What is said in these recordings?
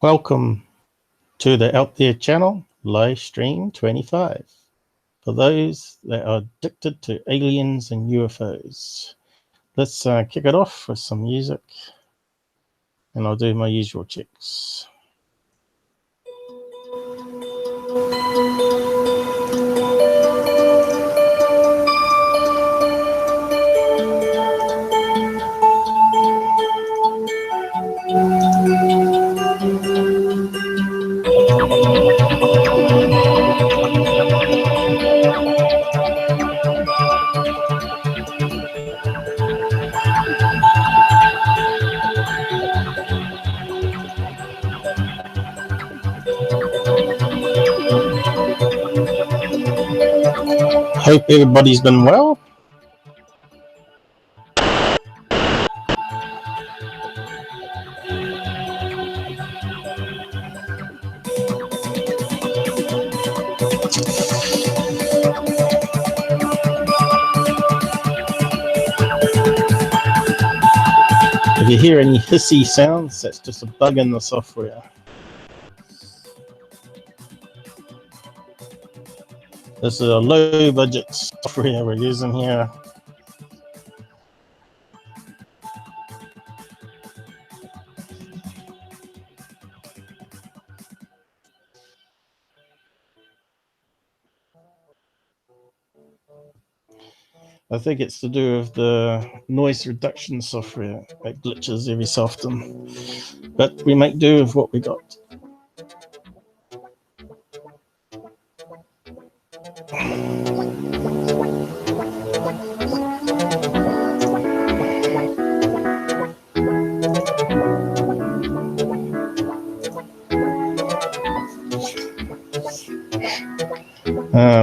Welcome to the Out There channel, live stream 25. For those that are addicted to aliens and UFOs. Let's kick it off with some music and I'll do my usual checks. Hope everybody's been well. If you hear any hissy sounds, that's just a bug in the software. This is a low budget software we're using here. I think it's to do with the noise reduction software that glitches every so often. But we make do with what we got.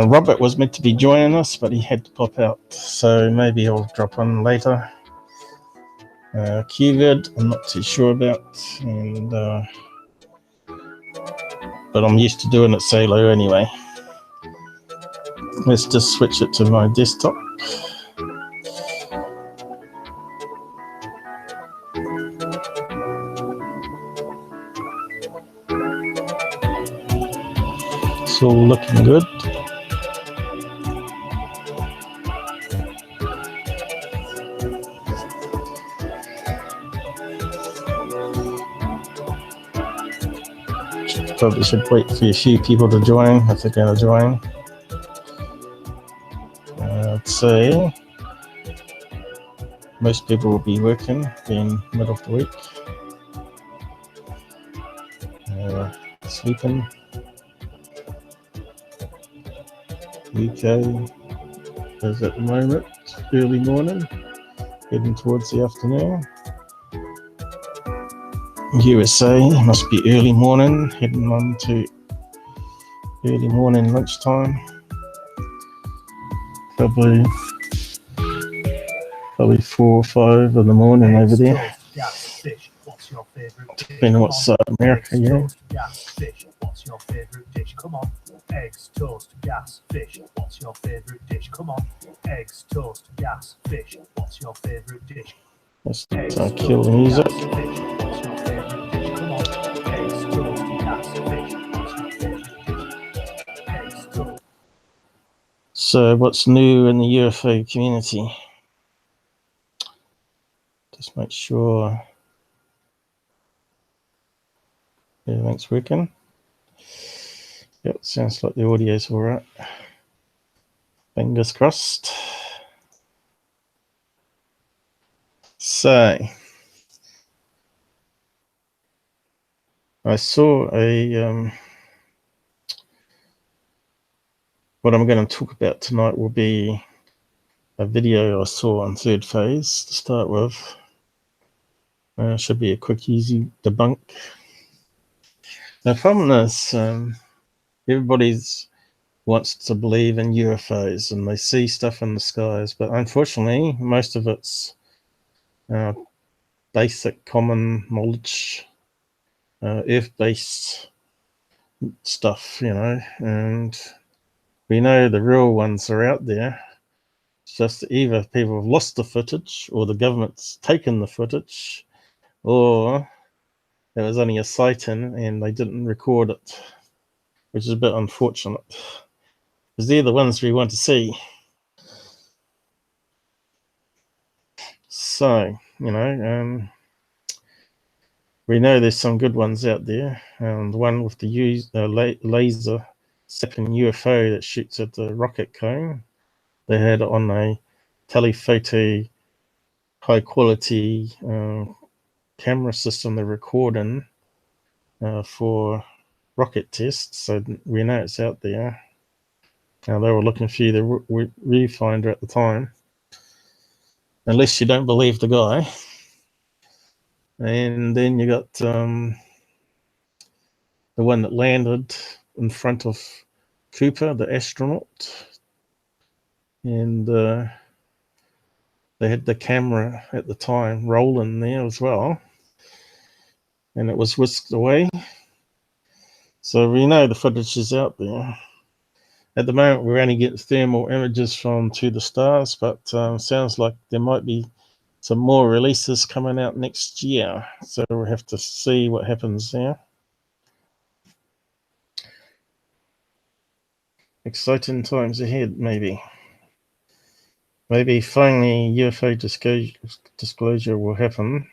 Robert was meant to be joining us, but he had to pop out, so maybe he'll drop on later. QVid, I'm not too sure about, and but I'm used to doing it solo anyway. Let's just switch it to my desktop. It's all looking good. Probably should wait for a few people to join if they're going to join. I'd say most people will be working in middle of the week. Sleeping. UK is at the moment early morning, heading towards the afternoon. USA must be early morning, heading on to early morning lunchtime. Probably 4 or 5 in the morning over there. What's your favorite dish? Depending on what side of America you're in. Gas, fish. What's your favorite dish? Come on. Eggs, toast, gas, fish. What's your favorite dish? Come on. Eggs, toast, gas, fish. What's your favorite dish? Let's kill the music. What's your favorite dish? Come on. Eggs, toast, gas, fish. What's your favorite dish? Eggs, toast. So, what's new in the UFO community? Just make sure everything's working. Yep, sounds like the audio's all right. Fingers crossed. So, I saw what I'm going to talk about tonight will be a video I saw on Third Phase to start with. Should be a quick, easy debunk. The problem is everybody wants to believe in UFOs and they see stuff in the skies, but unfortunately, most of it's basic common knowledge, Earth-based stuff, and we know the real ones are out there. It's just either people have lost the footage or the government's taken the footage, or there was only a sighting and they didn't record it, which is a bit unfortunate because they're the ones we want to see. So, we know there's some good ones out there. The one with the laser sipping UFO that shoots at the rocket cone, they had it on a telephoto high quality camera system they're recording for rocket tests, so we know it's out there. Now they were looking for you the viewfinder at the time, unless you don't believe the guy. And then you got the one that landed in front of Cooper, the astronaut, and they had the camera at the time rolling there as well, and it was whisked away. So we know the footage is out there. At the moment, we're only getting thermal images from To the Stars, but sounds like there might be some more releases coming out next year. So we'll have to see what happens there. Exciting times ahead, maybe. Maybe finally UFO disclosure will happen.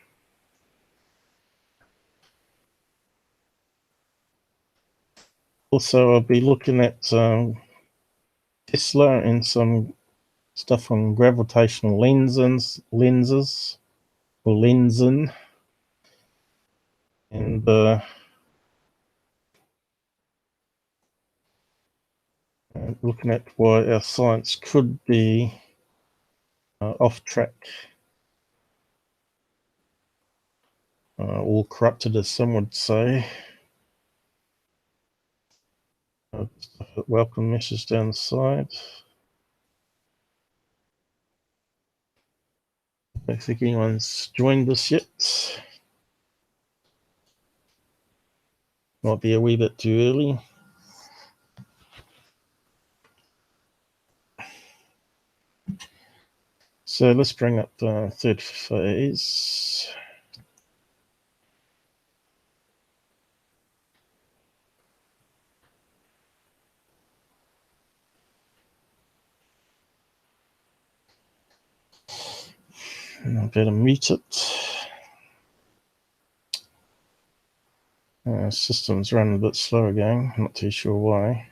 Also, I'll be looking at Tesla and some stuff on gravitational lenses or lensing, and looking at why our science could be off track, or corrupted, as some would say. Welcome message down the side. I don't think anyone's joined us yet. Might be a wee bit too early. So let's bring up third phase. And I better mute it. System's running a bit slow again. Not too sure why.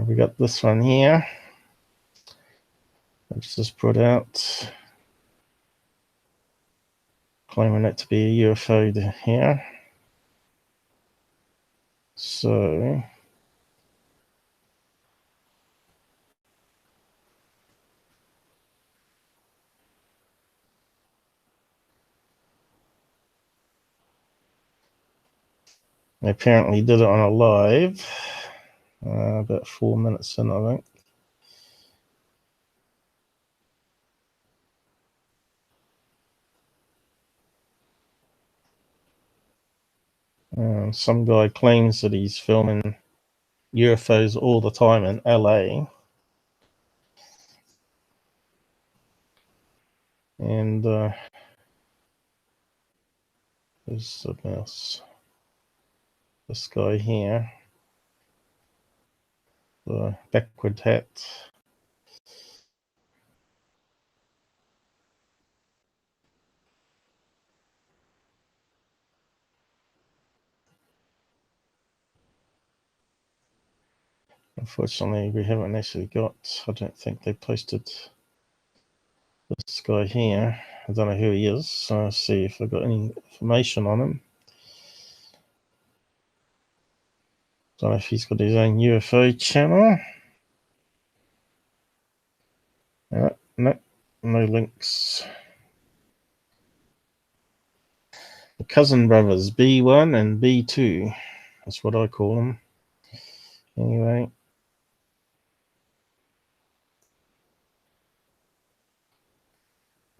We got this one here. Let's just put out, claiming it to be a UFO here. So they apparently did it on a live, about 4 minutes in, I think. Some guy claims that he's filming UFOs all the time in LA. And there's the mouse. This guy here, the backward hat. Unfortunately, we haven't actually got, I don't think they posted this guy here. I don't know who he is, so I'll see if I've got any information on him. Don't know if he's got his own UFO channel. No, no links. The cousin brothers, B1 and B2. That's what I call them. Anyway.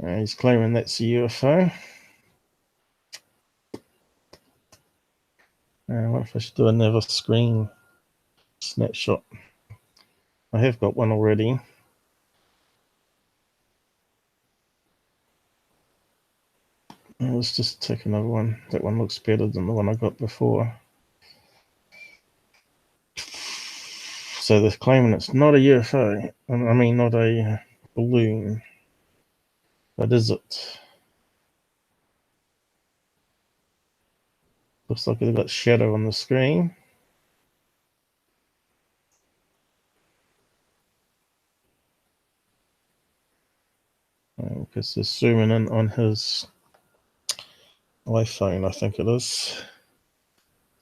He's claiming that's a UFO. What if I should do another screen snapshot? I have got one already. let's just take another one. That one looks better than the one I got before. So they're claiming it's not a UFO. I mean, not a balloon. But is it? Looks like it's got shadow on the screen. Because they're zooming in on his iPhone, I think it is.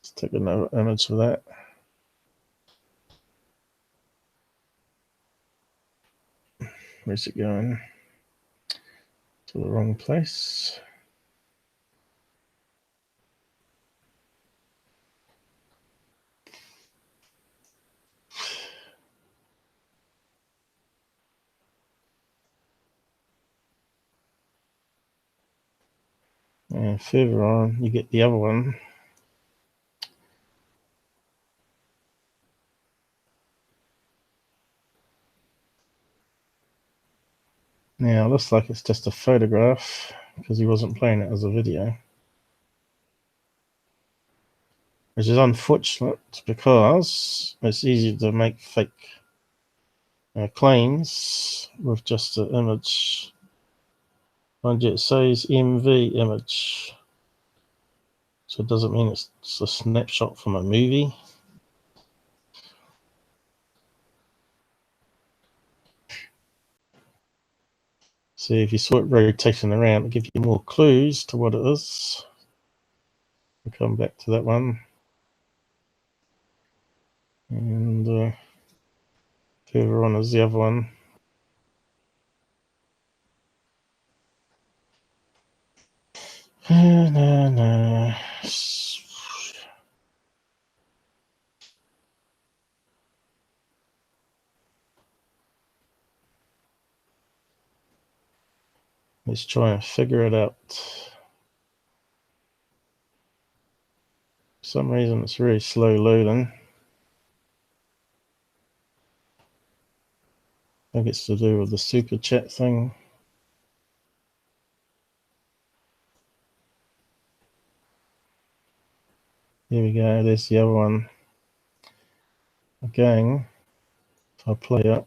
Let's take another image of that. Where's it going? To the wrong place. And further on, you get the other one. Now, it looks like it's just a photograph because he wasn't playing it as a video. Which is unfortunate because it's easy to make fake claims with just an image. Mind you, it says MV image. So it doesn't mean it's a snapshot from a movie. See, if you saw it rotating around, it'll give you more clues to what it is. We'll come back to that one. And further on is the other one. No. Let's try and figure it out. For some reason, it's very slow loading. I think it's to do with the super chat thing. Here we go, there's the other one. Again, if I play it,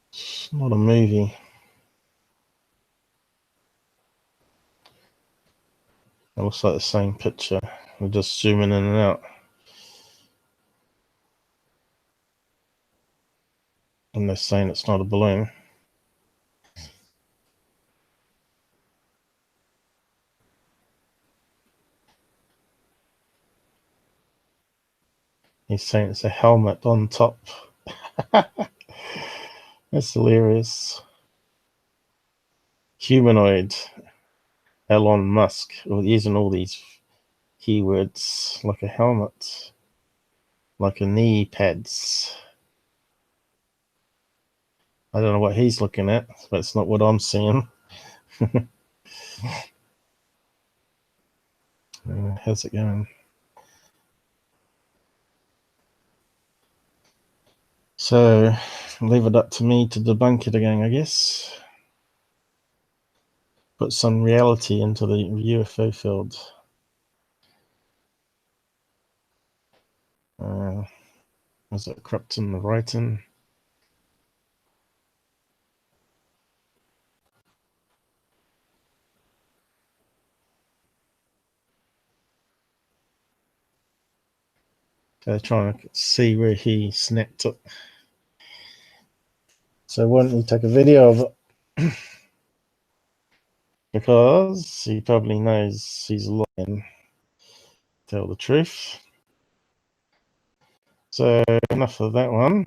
it's not a movie. It looks like the same picture. We're just zooming in and out. And they're saying it's not a balloon. He's saying it's a helmet on top. That's hilarious. Humanoid. Elon Musk. Using all these keywords like a helmet. Like a knee pads. I don't know what he's looking at, but it's not what I'm seeing. How's it going? So, leave it up to me to debunk it again, I guess. Put some reality into the UFO field. Is it corrupting the writing? Okay, trying to see where he snapped it. So why don't you take a video of it? Because he probably knows he's lying. Tell the truth. So enough of that one.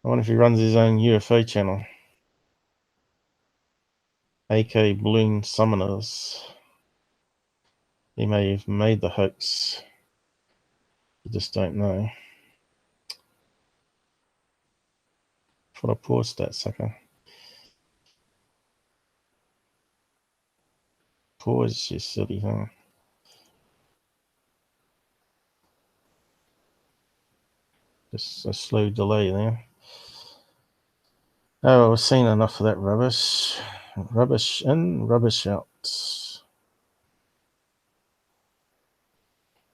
I wonder if he runs his own UFO channel. AK Balloon Summoners. He may have made the hoax. You just don't know. Thought I paused that sucker. Pause, you silly thing. Just a slow delay there. Oh, we've seen enough of that rubbish. Rubbish in, rubbish out.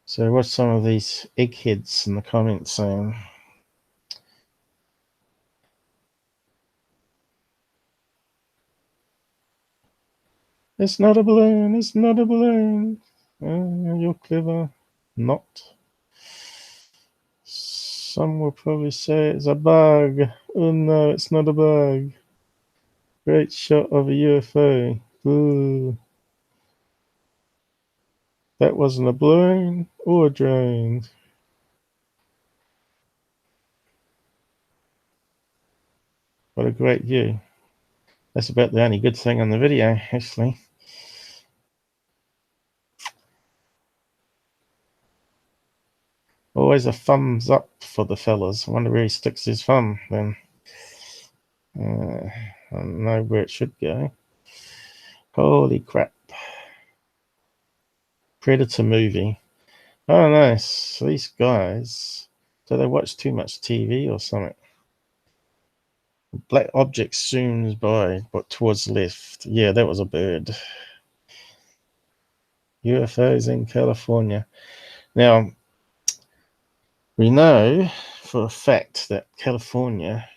So what's some of these eggheads in the comments saying? It's not a balloon, it's not a balloon. You're clever. Not. Some will probably say it's a bug. Oh no, it's not a bug. Great shot of a UFO. Ooh. That wasn't a balloon or a drone. What a great view. That's about the only good thing on the video, actually. Always a thumbs up for the fellas. I wonder where he sticks his thumb then. I don't know where it should go. Holy crap. Predator movie. Oh, nice. These guys. Do they watch too much TV or something? Black object zooms by, but towards left. Yeah, that was a bird. UFOs in California. Now, we know for a fact that California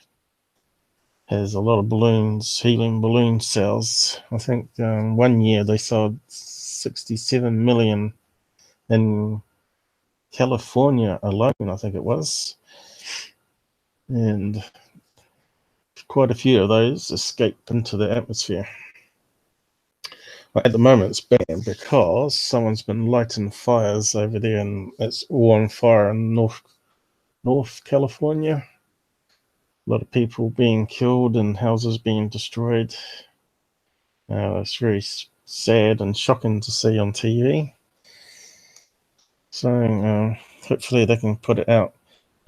has a lot of balloons, helium balloon cells. I think 1 year they sold 67 million in California alone, I think it was. And quite a few of those escape into the atmosphere. But at the moment it's banned because someone's been lighting fires over there, and it's all on fire in North California. A lot of people being killed and houses being destroyed. It's very sad and shocking to see on TV. So hopefully they can put it out.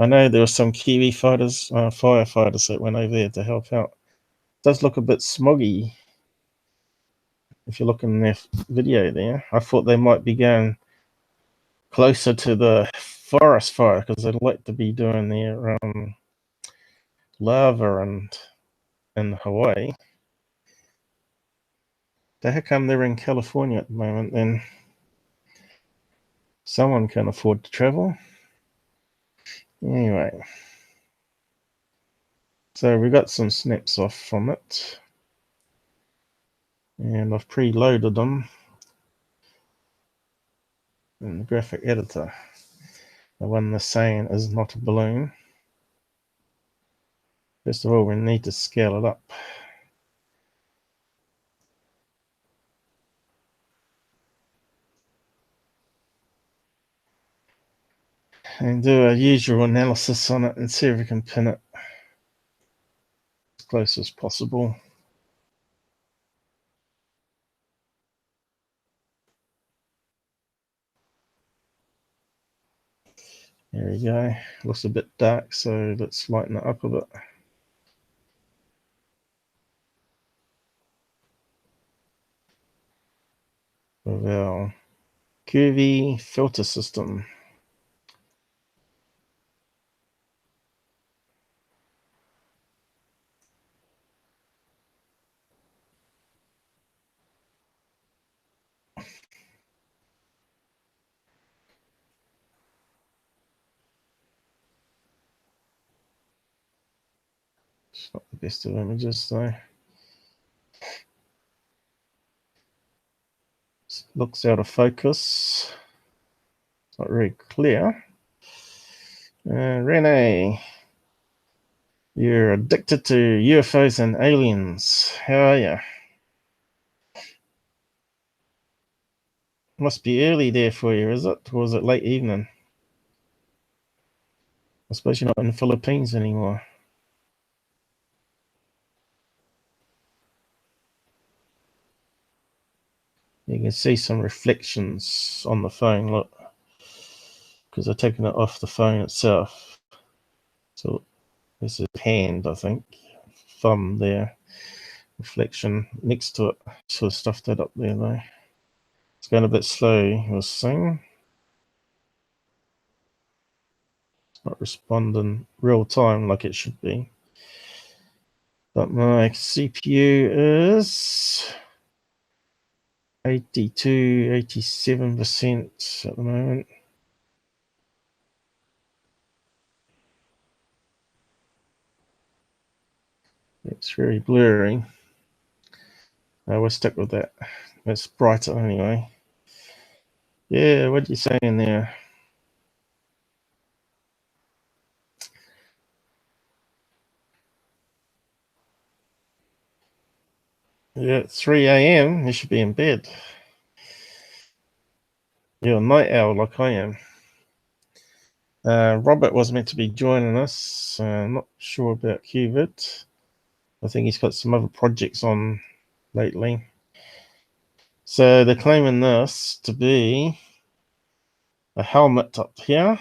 I know there were some Kiwi firefighters that went over there to help out. It does look a bit smoggy if you look in their video there. I thought they might be going closer to the forest fire because they'd like to be doing their lava and in Hawaii. So how come they're in California at the moment then? Someone can afford to travel. Anyway, so we got some snaps off from it, and I've preloaded them in the graphic editor. The one they're saying is not a balloon. First of all, we need to scale it up. And do a usual analysis on it and see if we can pin it as close as possible. There we go. Looks a bit dark, so let's lighten it up a bit. With our curvy filter system. It's not the best of images though. It looks out of focus. It's not very clear. Renee, you're addicted to UFOs and aliens. How are you? Must be early there for you, is it? Or is it late evening? I suppose you're not in the Philippines anymore. You can see some reflections on the phone, look, because I've taken it off the phone itself. So this is hand, I think, thumb there, reflection next to it. Sort of stuffed that up there though. It's going a bit slow, we'll see. It's not responding real time like it should be. But my CPU is 87% at the moment. It's very blurry. We'll stick with that. It's brighter anyway. Yeah, what are you saying there? Yeah, it's 3 a.m. You should be in bed. You're a night owl like I am. Robert was meant to be joining us. Not sure about Qubit. I think he's got some other projects on lately. So they're claiming this to be a helmet up here.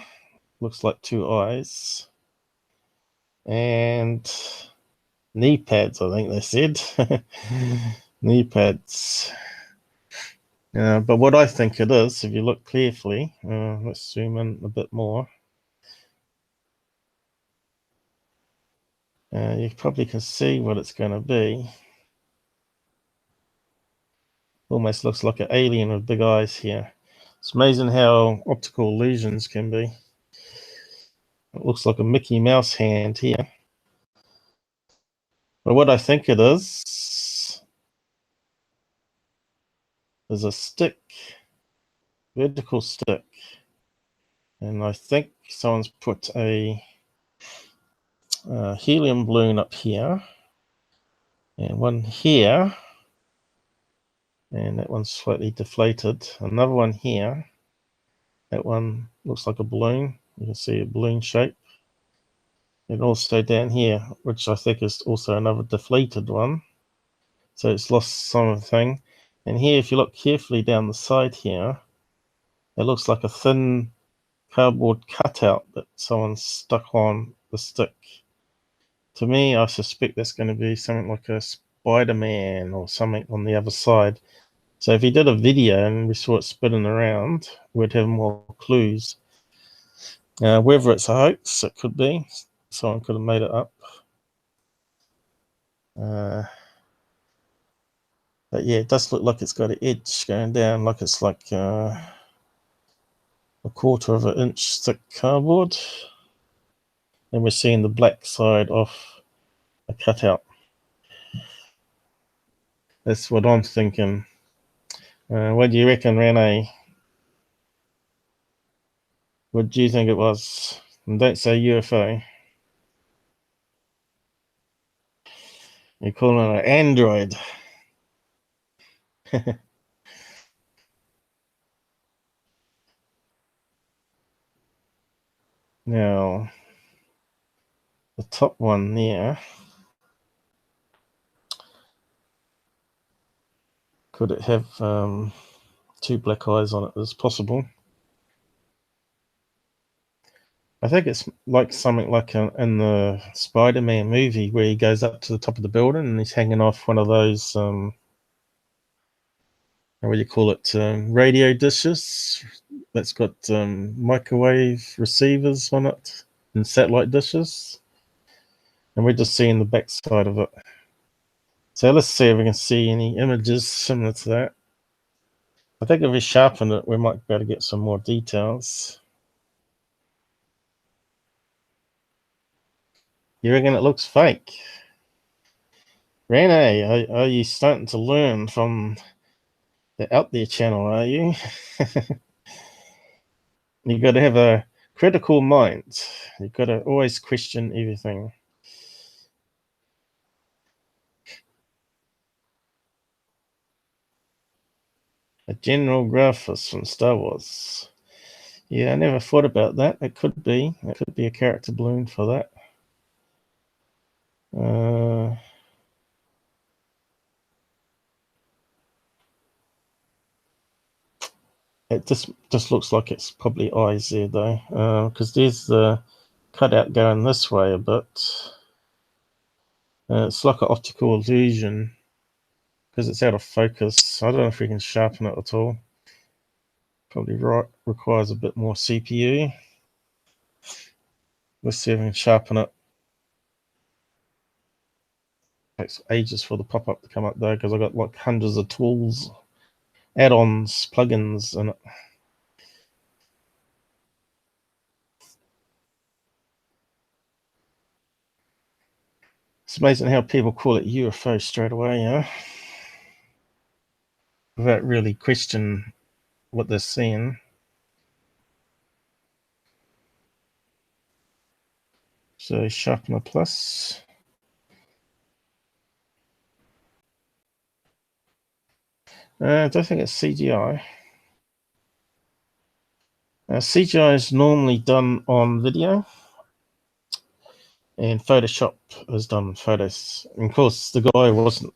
Looks like two eyes. And knee pads, I think they said. Knee pads. But what I think it is, if you look carefully, let's zoom in a bit more. You probably can see what it's going to be. Almost looks like an alien with big eyes here. It's amazing how optical illusions can be. It looks like a Mickey Mouse hand here. But what I think it is a stick, vertical stick. And I think someone's put a helium balloon up here. And one here. And that one's slightly deflated. Another one here. That one looks like a balloon. You can see a balloon shape. And also down here, which I think is also another deflated one. So it's lost something. And here, if you look carefully down the side here, it looks like a thin cardboard cutout that someone's stuck on the stick. To me, I suspect that's going to be something like a Spider-Man or something on the other side. So if he did a video and we saw it spinning around, we'd have more clues. Whether it's a hoax, it could be. Someone could have made it up. But yeah, it does look like it's got an edge going down, like it's like a quarter of an inch thick cardboard. And we're seeing the black side of a cutout. That's what I'm thinking. What do you reckon, Rene? What do you think it was? And don't say UFO. You're calling it an android. Now, the top one there, could it have two black eyes on it as possible? I think it's like something like in the Spider-Man movie where he goes up to the top of the building and he's hanging off one of those, what do you call it, radio dishes that's got microwave receivers on it and satellite dishes. And we're just seeing the back side of it. So let's see if we can see any images similar to that. I think if we sharpen it, we might be able to get some more details. You reckon it looks fake? Rene, are you starting to learn from the Out There channel, are you? You got to have a critical mind. You've got to always question everything. A General Grievous from Star Wars. Yeah, I never thought about that. It could be. It could be a character balloon for that. It just looks like it's probably eyes there, though, because there's the cutout going this way a bit. It's like an optical illusion because it's out of focus. I don't know if we can sharpen it at all. Probably requires a bit more CPU. Let's see if we can sharpen it. takes ages for the pop-up to come up though, because I've got like hundreds of tools, add-ons, plugins, and it's amazing how people call it UFO straight away, you know, without really questioning what they're seeing. So sharpener plus. I don't think it's CGI. CGI is normally done on video, and Photoshop is done on photos. And of course, the guy wasn't,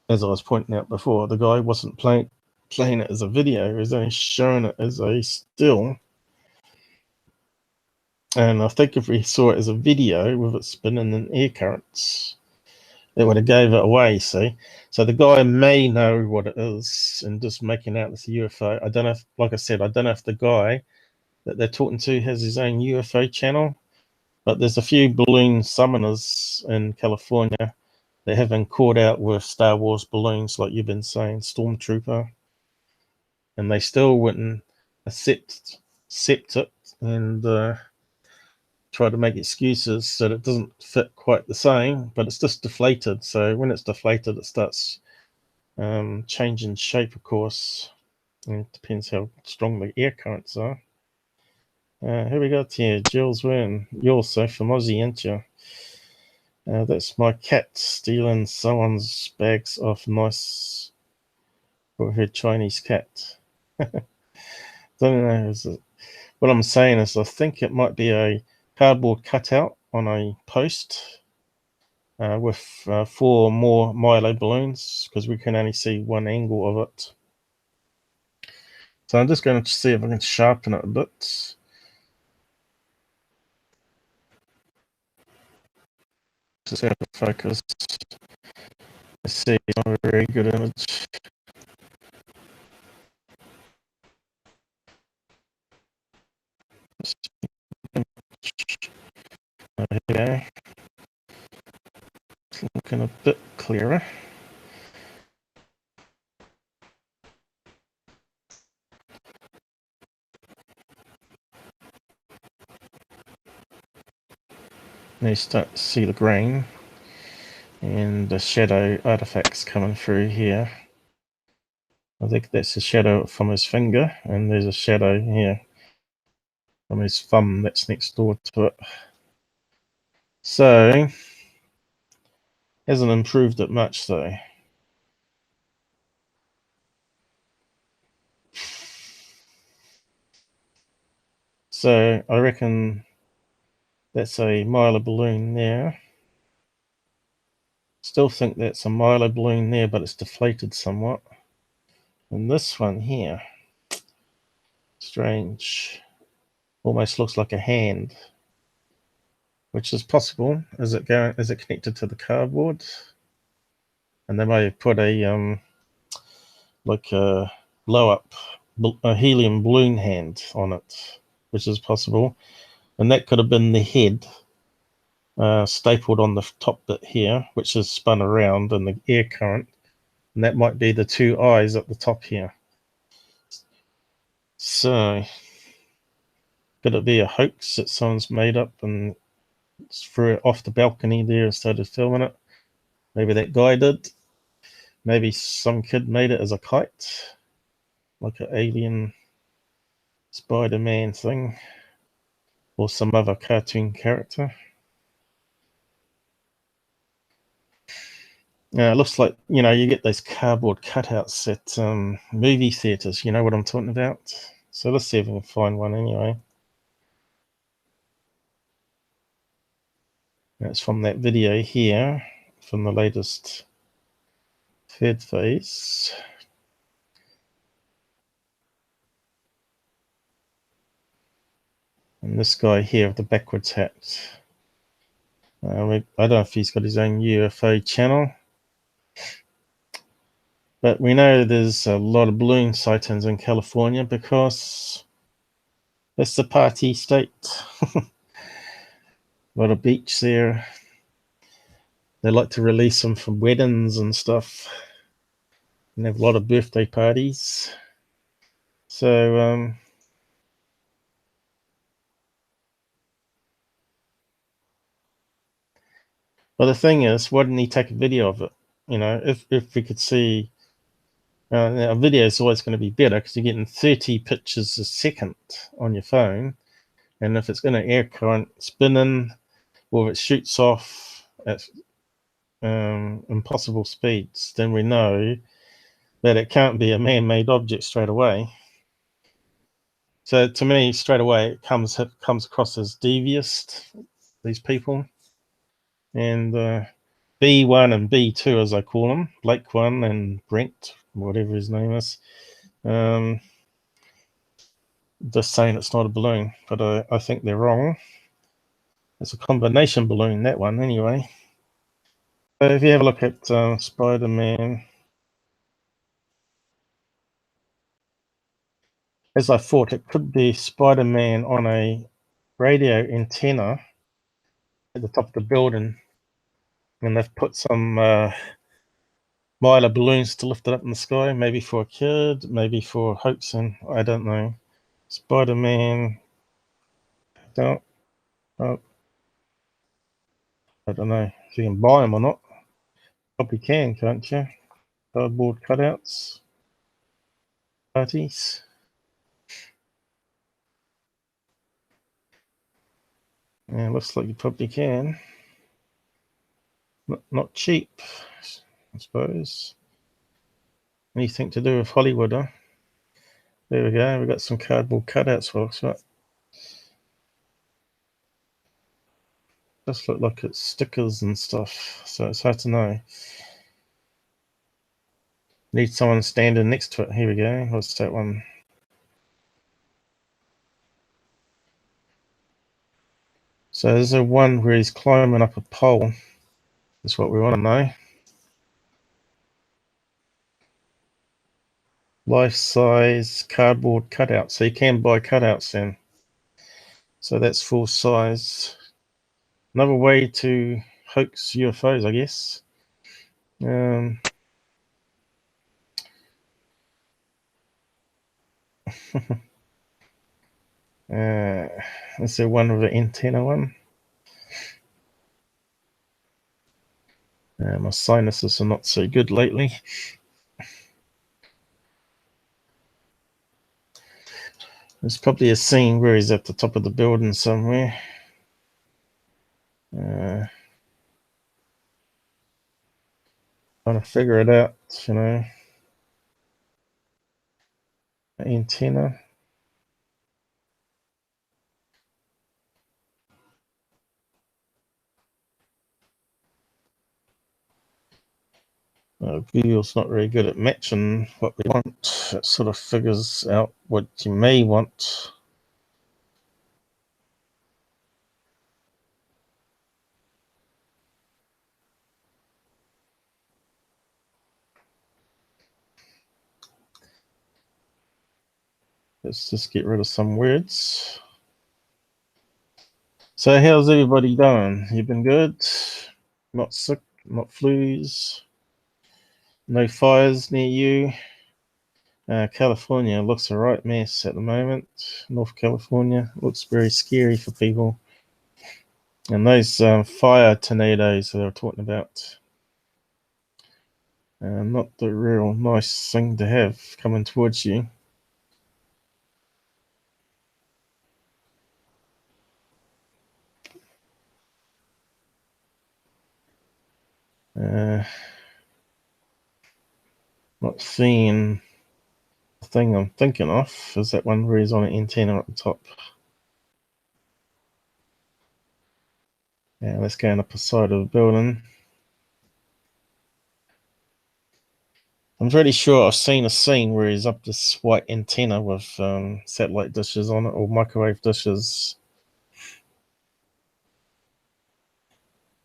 as I was pointing out before, the guy wasn't playing it as a video. He was only showing it as a still. And I think if we saw it as a video with it spinning in air currents, it would have gave it away, see? So the guy may know what it is and just making out this UFO. I don't know if, like I said, I don't know if the guy that they're talking to has his own UFO channel, but there's a few balloon summoners in California that have been caught out with Star Wars balloons, like you've been saying, Stormtrooper, and they still wouldn't accept it and try to make excuses that it doesn't fit quite the same, but it's just deflated. So when it's deflated, it starts changing shape, of course, and it depends how strong the air currents are. Here we got here, Jules Wynn. You're also from Aussie, aren't you? That's my cat stealing someone's bags of nice for her Chinese cat. Don't know. What I'm saying is, I think it might be a cardboard cutout on a post with 4 more Milo balloons, because we can only see one angle of it. So I'm just going to see if I can sharpen it a bit. Just out of focus. I see it's not a very good image. Here we go. It's looking a bit clearer. Now you start to see the grain and the shadow artifacts coming through here. I think that's a shadow from his finger, and there's a shadow here from his thumb that's next door to it. So, hasn't improved it much though. So I reckon that's a Milo balloon there. Still think that's a Milo balloon there, but it's deflated somewhat. And this one here, strange, almost looks like a hand, which is possible. Is it connected to the cardboard? And they may have put a like a blow up a helium balloon hand on it, which is possible. And that could have been the head stapled on the top bit here, which is spun around in the air current. And that might be the 2 eyes at the top here. So, could it be a hoax that someone's made up and threw it off the balcony there and started filming it? Maybe that guy did. Maybe some kid made it as a kite, like an alien Spider-Man thing, or some other cartoon character. It looks like, you get those cardboard cutouts at movie theaters. You know what I'm talking about? So let's see if we can find one anyway. That's from that video here, from the latest third phase. And this guy here with the backwards hat. I don't know if he's got his own UFO channel. But we know there's a lot of balloon sightings in California because it's the party state. A lot of beach there. they like to release them from weddings and stuff, and have a lot of birthday parties. So but the thing is, why didn't he take a video of it? You know, if we could see, a video is always going to be better because you're getting 30 pictures a second on your phone, and if it's going to air current spinning, or if it shoots off at impossible speeds, then we know that it can't be a man-made object straight away. So to me, straight away, it comes across as devious, these people. And B1 and B2, as I call them, Blake 1 and Brent, whatever his name is, just saying it's not a balloon, but I think they're wrong. It's a combination balloon, that one, anyway. So if you have a look at Spider-Man, as I thought, it could be Spider-Man on a radio antenna at the top of the building, and they've put some Mylar balloons to lift it up in the sky, maybe for a kid, maybe for hoaxing, I don't know. Spider-Man, don't, oh, I don't know if you can buy them or not. Probably can, can't you? Cardboard cutouts, parties. Yeah, looks like you probably can. Not cheap, I suppose. Anything to do with Hollywood, huh? There we go. We've got some cardboard cutouts, folks. Right. Just look like it's stickers and stuff, so it's hard to know. Need someone standing next to it. Here we go. What's that one? So there's a one where he's climbing up a pole. That's what we want to know. Life-size cardboard cutout. So you can buy cutouts then. So that's full size. Another way to hoax UFOs, I guess. Is there one with an antenna one? My sinuses are not so good lately. There's probably a scene where he's at the top of the building somewhere. Trying to figure it out, you know. Antenna. Google's not very good at matching what we want. It sort of figures out what you may want. Let's just get rid of some words. So how's everybody doing? You been good? Not sick? Not flus? No fires near you? California looks a right mess at the moment. North California looks very scary for people. And those fire tornadoes that they were talking about, not the real nice thing to have coming towards you. Not seeing the thing I'm thinking of. Is that one where he's on an antenna at the top? Yeah, let's go up the side of the building. I'm pretty sure I've seen a scene where he's up this white antenna with satellite dishes on it, or microwave dishes.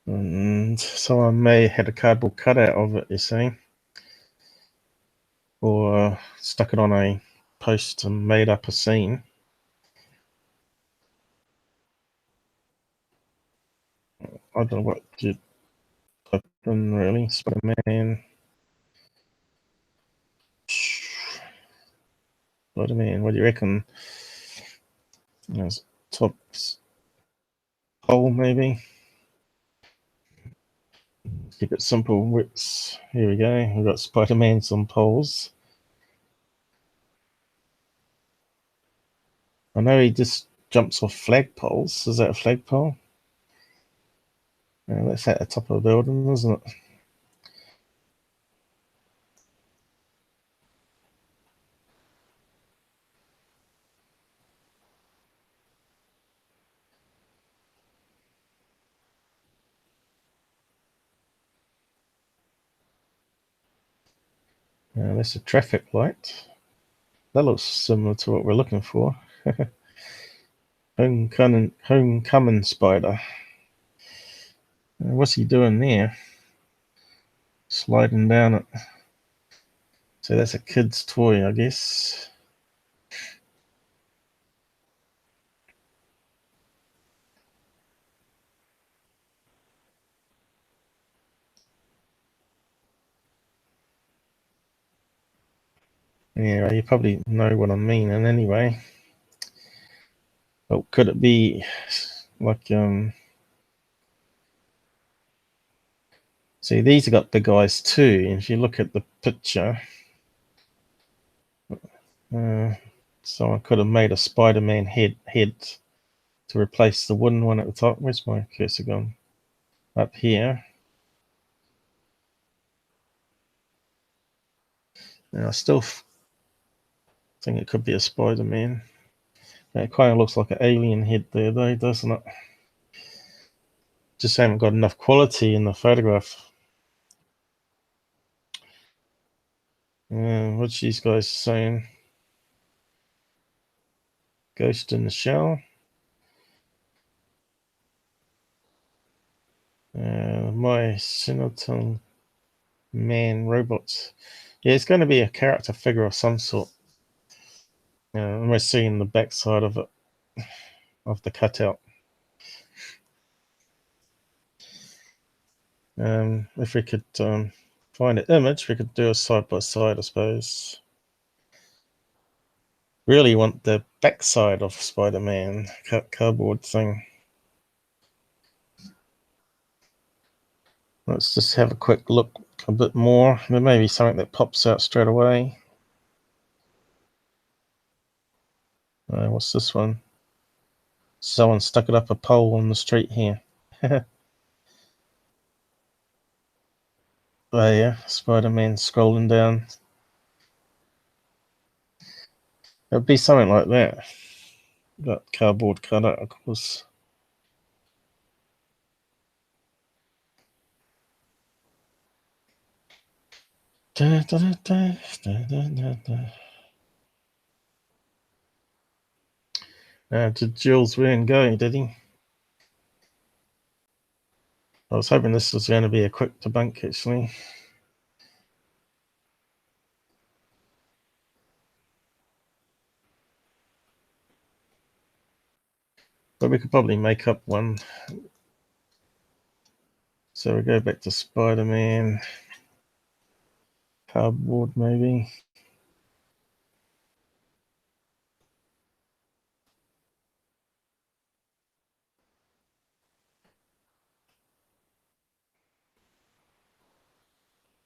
And someone may have had a cardboard cutout of it, you see. Or stuck it on a post and made up a scene. I don't know what you Doesn't really. Spider-Man. Spider-Man, what do you reckon? There's top pole, maybe. Keep it simple. Widths. Here we go. We've got Spider-Man on poles. I know he just jumps off flagpoles. Is that a flagpole? Yeah, that's at the top of the building, isn't it? Yeah, that's a traffic light. That looks similar to what we're looking for. Homecoming spider. What's he doing there? Sliding down it. So that's a kid's toy, I guess. Yeah, you probably know what I mean. And anyway, well, could it be like see, these have got big eyes too. And if you look at the picture, someone could have made a Spider-Man head to replace the wooden one at the top. Where's my cursor gone? Up here. And I still think it could be a Spider-Man. It kind of looks like an alien head there, though, doesn't it? Just haven't got enough quality in the photograph. What's these guys saying? Ghost in the shell. My Sinaton man robots. Yeah, it's going to be a character figure of some sort. And we're seeing the backside of it, of the cutout. If we could find an image, we could do a side by side, I suppose. Really want the backside of Spider-Man cardboard thing. Let's just have a quick look a bit more. There may be something that pops out straight away. What's this one? Someone stuck it up a pole on the street here. Oh yeah, Spider-Man scrolling down. It'd be something like that. Got cardboard cutout, of course. Did Jules Verne go, did he? I was hoping this was going to be a quick debunk, actually. But we could probably make up one. So we go back to Spider-Man. Cardboard, maybe.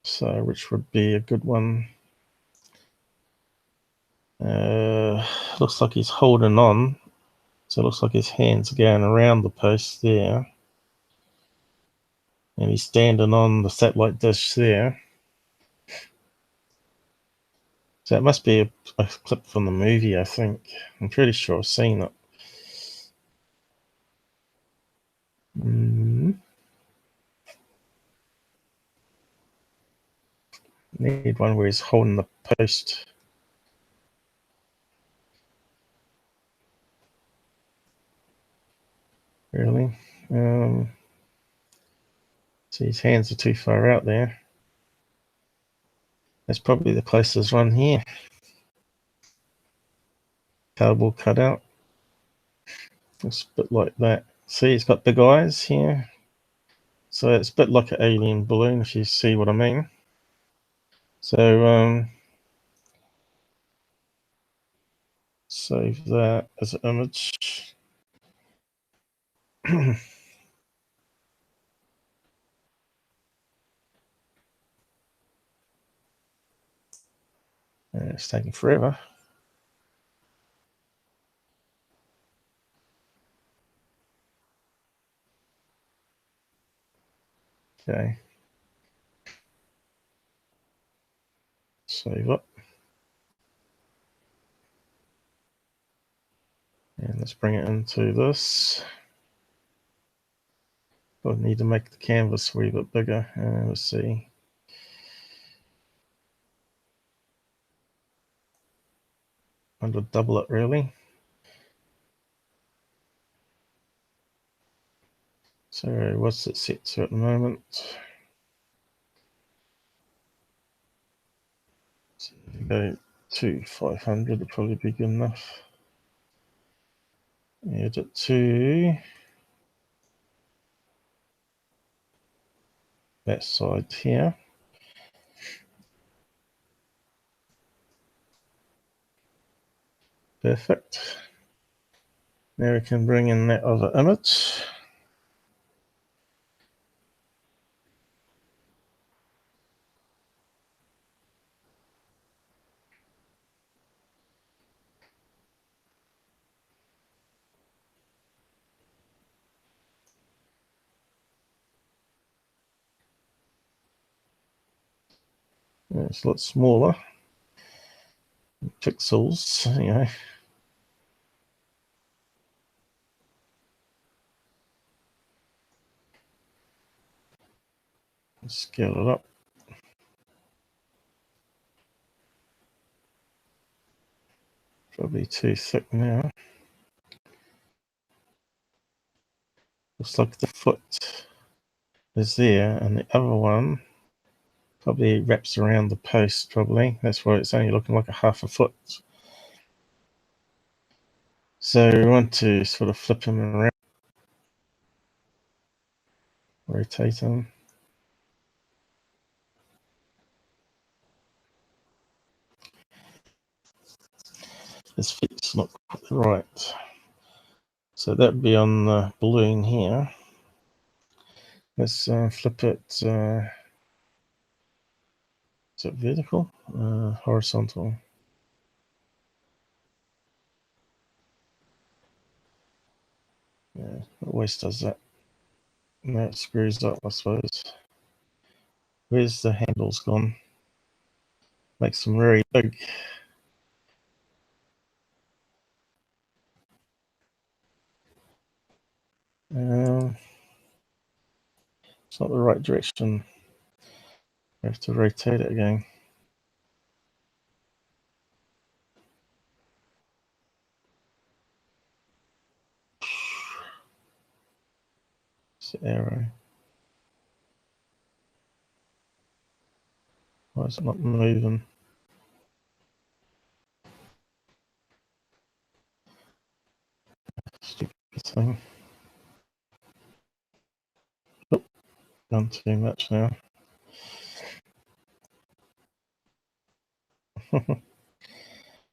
So which would be a good one? Looks like he's holding on. So it looks like his hands are going around the post there. And he's standing on the satellite dish there. So it must be a clip from the movie, I think. I'm pretty sure I've seen it. Need one where he's holding the post. Really? See, his hands are too far out there. That's probably the closest one here. Cardboard cutout. Looks a bit like that. See, he's got big eyes here. So it's a bit like an alien balloon, if you see what I mean. So save that as an image. It's taking forever. Okay. Save it. And let's bring it into this. I need to make the canvas a wee bit bigger. Let's see. I'm going to double it really. So what's it set to at the moment? So go to 500 would probably be good enough. Add it to that side here. Perfect. Now we can bring in that other image. It's a lot smaller. Pixels, anyway. Scale it up. Probably too thick now. Looks like the foot is there, and the other one probably wraps around the post, probably. That's why it's only looking like a half a foot. So we want to sort of flip him around, rotate him. His feet's not quite right. So that'd be on the balloon here. Let's flip it. Is it vertical? Horizontal. Yeah, it always does that. Now it screws up, I suppose. Where's the handles gone? Makes them very big. It's not the right direction. I have to rotate it again. It's the arrow. Why is it not moving? Stupid thing. Oh, done too much now.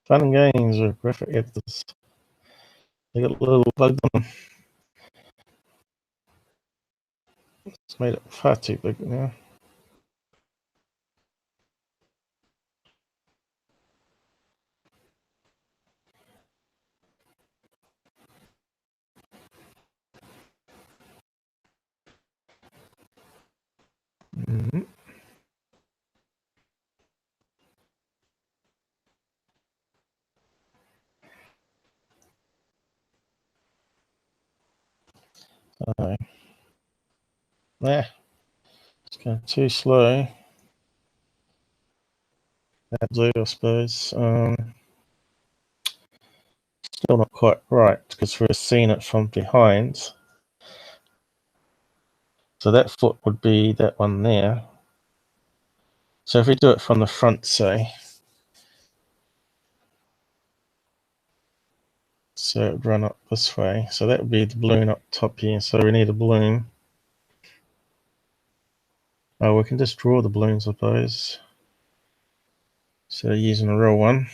Fun and games with graphic editors. They got a little bug on them. It's made it far too big now. Mm-hmm. Nah, it's going too slow. That'll do, I suppose. Still not quite right because we're seeing it from behind. So that foot would be that one there. So if we do it from the front, say, so it would run up this way. So that would be the balloon up top here. So we need a balloon. Oh, we can just draw the balloons, I suppose. So using a real one.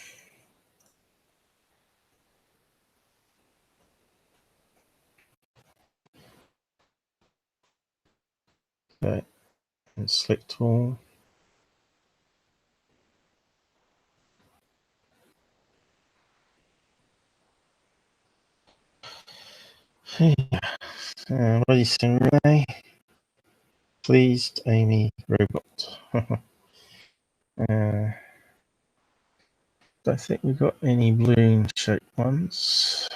Okay, and select all. What are you saying, Renee? Pleased Amy Robot. Don't think we've got any balloon shaped ones.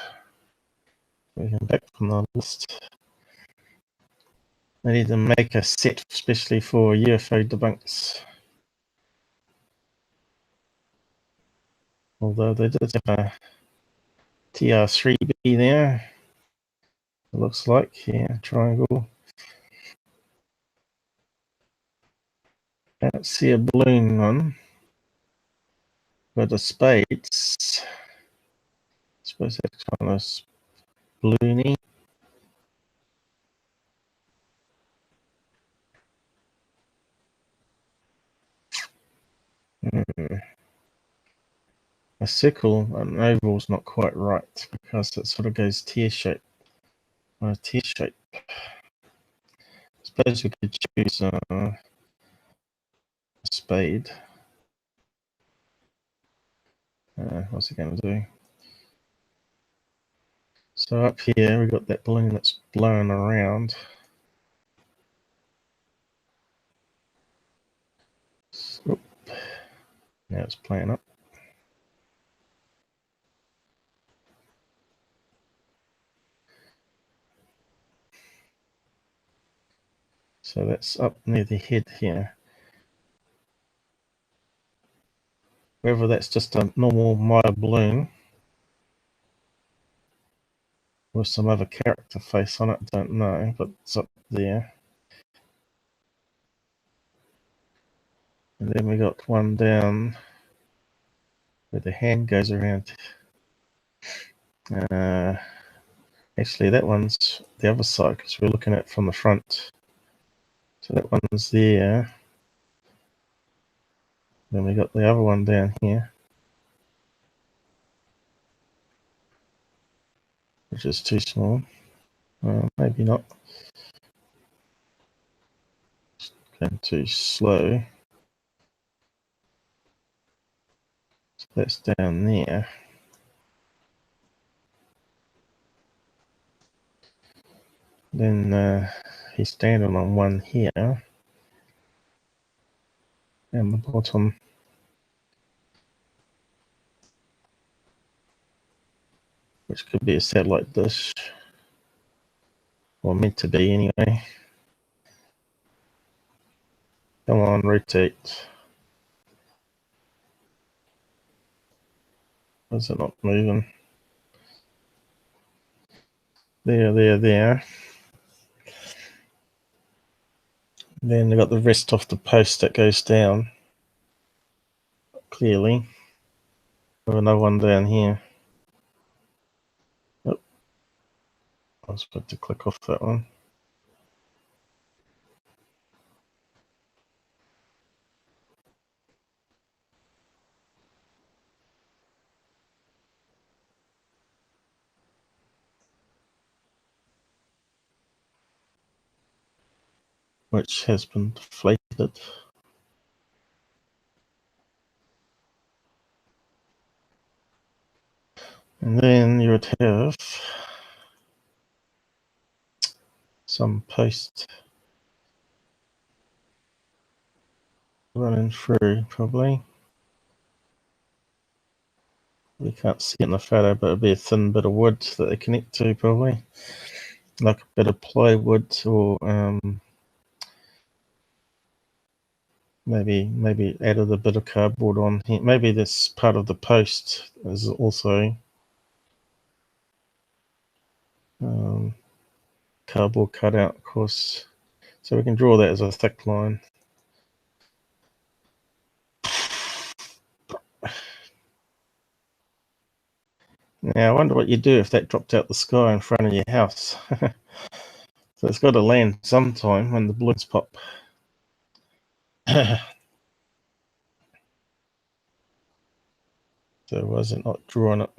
We can back from the list. I need to make a set especially for UFO debunks. Although they did have a TR3B there. It looks like, yeah, triangle. I don't see a balloon one. But the spades, I suppose that's kind of balloony. A circle, an oval is not quite right because it sort of goes tear shape. Tear shape. I suppose we could choose a spade. What's it going to do? So up here we've got that balloon that's blowing around. Oop. Now it's playing up. So that's up near the head here. Whether that's just a normal Maya balloon with some other character face on it, don't know, but it's up there. And then we got one down where the hand goes around. Actually, that one's the other side because we're looking at it from the front. So that one's there. Then we got the other one down here, which is too small. Maybe not. It's going too slow. So that's down there. Then he's standing on one here. And the bottom. Which could be a satellite dish. Or meant to be anyway. Come on, rotate. Why is it not moving? There. Then we got the rest of the post that goes down. Clearly. We have another one down here. Oh, I was about to click off that one. Which has been deflated. And then you would have some post running through, probably. We can't see it in the photo, but it'll be a thin bit of wood that they connect to, probably. Like a bit of plywood or maybe added a bit of cardboard on here. Maybe this part of the post is also cardboard cutout, of course. So we can draw that as a thick line. Now, I wonder what you'd do if that dropped out the sky in front of your house. So it's got to land sometime when the balloons pop. So was it not drawing it?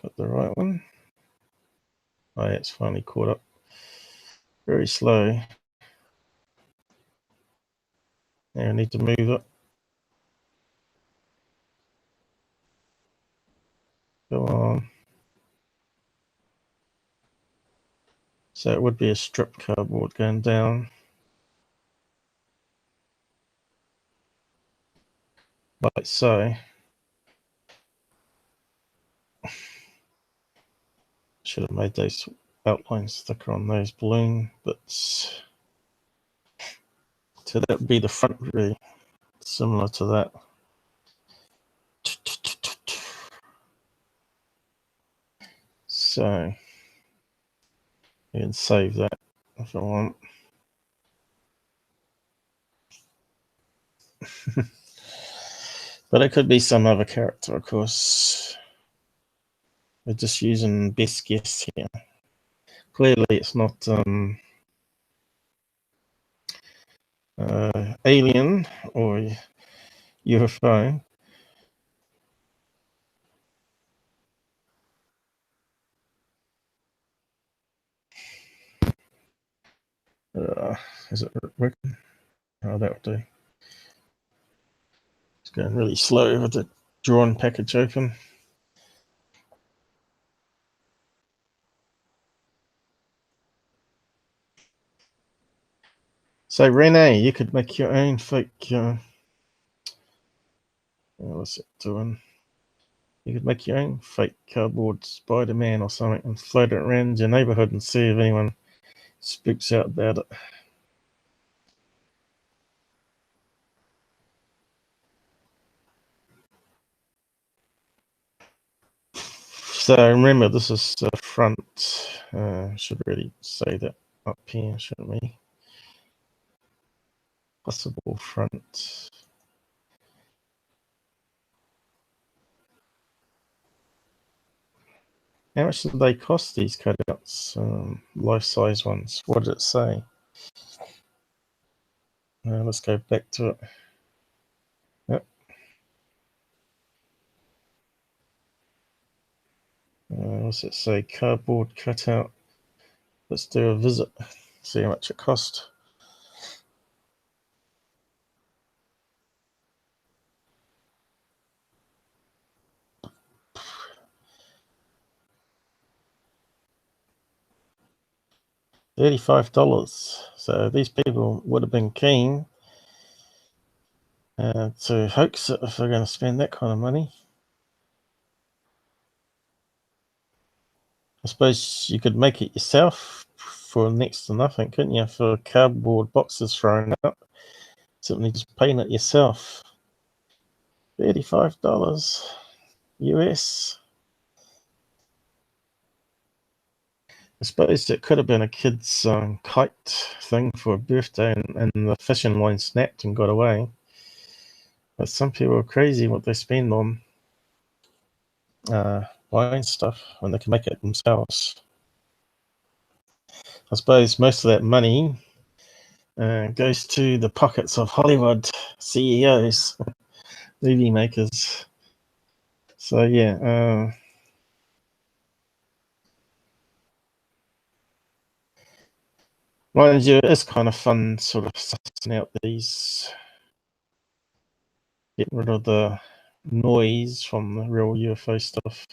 Got the right one. Oh, yeah, it's finally caught up. Very slow. Now I need to move it. Go on. So it would be a strip cardboard going down. Like so. Should have made those outlines thicker on those balloon bits. So that would be the front view, similar to that. So you can save that if I want. But it could be some other character, of course. We're just using best guess here. Clearly it's not alien or UFO. Is it working? Oh, that would do. It's going really slow with the drawn package open. So Renee, you could make your own fake. What's it doing? You could make your own fake cardboard Spider-Man or something and float it around your neighborhood and see if anyone spooks out about it. So remember, this is the front. Should really say that up here, shouldn't we? Possible front. How much did they cost, these cutouts? Life-size ones. What did it say? Let's go back to it. Yep. What's it say? Cardboard cutout. Let's do a visit. See how much it cost. $35. So these people would have been keen to hoax it if they're going to spend that kind of money. I suppose you could make it yourself for next to nothing, couldn't you? For cardboard boxes thrown out, simply just paint it yourself. $35 US. I suppose it could have been a kid's kite thing for a birthday, and the fishing line snapped and got away. But some people are crazy what they spend on buying stuff when they can make it themselves. I suppose most of that money goes to the pockets of Hollywood CEOs, movie makers. So yeah, mind you, it's kind of fun sort of sussing out these, getting rid of the noise from the real UFO stuff.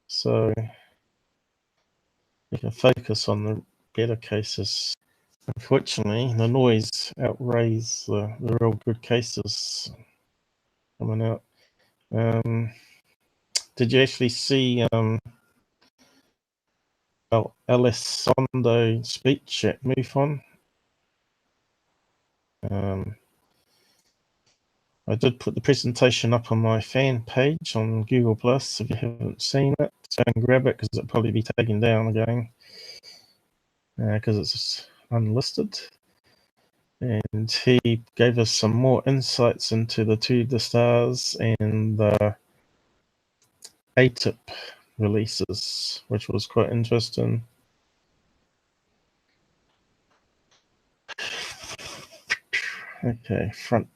So you can focus on the better cases. Unfortunately, the noise outweighs the real good cases coming out. Did you actually see Alessandro speech at MUFON? I did put the presentation up on my fan page on Google Plus. If you haven't seen it, go and grab it because it'll probably be taken down again because it's unlisted. And he gave us some more insights into the the stars and the ATIP releases, which was quite interesting. Okay, front.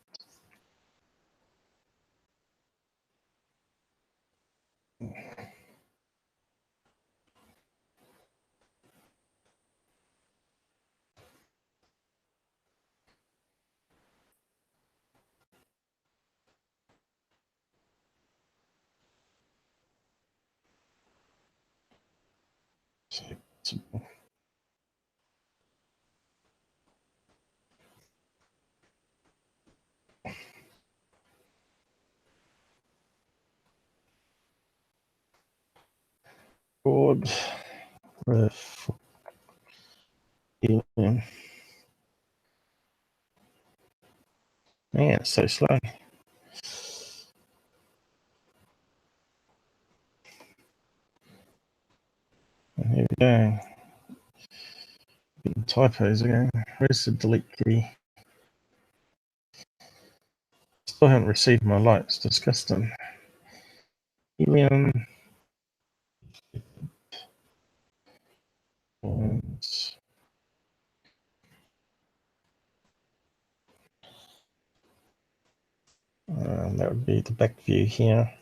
Board with helium. Man, it's so slow. And here we go. Getting typos again. Where's the delete key? Still haven't received my lights. Disgusting. Helium. And that would be the back view here.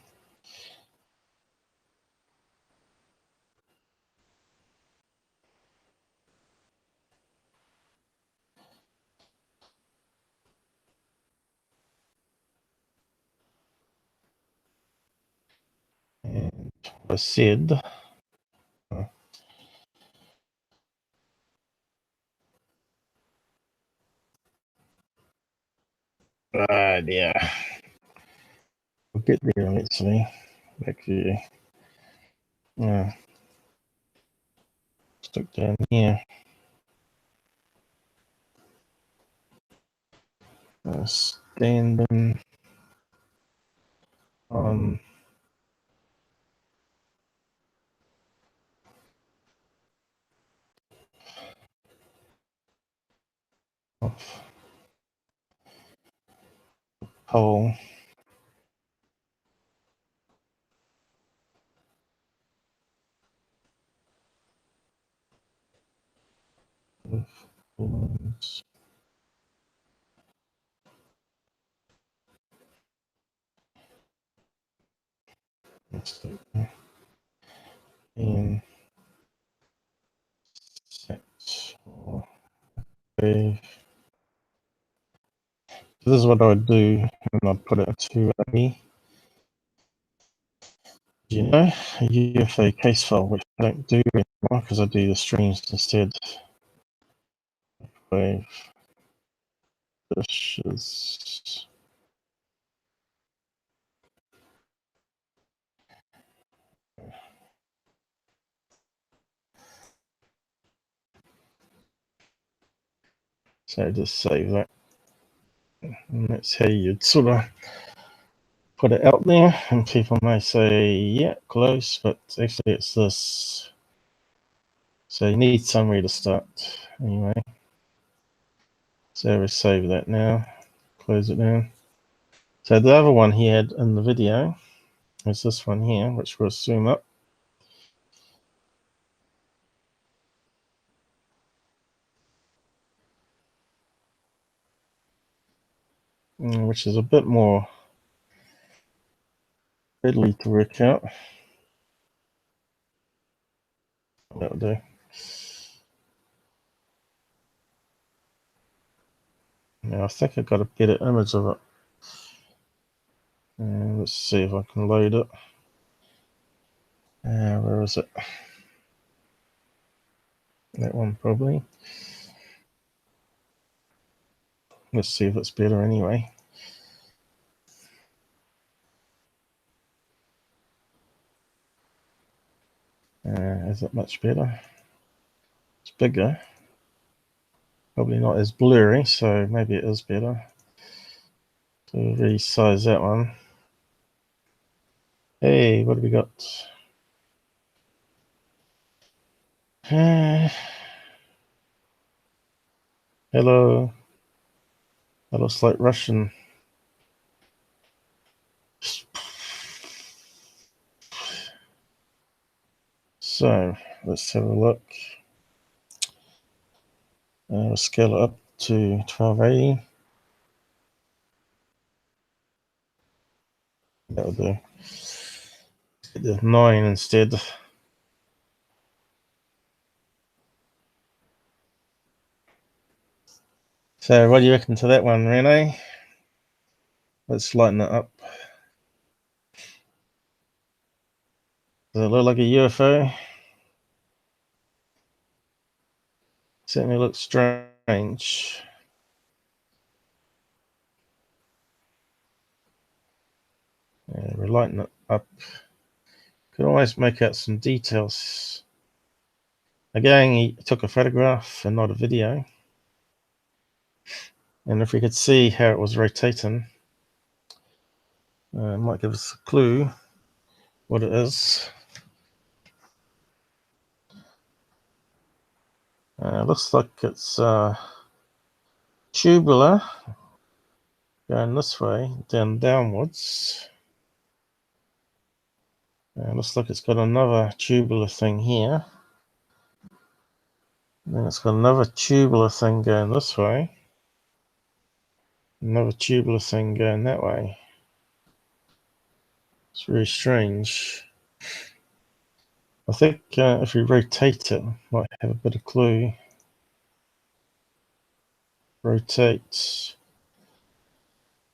And I said, yeah, we'll get there eventually. Back view. Stick down here. Standing on off pole. UFBalloons. And set. Okay. So this is what I would do, and I'd put it to a, you know, a UFO case file, which I don't do anymore because I do the streams instead. Wave dishes. So just save that. And that's how you'd sort of put it out there, and people may say, yeah, close, but actually it's this. So you need somewhere to start anyway. So we save that now, close it down. So the other one he had in the video is this one here, which we'll zoom up. Which is a bit more readily to work out. That'll do. Now I think I've got a better image of it. Let's see if I can load it. Where is it? That one probably. Let's see if it's better anyway. Is it much better? It's bigger. Probably not as blurry, so maybe it is better. So resize that one. Hey, what have we got? Hello. That looks like Russian. So let's have a look. We'll scale it up to 1280. That'll do. Get the 9 instead. So what do you reckon to that one, Rene? Let's lighten it up. Does it look like a UFO? Certainly looks strange. Yeah, we're lighting it up. Could almost make out some details. Again, he took a photograph and not a video. And if we could see how it was rotating, it might give us a clue what it is. Looks like it's tubular, going this way, downwards. Looks like it's got another tubular thing here. And then it's got another tubular thing going this way. Another tubular thing going that way. It's very strange. I think if we rotate it, might have a bit of clue. Rotate.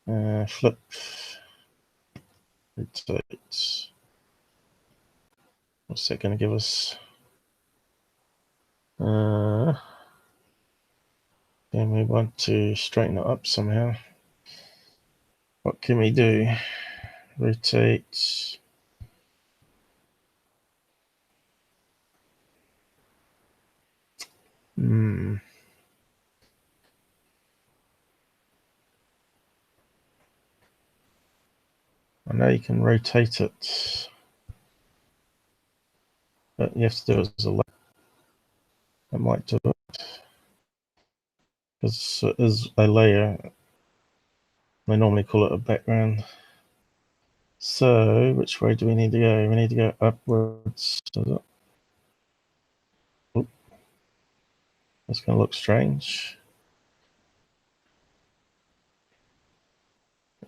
Flip. Rotate. What's that going to give us? And we want to straighten it up somehow. What can we do? Rotate. I know you can rotate it, but you have to do it as a layer. I might do it because it is a layer. They normally call it a background. So, which way do we need to go? We need to go upwards. Oop. That's going to look strange.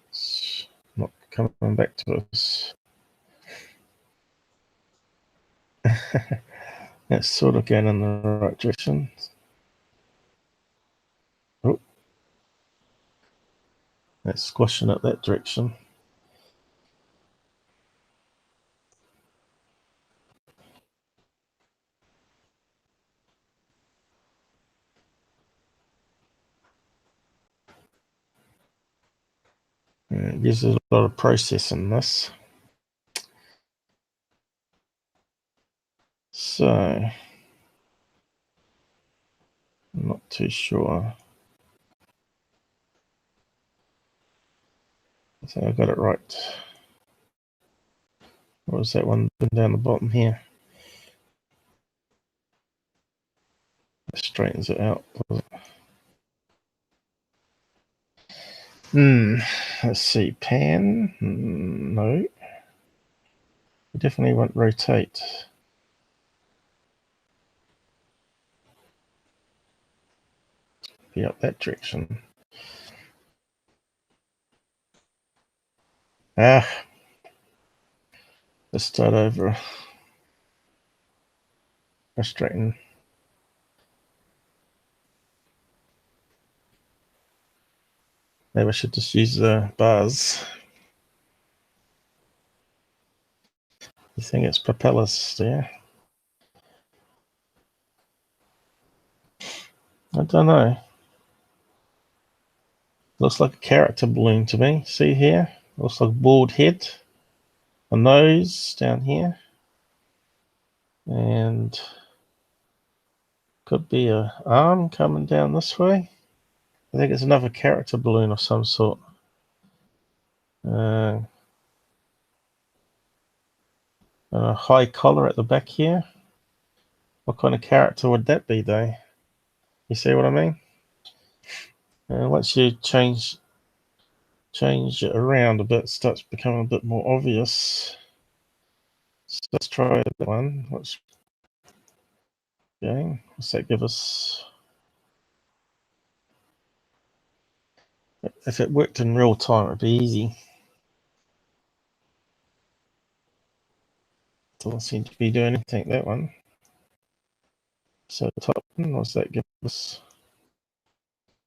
It's not coming back to us. That's sort of going in the right direction. Oh, that's squashing it that direction. It gives us a lot of processing this. So, I'm not too sure. I think I got it right. What was that one down the bottom here? It straightens it out. Let's see. Pan? No. We definitely want rotate. Be up that direction. Let's start over. Let's straighten. Maybe I should just use the bars. You think it's propellers there? I don't know. Looks like a character balloon to me. See here? Looks like a bald head. A nose down here. And could be an arm coming down this way. I think it's another character balloon of some sort. A high collar at the back here. What kind of character would that be, though? You see what I mean? Once you change it around a bit, it starts becoming a bit more obvious. So let's try that one. What's that give us? If it worked in real time, it'd be easy. Doesn't seem to be doing anything, that one. So the top one, what's that give us?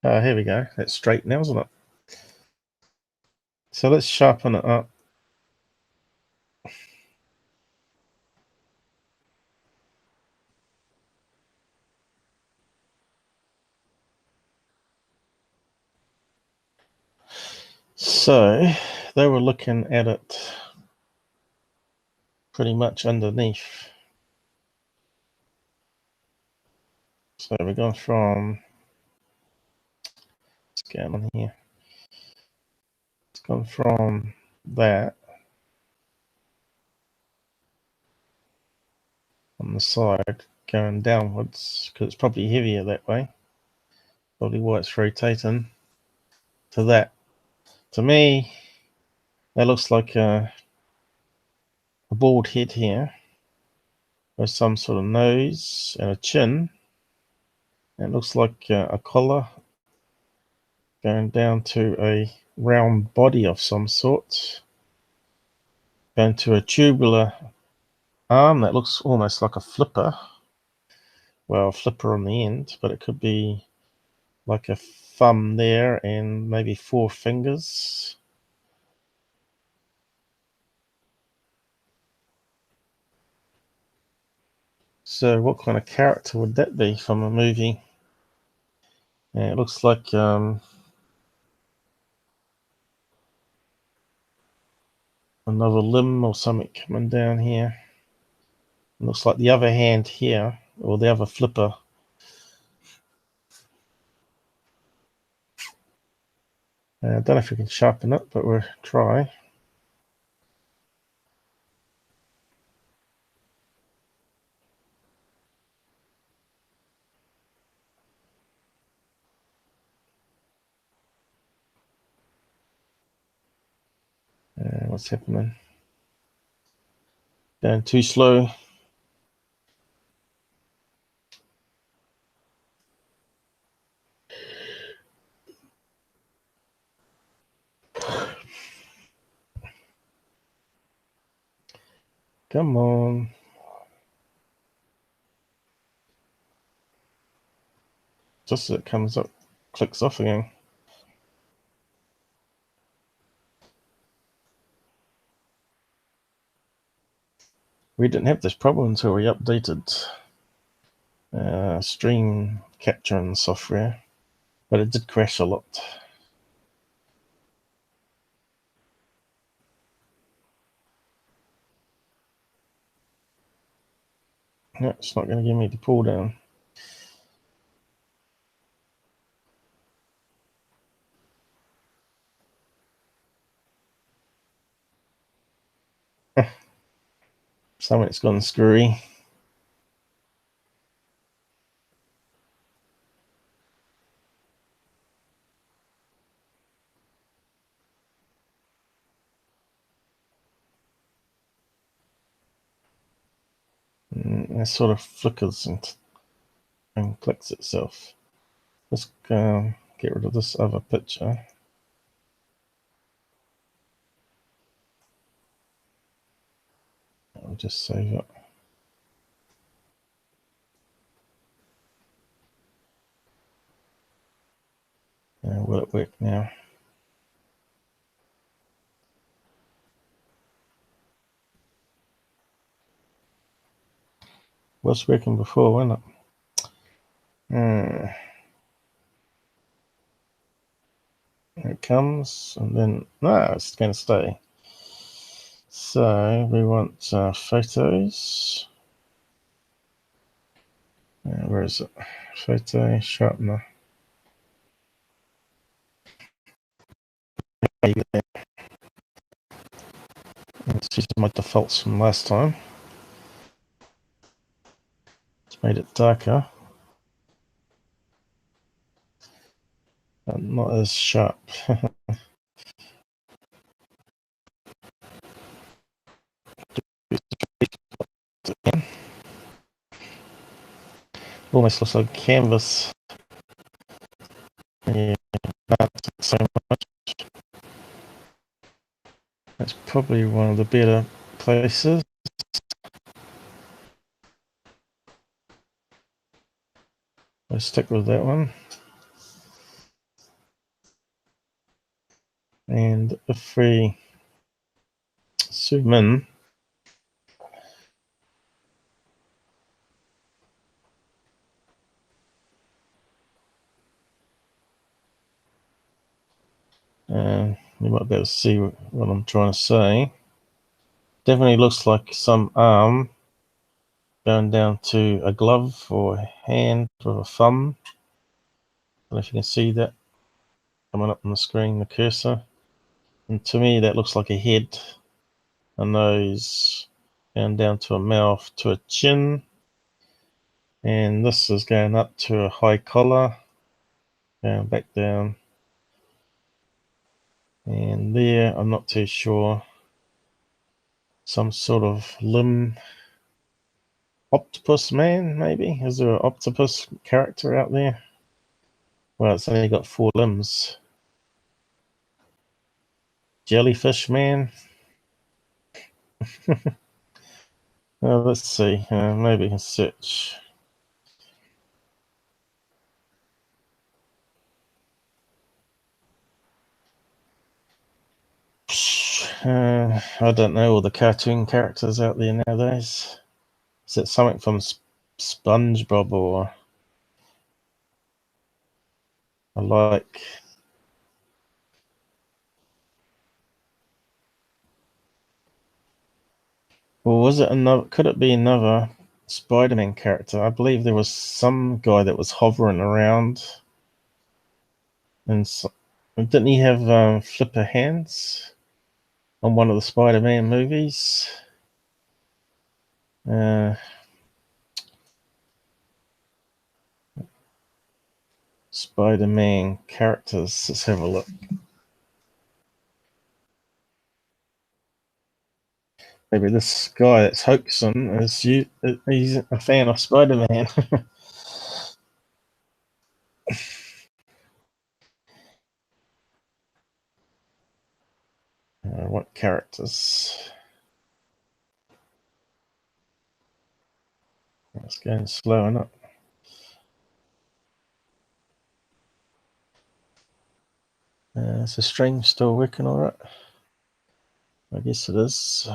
Here we go. That's straight now, isn't it? So let's sharpen it up. So they were looking at it pretty much underneath. So we're going from, let's get on here. It's gone from that on the side going downwards because it's probably heavier that way. Probably why it's rotating to that. To me, that looks like a bald head here with some sort of nose and a chin. It looks like a collar going down to a round body of some sort, going to a tubular arm that looks almost like a flipper. Well, a flipper on the end, but it could be like a thumb there and maybe 4 fingers. So what kind of character would that be from a movie? Yeah, it looks like another limb or something coming down here. It looks like the other hand here, or the other flipper. I don't know if we can sharpen it, but we'll try. What's happening? Going too slow. Come on. Just as it comes up, clicks off again. We didn't have this problem until we updated stream capturing software, but it did crash a lot. No, it's not going to give me the pull down. Something's gone screwy. It sort of flickers and clicks itself. Let's get rid of this other picture. I'll just save it. Will it work now? Was working before, wasn't it? It comes, and then no, it's going to stay. So we want photos. Where is it? Photo sharpener. It's using my defaults from last time. It's made it darker, but not as sharp. Almost looks like canvas. Yeah, that's so much. That's probably one of the better places. Let's stick with that one. And if we zoom in, you might be able to see what I'm trying to say. Definitely looks like some arm going down to a glove or a hand with a thumb. I don't know if you can see that coming up on the screen, the cursor. And to me, that looks like a head, a nose, going down to a mouth, to a chin. And this is going up to a high collar, going back down. And there, I'm not too sure, some sort of limb. Octopus man, maybe? Is there an octopus character out there? Well, it's only got 4 limbs. Jellyfish man? Let's see. Maybe we can search. I don't know all the cartoon characters out there nowadays. Is it something from SpongeBob or I like? Or was it another? Could it be another Spider-Man character? I believe there was some guy that was hovering around, and didn't he have flipper hands on one of the Spider-Man movies? Spider-Man characters. Let's have a look. Maybe this guy that's hoaxing is he's a fan of Spider-Man. What characters? It's going slow enough. Is the stream still working all right? I guess it is.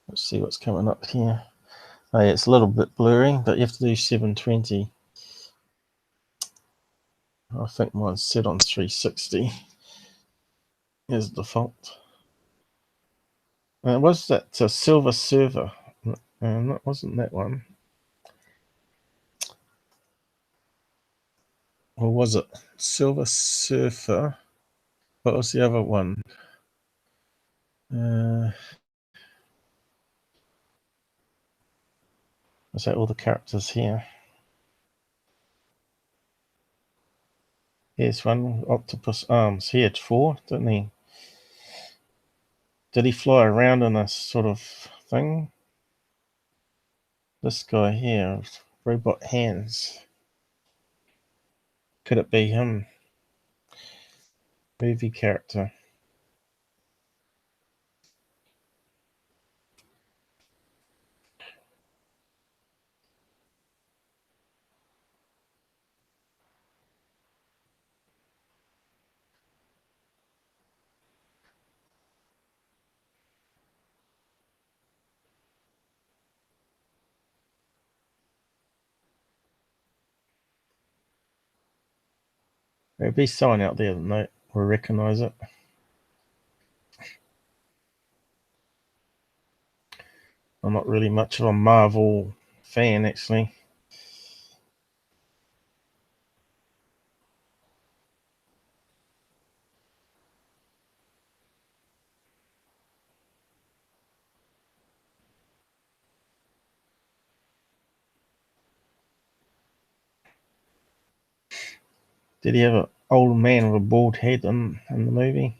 Let's see what's coming up here. Oh, yeah, it's a little bit blurry, but you have to do 720. I think mine's set on 360 as default. Was that a Silver Server? That wasn't that one. Or was it Silver Surfer? What was the other one? Is that all the characters here? Here's one, octopus arms. He had 4, didn't he? Did he fly around in a sort of thing? This guy here, robot hands. Could it be him? Movie character. There'll be someone out there that will recognize it. I'm not really much of a Marvel fan, actually. Did he have an old man with a bald head in the movie?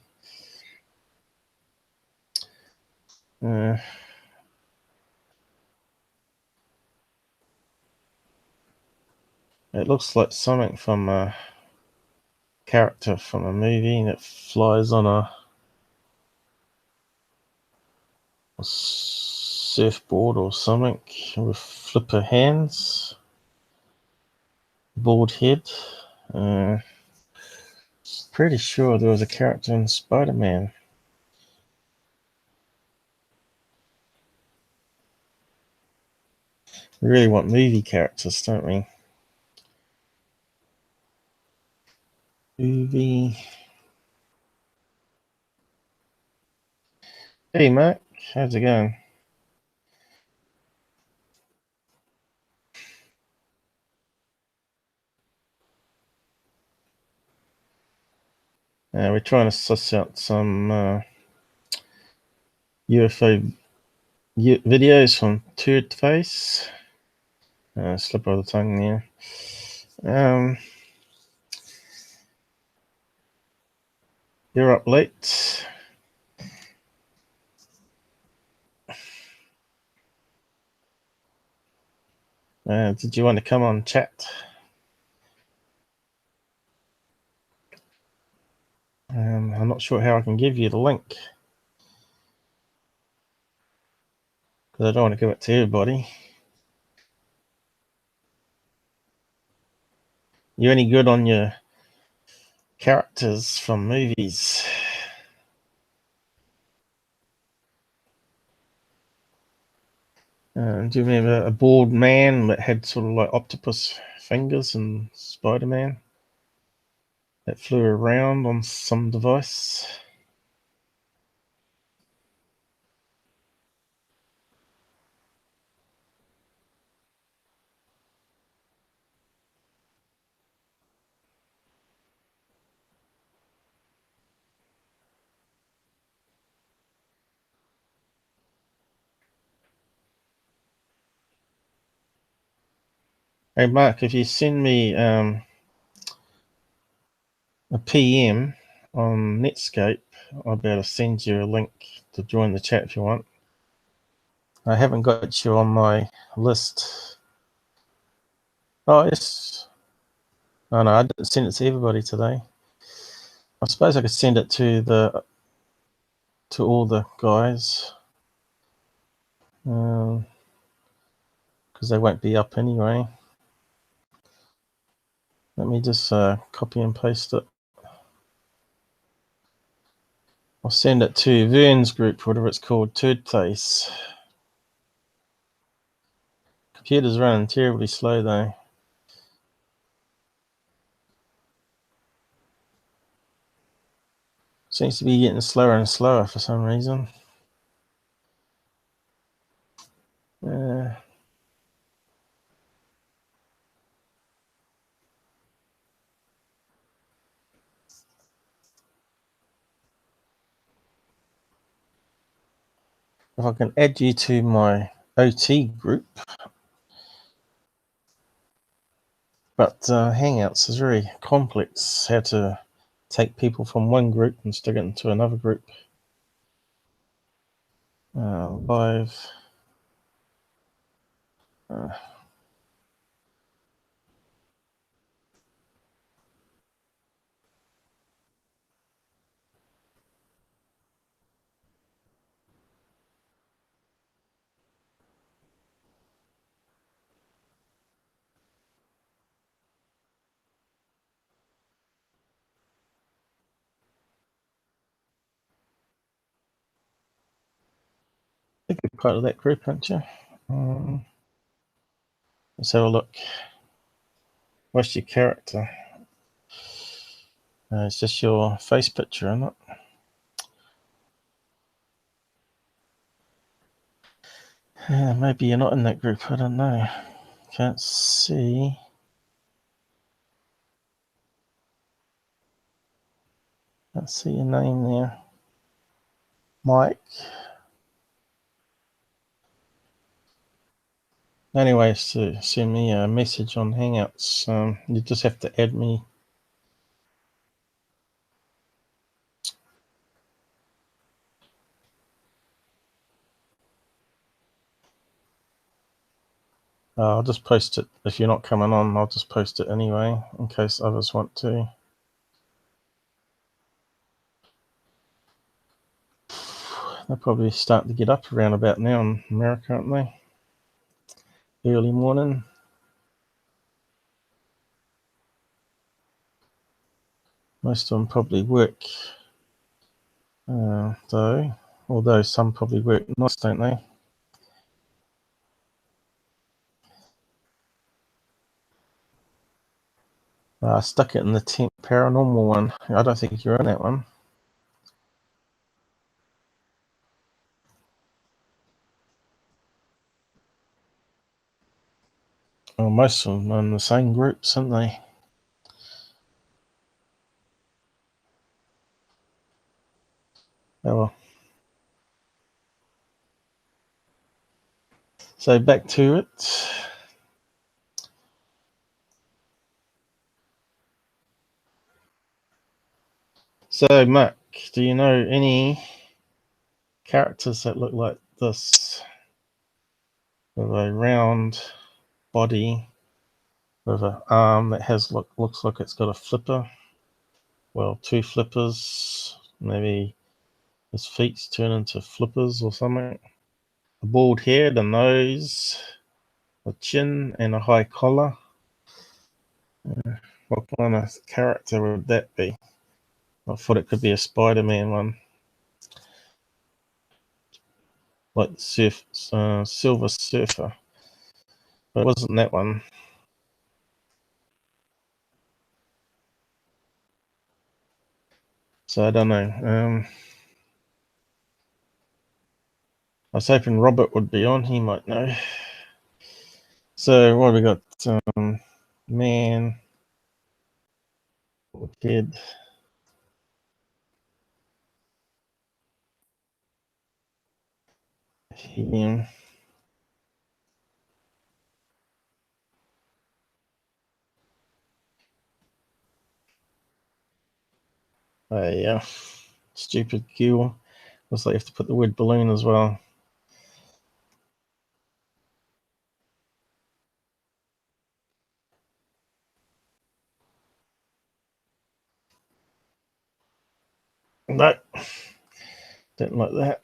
It looks like something from a character from a movie that flies on a surfboard or something with flipper hands, bald head. Pretty sure there was a character in Spider-Man. We really want movie characters, don't we? Movie. Hey, Merc. How's it going? We're trying to suss out some UFO videos from Tshirt face. Slip of the tongue there. You're up late. Did you want to come on chat? I'm not sure how I can give you the link, because I don't want to give it to everybody. You any good on your characters from movies? Do you remember a bald man that had sort of like octopus fingers in Spider-Man that flew around on some device? Hey Mark, if you send me a PM on Netscape, I'll be able to send you a link to join the chat if you want. I haven't got you on my list. Oh, yes. Oh, no, I didn't send it to everybody today. I suppose I could send it to all the guys, because they won't be up anyway. Let me just copy and paste it. I'll send it to Vern's group, whatever it's called, Turd Face. Computer's running terribly slow though. Seems to be getting slower and slower for some reason. If I can add you to my OT group, but Hangouts is very complex, how to take people from one group and stick it into another group. Live. I think you're part of that group, aren't you? Let's have a look. What's your character? It's just your face picture, isn't it? Maybe you're not in that group. I don't know. Can't see. Can't see your name there. Mike. Anyway, so send me a message on Hangouts. You just have to add me. I'll just post it. If you're not coming on, I'll just post it anyway, in case others want to. They're probably starting to get up around about now in America, aren't they? Early morning. Most of them probably work, though. Although some probably work nights, don't they? Stuck it in the 10th paranormal one. I don't think you're in that one. Well, most of them are in the same groups, aren't they? Oh well. So back to it. So, Mark, do you know any characters that look like this? With a round body, with an arm that looks like it's got a flipper. Well, two flippers. Maybe his feet's turn into flippers or something. A bald head, a nose, a chin, and a high collar. What kind of character would that be? I thought it could be a Spider-Man one. Like Silver Surfer. But it wasn't that one. So I don't know. I was hoping Robert would be on. He might know. So what have we got? Man, kid. Helium. Yeah. Stupid Q. Looks like you have to put the word balloon as well. No. Don't like that.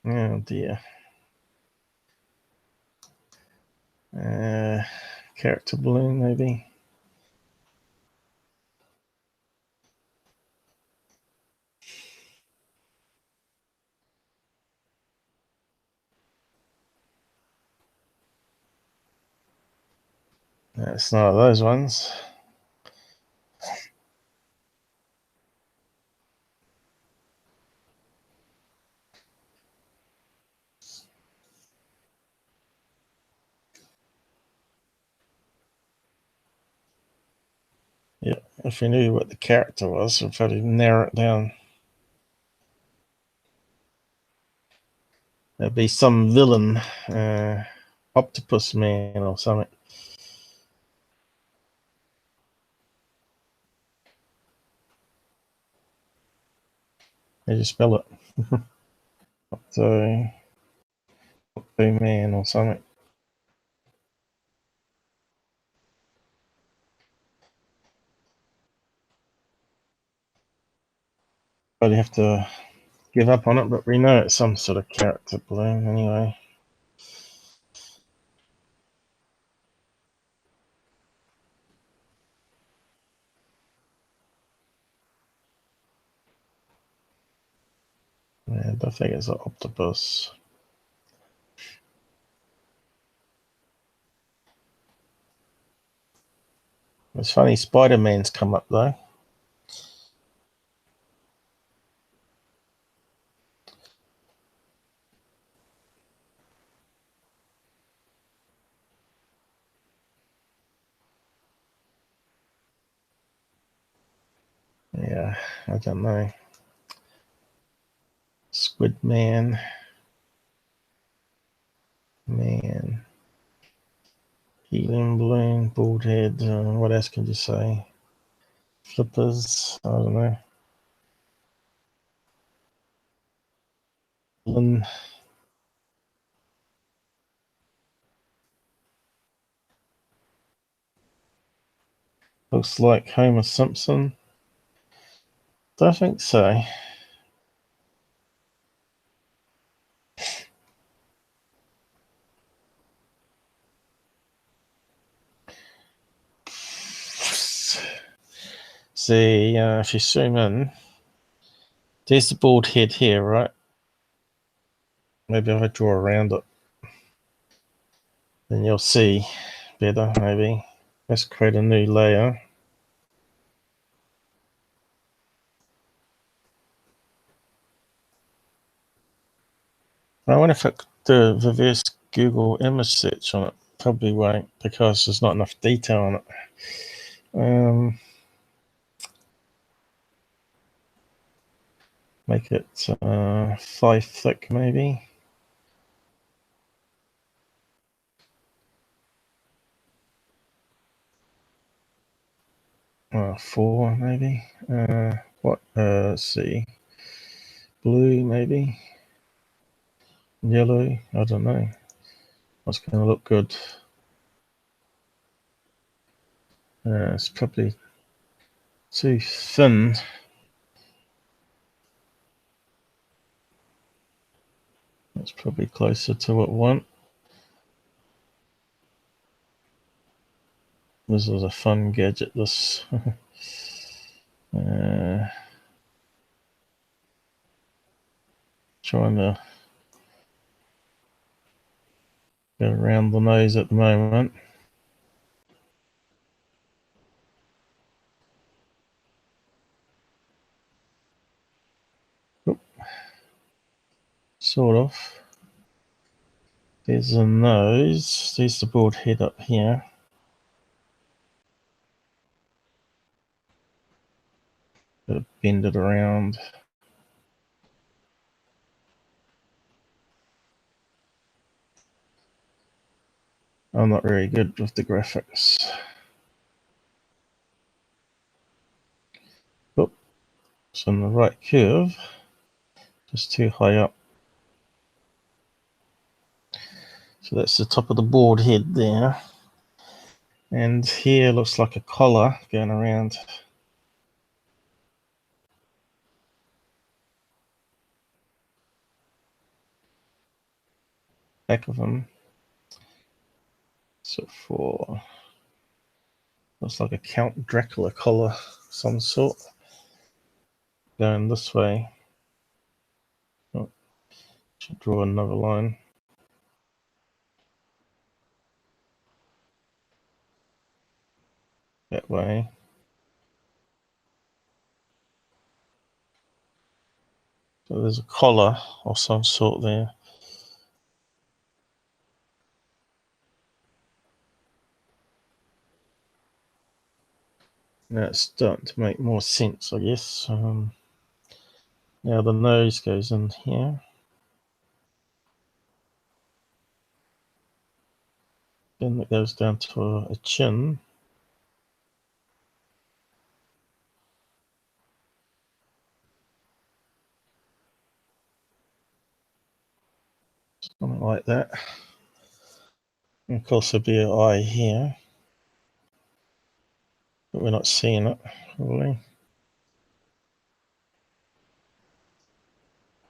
Oh dear. Character balloon, maybe. It's not those ones. Yeah, if you knew what the character was, you'd probably narrow it down. There'd be some villain, Octopus Man or something. How do you spell it? So, Man or something. But you have to give up on it, but we know it's some sort of character balloon anyway. Yeah, I think it's an octopus. It's funny, Spider-Man's come up though. Yeah, I don't know. Squid Man. Man. Helium balloon, bald head. What else can you say? Flippers. I don't know. Balloon. Looks like Homer Simpson. Don't think so. See, if you zoom in, there's the board head here, right? Maybe if I draw around it, then you'll see better, maybe. Let's create a new layer. I wonder if I could do a reverse Google image search on it. Probably won't, because there's not enough detail on it. Make it 5 thick, maybe. Or 4, maybe. Let's see. Blue, maybe. Yellow, I don't know. What's going to look good? It's probably too thin. That's probably closer to what I want. This is a fun gadget, this. Trying to get around the nose at the moment. Oop. Sort of. There's the nose. There's the board head up here. Gotta bend it around. I'm not very good with the graphics. Oop. It's on the right curve. Just too high up. So that's the top of the board head there. And here looks like a collar going around. Back of him. So looks like a Count Dracula collar, some sort. Going this way. Oh, should draw another line. That way. So there's a collar of some sort there. Now it's starting to make more sense, I guess. Now the nose goes in here. Then it goes down to a chin. Something like that. And of course there'll be an eye here. But we're not seeing it, probably.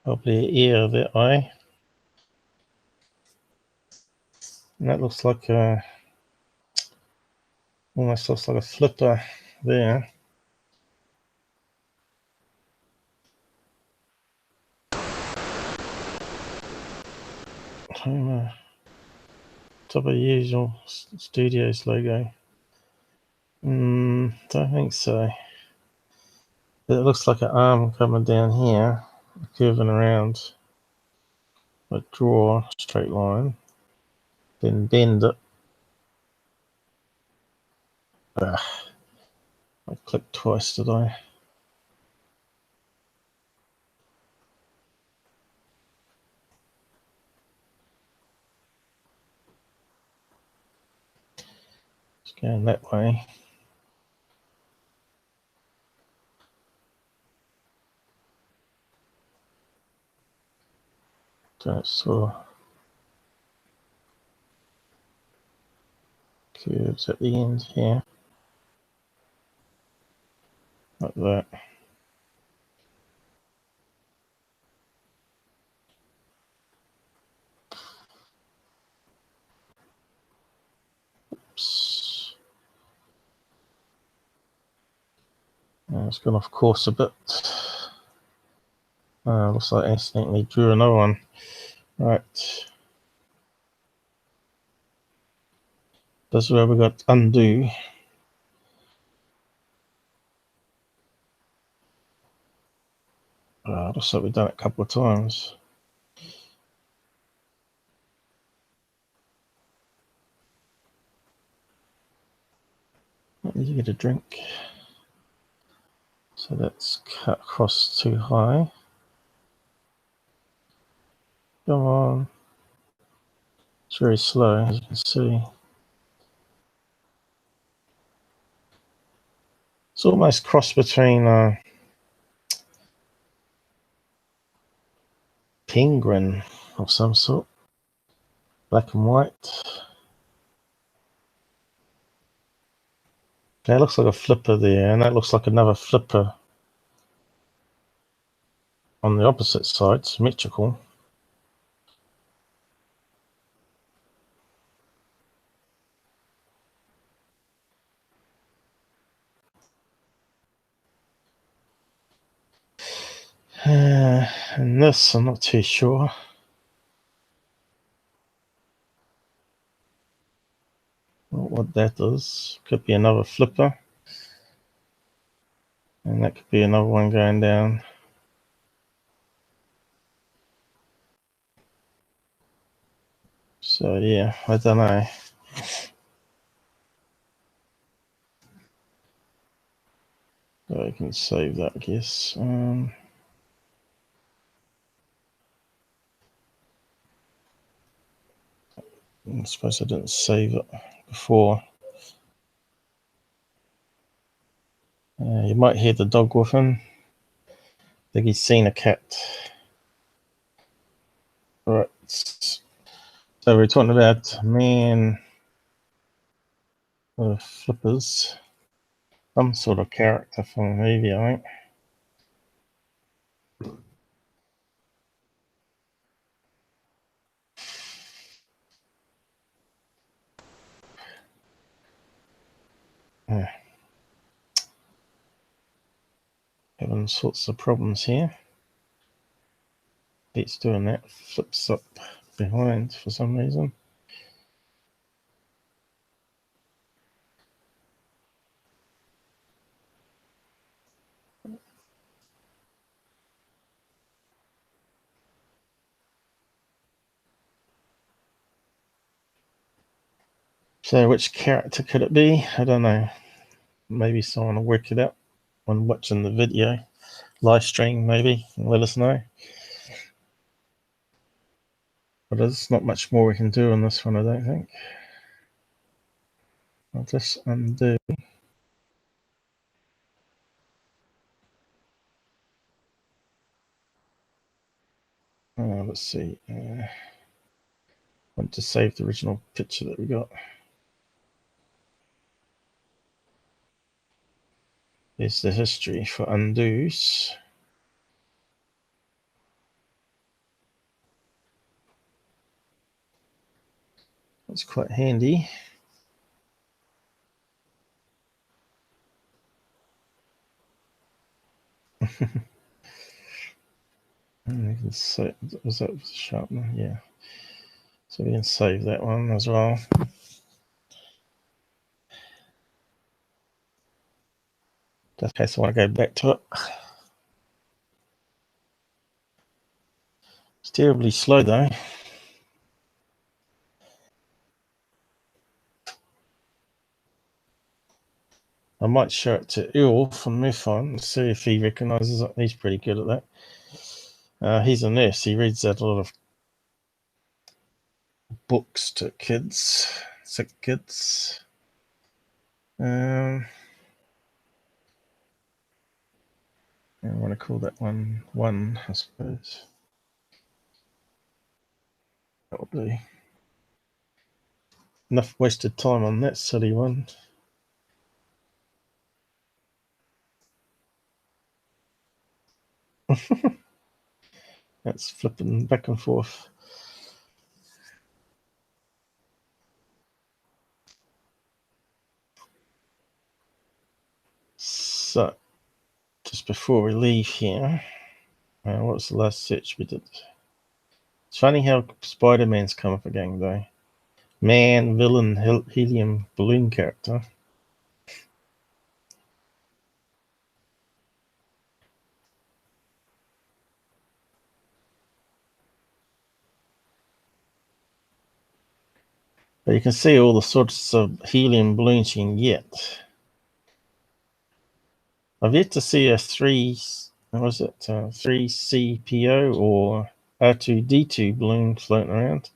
Probably an ear of that eye. And that looks like almost looks like a flipper there. Top of the usual studios logo. Don't think so. But it looks like an arm coming down here, curving around. But draw a straight line, then bend it. I clicked twice, did I? It's going that way. Don't saw curves at the end here. Like that. It's gone off course a bit. Looks like I accidentally drew another one. Right. This is where we got undo. Looks like we've done it a couple of times. Let me get a drink. So that's cut across too high. Come on. It's very slow, as you can see. It's almost cross between penguin of some sort. Black and white. That looks like a flipper there, and that looks like another flipper on the opposite side, symmetrical. And this, I'm not too sure. What that is. Could be another flipper. And that could be another one going down. So yeah, I don't know. So I can save that, I guess. I suppose I didn't save it before. You might hear the dog woof-in. I think he's seen a cat. Right. So we're talking about man with flippers. Some sort of character from a movie, I think. Having sorts of problems here. It's doing that. Flips up behind for some reason. So which character could it be? I don't know. Maybe someone will work it out when watching the video. Live stream maybe, and let us know. But there's not much more we can do on this one, I don't think. I'll just undo. Let's see. I want to save the original picture that we got. Here's the history for undos. That's quite handy. And we can save, was that sharpener? Yeah. So we can save that one as well. Just in case I want to go back to it. It's terribly slow though. I might show it to Earl from Methon and see if he recognises it. He's pretty good at that. He's a nurse. He reads out a lot of books to kids, sick kids. I want to call that one, I suppose. That'll do. Enough wasted time on that silly one. That's flipping back and forth. So just before we leave here, what's the last search we did? It's funny how Spider-Man's come up again, though. Man, villain, helium balloon character. But you can see all the sorts of helium balloons you can get. I've yet to see a 3CPO or R2D2 balloon floating around.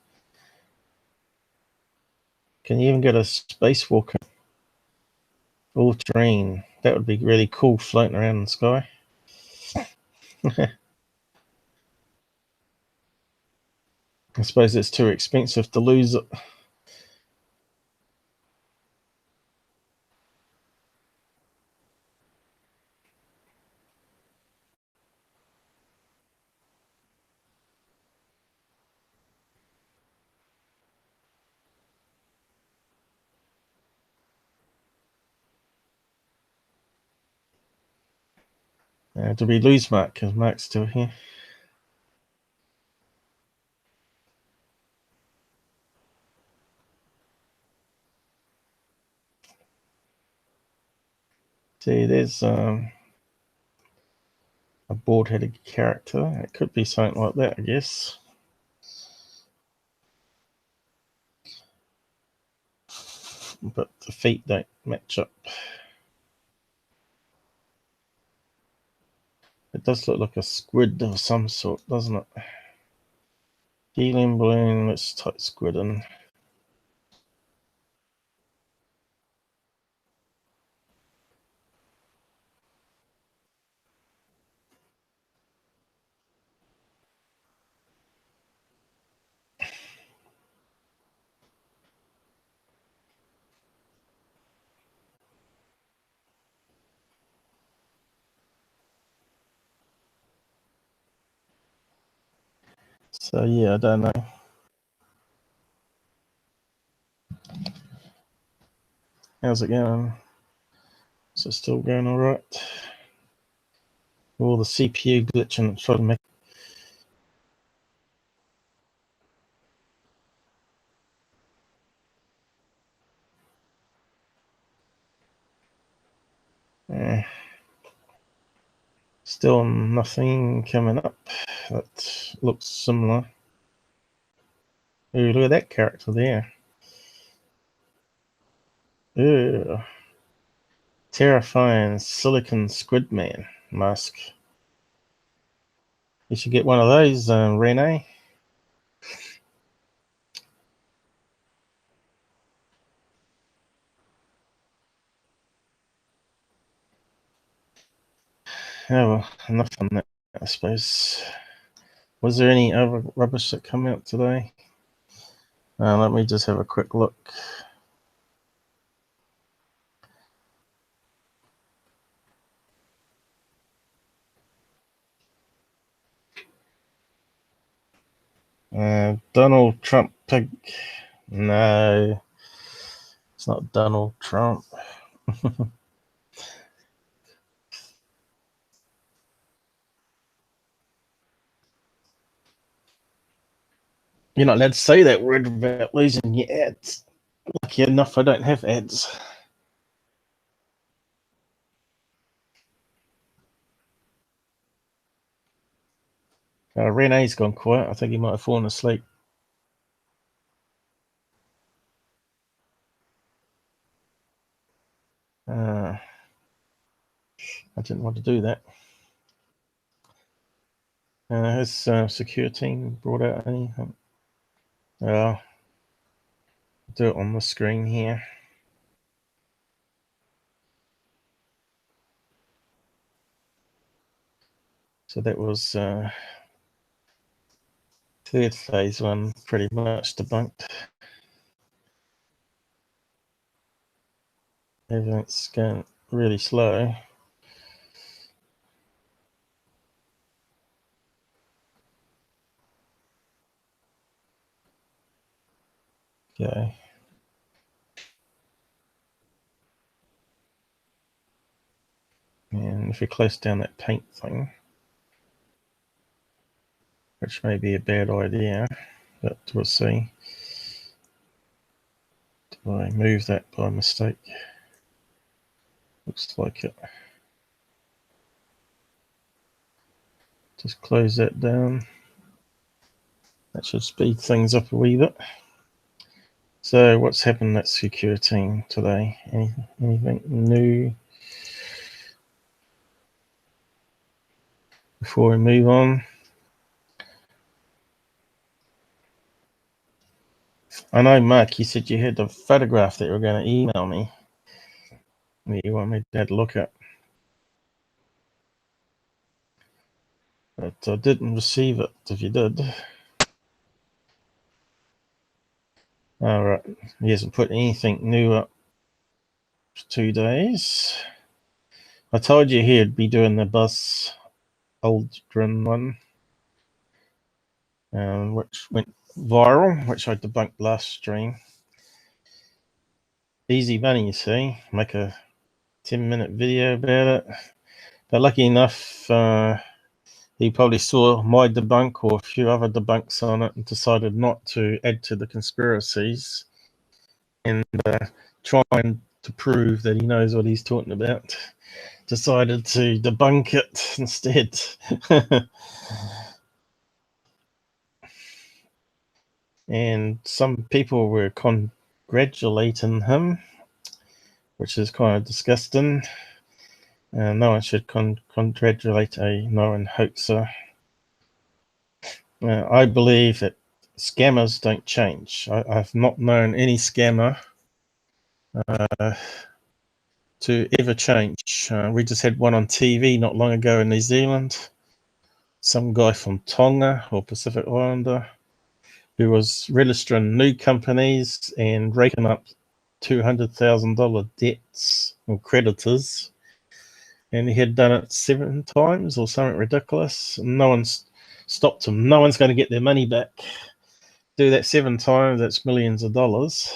Can you even get a spacewalker all terrain? That would be really cool floating around in the sky. I suppose it's too expensive to lose it. Did we lose Mark? Because Mark's still here. See, there's a board-headed character. It could be something like that, I guess. But the feet don't match up. It does look like a squid of some sort, doesn't it? Helium balloon, let's type squid in. So yeah, I don't know. How's it going? Is it still going all right? All the CPU glitching, trying to make. Still nothing coming up that looks similar. Ooh, look at that character there. Ooh. Terrifying silicon squid man mask. You should get one of those, Rene. Oh well, enough on that, I suppose. Was there any other rubbish that come out today? Let me just have a quick look. Donald Trump pig. No, it's not Donald Trump. You're not allowed to say that word without losing your ads. Lucky enough, I don't have ads. Rene's gone quiet. I think he might have fallen asleep. I didn't want to do that. Has secure team brought out anything? Do it on the screen here. So that was third phase one, pretty much debunked. Everything's going really slow. Okay. And wonder if we close down that paint thing, which may be a bad idea, but we'll see. Did I move that by mistake? Looks like it. Just close that down. That should speed things up a wee bit. So what's happened at security today? Anything new before we move on? I know, Mark, you said you had the photograph that you were going to email me that you want me to have a look at. But I didn't receive it, if you did. All right, he hasn't put anything new up for 2 days. I told you he'd be doing the Buzz Aldrin one, which went viral, which I debunked last stream. Easy money, you see. Make a 10-minute video about it. But lucky enough, he probably saw my debunk or a few other debunks on it and decided not to add to the conspiracies and trying to prove that he knows what he's talking about. Decided to debunk it instead. And some people were congratulating him, which is kind of disgusting. No one should congratulate a known hoaxer. I believe that scammers don't change. I've not known any scammer to ever change. We just had one on TV not long ago in New Zealand. Some guy from Tonga or Pacific Islander who was registering new companies and raking up $200,000 debts or creditors. And he had done it 7 times or something ridiculous. No one's stopped him. No one's going to get their money back. Do that 7 times, that's millions of dollars.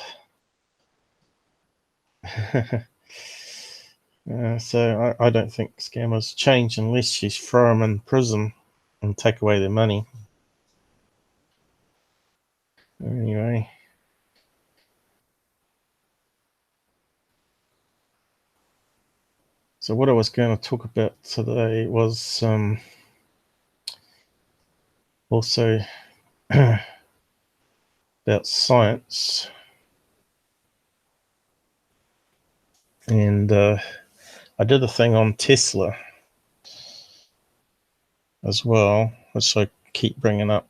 So I don't think scammers change unless you throw them in prison and take away their money. Anyway. So what I was going to talk about today was also about science. And I did a thing on Tesla as well, which I keep bringing up,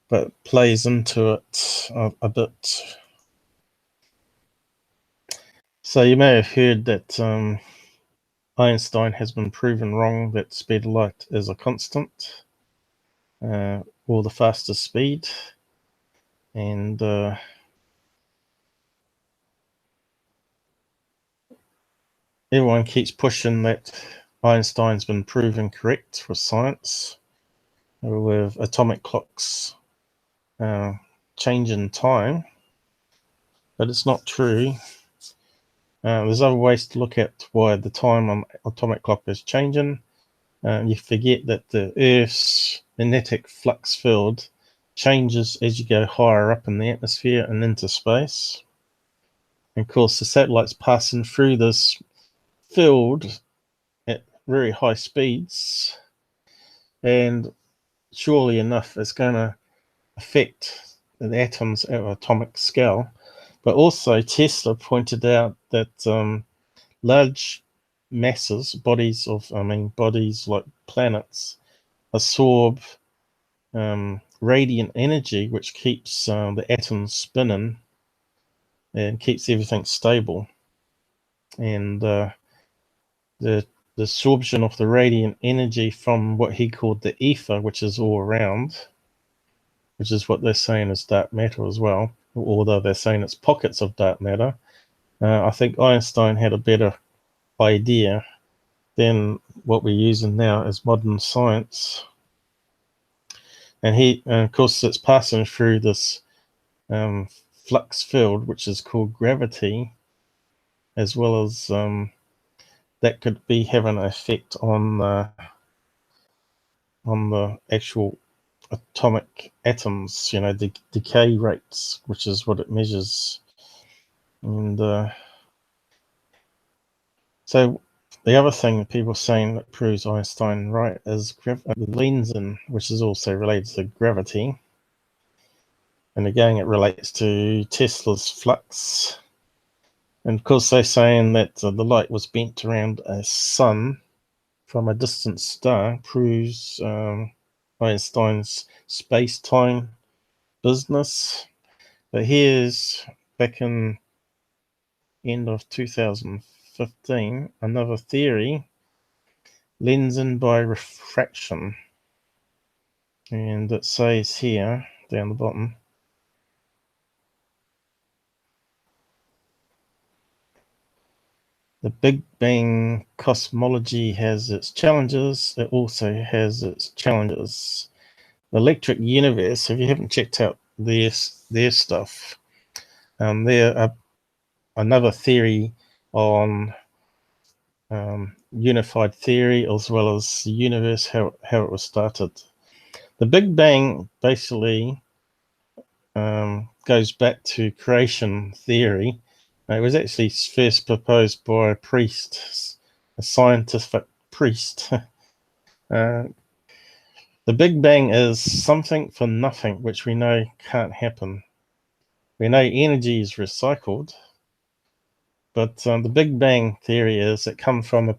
but plays into it a bit. So you may have heard that Einstein has been proven wrong that speed of light is a constant, or the fastest speed. And everyone keeps pushing that Einstein's been proven correct for science with atomic clocks changing time, but it's not true. There's other ways to look at why the time on atomic clock is changing. You forget that the Earth's magnetic flux field changes as you go higher up in the atmosphere and into space. And of course, the satellite's passing through this field at very high speeds, and surely enough, it's going to affect the atoms at an atomic scale. But also, Tesla pointed out that large masses, bodies like planets, absorb radiant energy, which keeps the atoms spinning and keeps everything stable. And the absorption of the radiant energy from what he called the ether, which is all around, which is what they're saying is dark matter as well, although they're saying it's pockets of dark matter. I think Einstein had a better idea than what we're using now as modern science. And of course, it's passing through this flux field, which is called gravity, as well as that could be having an effect on the actual atomic atoms, the decay rates, which is what it measures. And so the other thing that people are saying that proves Einstein right is Lensing, which is also related to gravity. And again, it relates to Tesla's flux. And of course, they're saying that the light was bent around a sun from a distant star proves Einstein's space-time business. But here's back in end of 2015 another theory, lensing by refraction, and it says here down the bottom, the Big Bang cosmology has its challenges. It also has its challenges. The Electric Universe, if you haven't checked out their stuff, they're another theory on unified theory, as well as the universe, how it was started. The Big Bang basically goes back to creation theory. It was actually first proposed by a priest, a scientific priest. The Big Bang is something for nothing, which we know can't happen. We know energy is recycled, but the Big Bang theory is it comes from a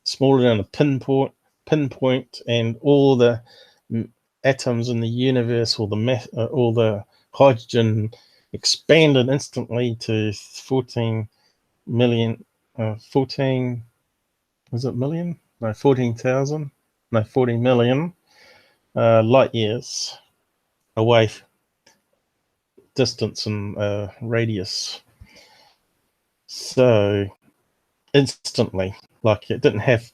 smaller than a pinpoint, and all the atoms in the universe, all the hydrogen expanded instantly to 14 million, 14, was it million? No, 14,000, no, 40 million light years away, distance and radius. So instantly, like it didn't have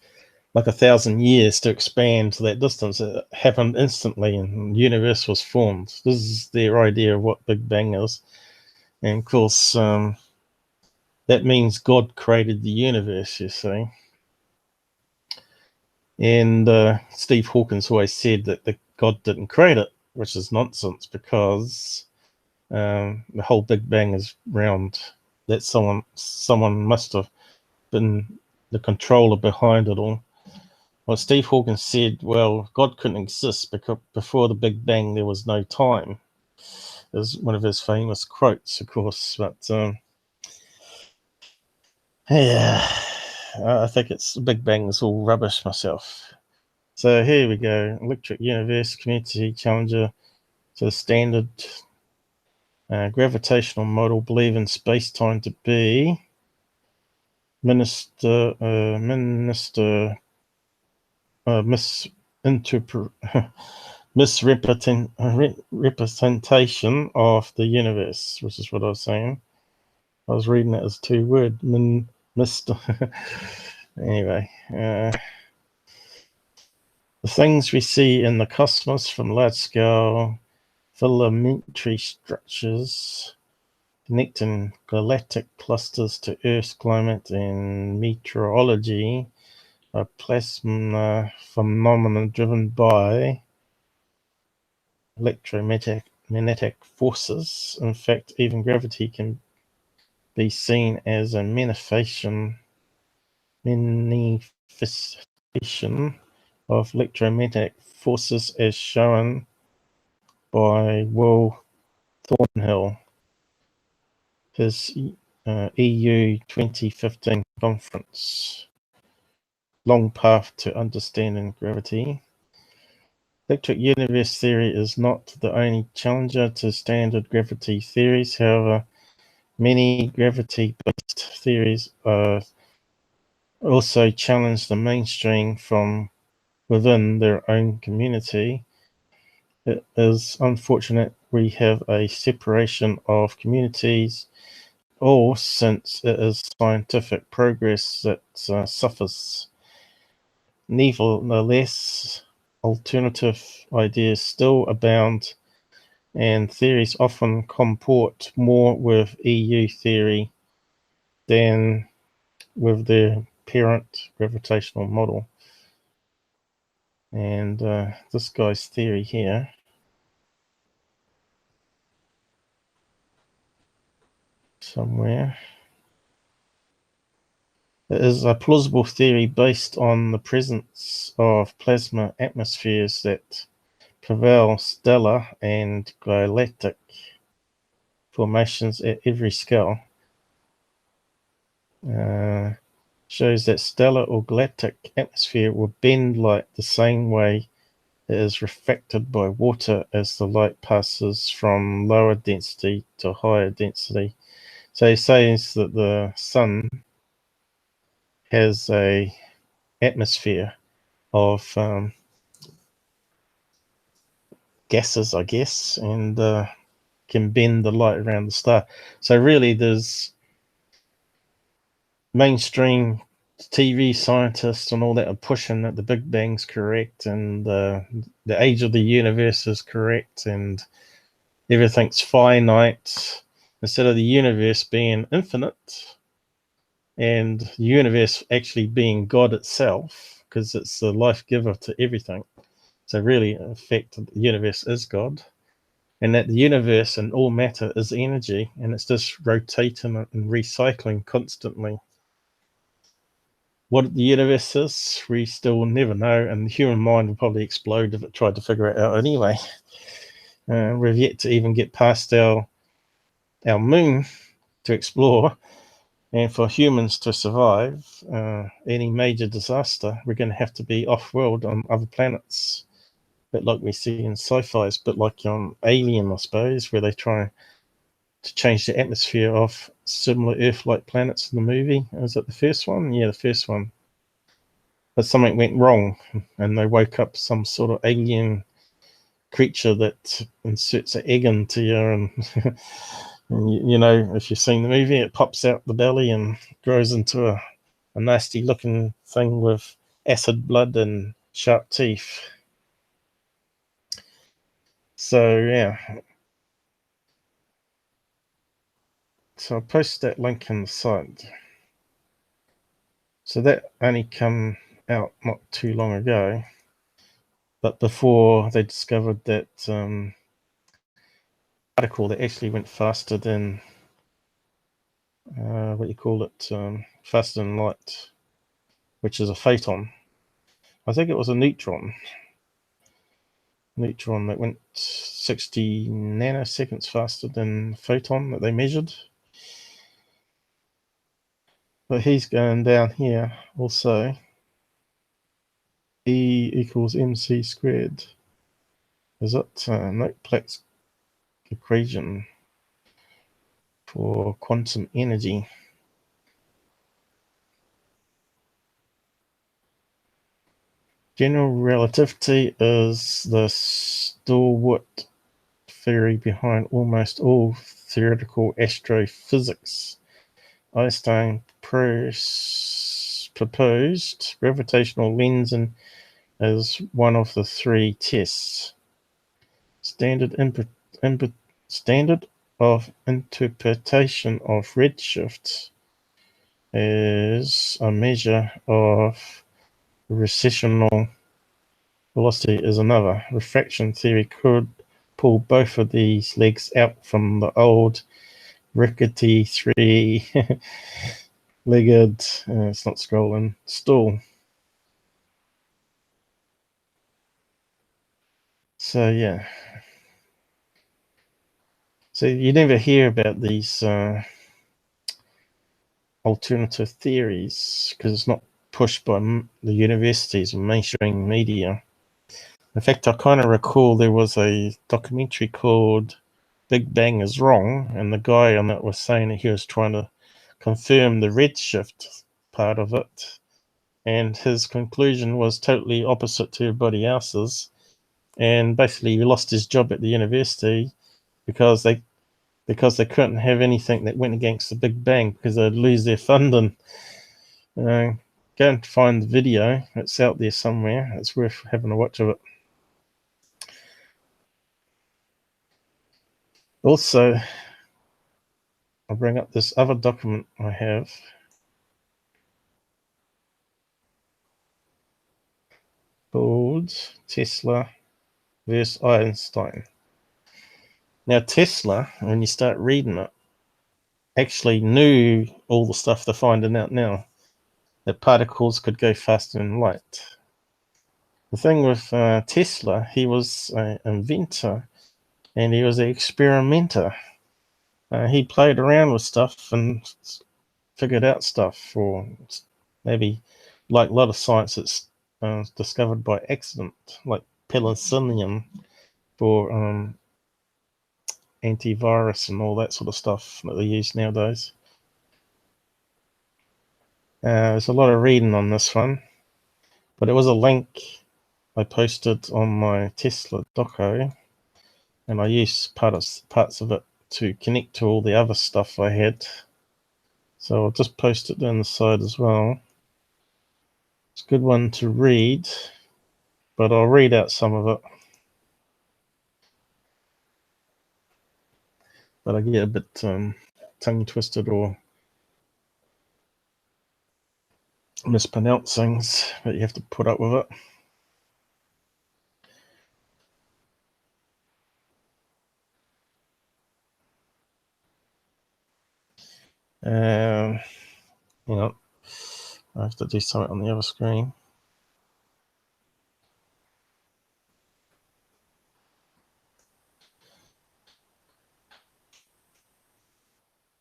like 1,000 years to expand to that distance. It happened instantly, and the universe was formed. This is their idea of what Big Bang is. And of course, that means God created the universe, you see. And Steve Hawkins always said that God didn't create it, which is nonsense, because the whole Big Bang is round. That someone must have been the controller behind it all. Well, Steve Hawkins said, well, God couldn't exist because before the Big Bang there was no time. Is one of his famous quotes, of course. But yeah, I think it's the Big Bang is all rubbish myself. So here we go. Electric Universe Community Challenger to the standard gravitational model, believe in space-time to be misrepresentation of the universe, which is what I was saying. I was reading it as two words. Anyway, the things we see in the cosmos, from large-scale filamentary structures connecting galactic clusters to Earth's climate and meteorology, are plasma phenomena driven by electromagnetic forces. In fact, even gravity can be seen as a manifestation of electromagnetic forces, as shown by Will Thornhill, his EU 2015 conference, Long Path to Understanding Gravity. Electric universe theory is not the only challenger to standard gravity theories. However, many gravity-based theories also challenge the mainstream from within their own community. It is unfortunate we have a separation of communities, all since it is scientific progress that suffers. Nevertheless, alternative ideas still abound, and theories often comport more with EU theory than with their parent gravitational model. And this guy's theory here somewhere. It is a plausible theory based on the presence of plasma atmospheres that prevail stellar and galactic formations at every scale. Shows that stellar or galactic atmosphere will bend light the same way it is refracted by water as the light passes from lower density to higher density. So he says that the sun has a atmosphere of gases, I guess, and can bend the light around the star. So really there's mainstream TV scientists and all that are pushing that the Big Bang's correct and the age of the universe is correct and everything's finite instead of the universe being infinite and the universe actually being God itself, because it's the life giver to everything. So really, in fact, the universe is God, and that the universe and all matter is energy, and it's just rotating and recycling constantly. What the universe is, we still never know, and the human mind would probably explode if it tried to figure it out anyway. We've yet to even get past our moon to explore, and for humans to survive any major disaster, we're going to have to be off-world on other planets. A bit like we see in sci-fi, it's a bit like on Alien, I suppose, where they try to change the atmosphere of similar Earth-like planets in the movie. Was it the first one? Yeah, the first one. But something went wrong, and they woke up some sort of alien creature that inserts an egg into you, and, and you know, if you've seen the movie, it pops out the belly and grows into a nasty looking thing with acid blood and sharp teeth. So yeah, so I'll post that link in the site. So that only come out not too long ago, but before they discovered that particle that actually went faster than what you call it, faster than light, which is a photon. I think it was a neutron that went 60 nanoseconds faster than photon that they measured. But he's going down here also. E equals mc squared. Is it? No, Planck's equation for quantum energy. General relativity is the stalwart theory behind almost all theoretical astrophysics. Einstein proposed gravitational lensing as one of the three tests. Standard of interpretation of redshift is a measure of recessional velocity is another. Refraction theory could pull both of these legs out from the old rickety three-legged, it's not scrolling, stool. So yeah. So you never hear about these alternative theories because it's not pushed by the universities and mainstream media. In fact, I kind of recall there was a documentary called Big Bang is Wrong, and the guy on it was saying that he was trying to confirm the redshift part of it, and his conclusion was totally opposite to everybody else's, and basically he lost his job at the university because they couldn't have anything that went against the Big Bang because they'd lose their funding. Go and find the video. It's out there somewhere. It's worth having a watch of it. Also, I'll bring up this other document I have. called Tesla versus Einstein. Now, Tesla, when you start reading it, actually knew all the stuff they're finding out now, that particles could go faster than light. The thing with Tesla, he was an inventor and he was an experimenter. He played around with stuff and figured out stuff, or maybe like a lot of science that's discovered by accident, like penicillin for antivirus and all that sort of stuff that they use nowadays. There's a lot of reading on this one, but it was a link I posted on my Tesla doco, and I used parts of it to connect to all the other stuff I had. So I'll just post it down the side as well. It's a good one to read, but I'll read out some of it. But I get a bit tongue twisted or mispronounce things, but you have to put up with it. You know, I have to do something on the other screen.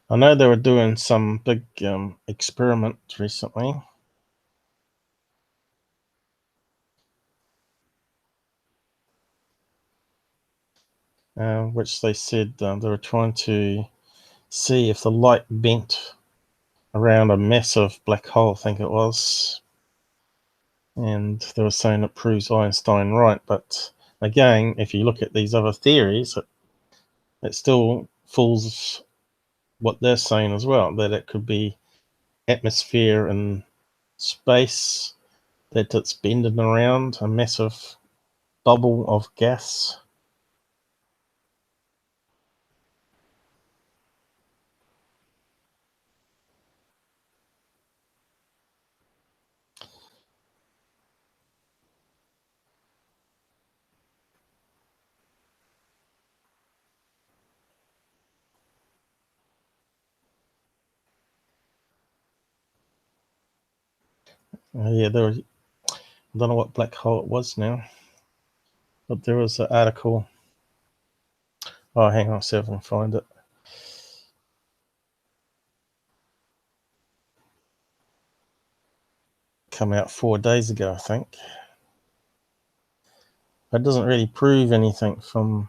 I know they were doing some big experiment recently. Which they said they were trying to see if the light bent around a massive black hole, I think it was. And they were saying it proves Einstein right. But again, if you look at these other theories, it still fools what they're saying as well, that it could be atmosphere and space, that it's bending around a massive bubble of gas. Yeah, there was, I don't know what black hole it was now, but there was an article. Oh, hang on, see if I can find it. Come out 4 days ago, I think. It doesn't really prove anything from.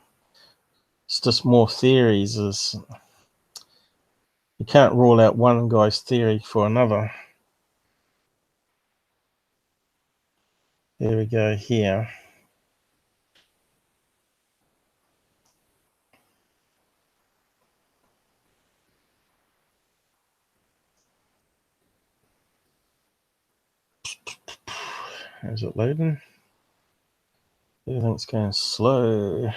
It's just more theories. Is you can't rule out one guy's theory for another. There we go here. Is it loading? Everything's going slow.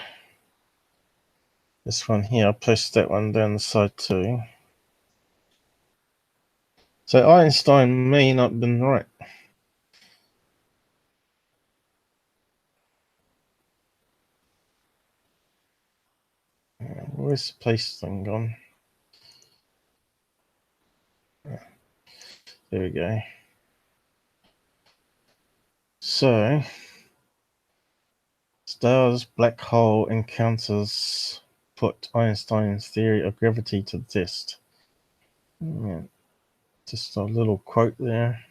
This one here, I'll post that one down the side too. So Einstein may not have been right. Where's the place thing gone? There we go. So, stars black hole encounters put Einstein's theory of gravity to the test. Yeah, just a little quote there.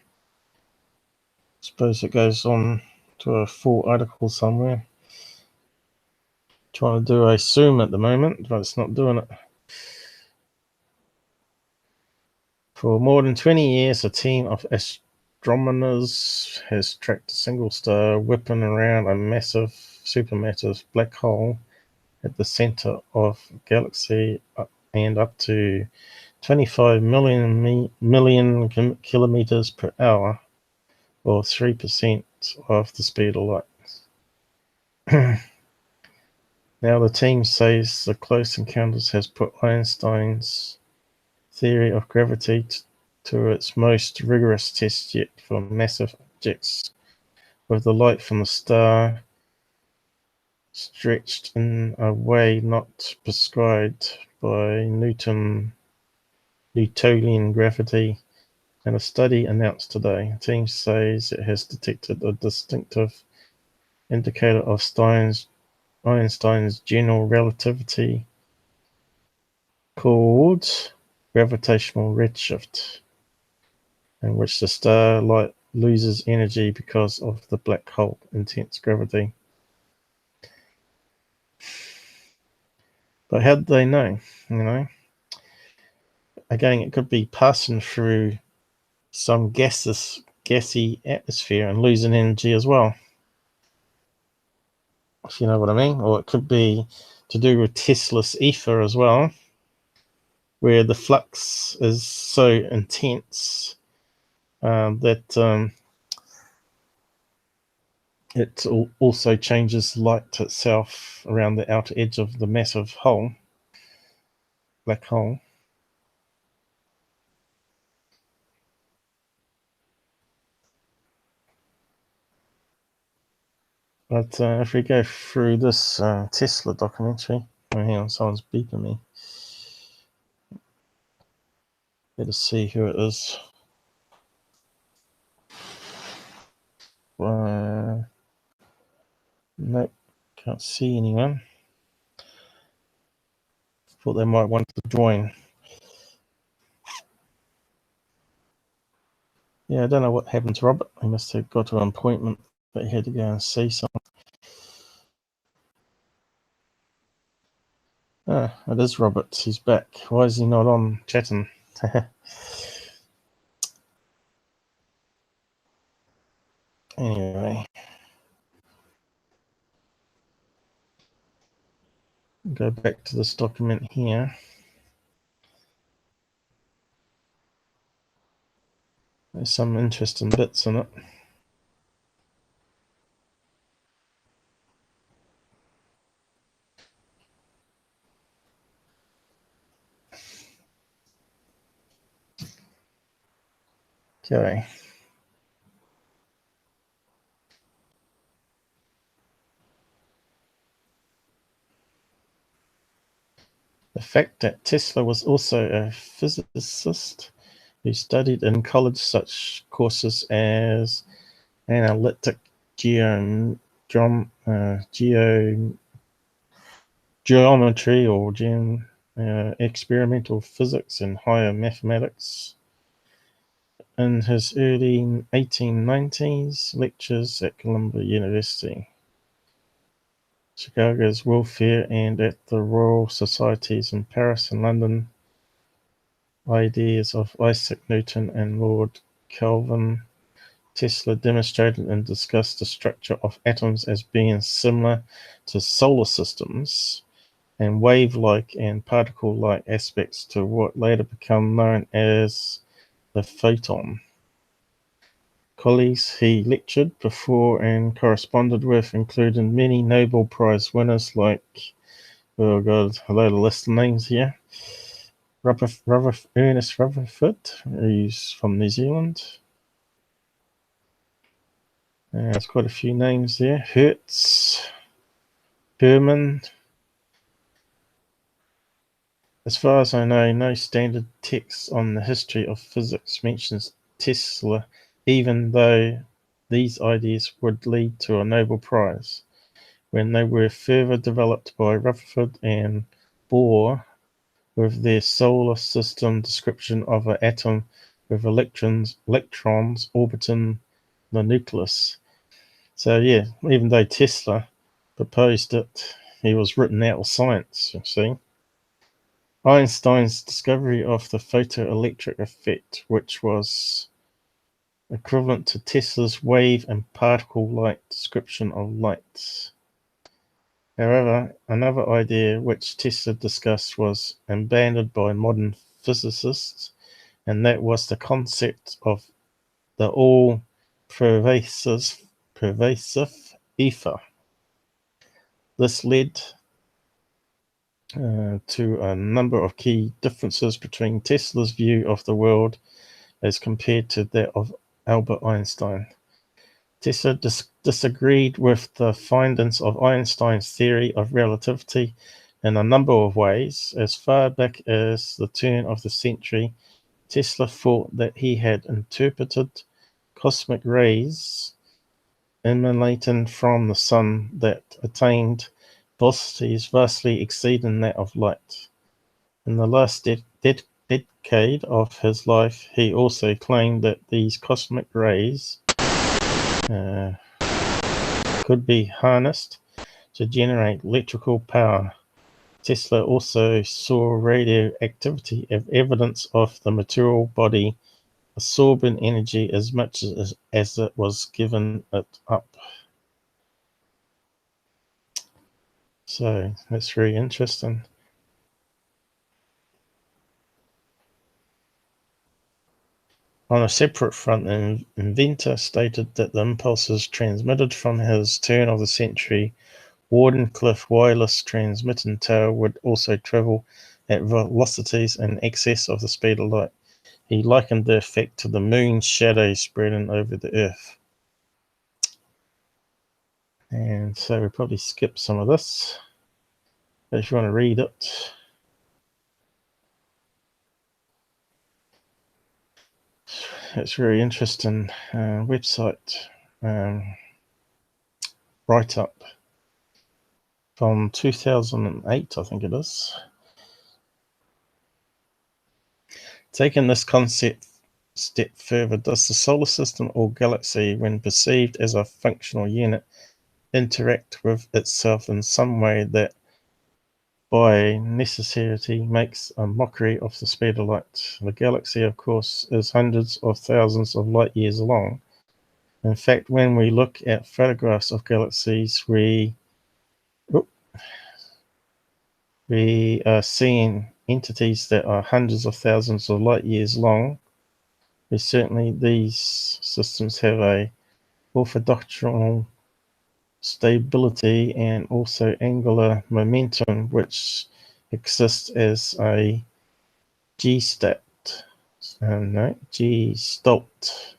Suppose it goes on to a full article somewhere. Trying to do a zoom at the moment, but it's not doing it. For more than 20 years, a team of astronomers has tracked a single star whipping around a massive, supermassive black hole at the center of a galaxy and up to 25 million kilometers per hour, or 3% of the speed of light. Now the team says the close encounters has put Einstein's theory of gravity to its most rigorous test yet for massive objects with the light from the star stretched in a way not prescribed by Newtonian gravity. In a study announced today, the team says it has detected a distinctive indicator of Einstein's general relativity called gravitational redshift, in which the star light loses energy because of the black hole intense gravity. But how did they know? Again, it could be passing through some gassy atmosphere and losing energy as well. If you know what I mean. Or it could be to do with Tesla's ether as well, where the flux is so intense that it also changes light itself around the outer edge of the massive black hole. But if we go through this Tesla documentary, hang on, someone's beeping me. Better see who it is. Nope, can't see anyone. Thought they might want to join. Yeah, I don't know what happened to Robert. He must have got to an appointment, but he had to go and see someone. Ah, it is Robert. He's back. Why is he not on chatting? Anyway, go back to this document here. There's some interesting bits in it. Okay. The fact that Tesla was also a physicist who studied in college such courses as analytic geometry or experimental physics and higher mathematics. In his early 1890s lectures at Columbia University, Chicago's Welfare, and at the Royal Societies in Paris and London, ideas of Isaac Newton and Lord Kelvin, Tesla demonstrated and discussed the structure of atoms as being similar to solar systems and wave-like and particle-like aspects to what later became known as the photon. Colleagues he lectured before and corresponded with included many Nobel Prize winners like, oh god, a load of list of names here. Ernest Rutherford, who's from New Zealand. There's quite a few names there. Hertz, Herman. As far as I know, no standard text on the history of physics mentions Tesla, even though these ideas would lead to a Nobel Prize. When they were further developed by Rutherford and Bohr with their solar system description of an atom with electrons orbiting the nucleus. So yeah, even though Tesla proposed it, he was written out of science, you see. Einstein's discovery of the photoelectric effect, which was equivalent to Tesla's wave and particle-like description of light. However, another idea which Tesla discussed was abandoned by modern physicists, and that was the concept of the all-pervasive ether. This led to a number of key differences between Tesla's view of the world as compared to that of Albert Einstein. Tesla disagreed with the findings of Einstein's theory of relativity in a number of ways. As far back as the turn of the century, Tesla thought that he had interpreted cosmic rays emanating from the sun that attained velocities vastly exceeding that of light. In the last decade of his life, he also claimed that these cosmic rays could be harnessed to generate electrical power. Tesla also saw radioactivity as evidence of the material body absorbing energy as much as it was giving it up. So that's very interesting. On a separate front, the inventor stated that the impulses transmitted from his turn of the century Wardenclyffe wireless transmitting tower would also travel at velocities in excess of the speed of light. He likened the effect to the moon's shadow spreading over the Earth. And so we'll probably skip some of this. But if you want to read it, it's very interesting website write-up from 2008, I think it is. Taking this concept step further, does the solar system or galaxy, when perceived as a functional unit, interact with itself in some way that by necessity makes a mockery of the speed of light? The galaxy, of course, is hundreds of thousands of light years long. In fact, when we look at photographs of galaxies, we are seeing entities that are hundreds of thousands of light years long. Certainly these systems have a orthogonal stability and also angular momentum which exists as a G-stat, G-stalt,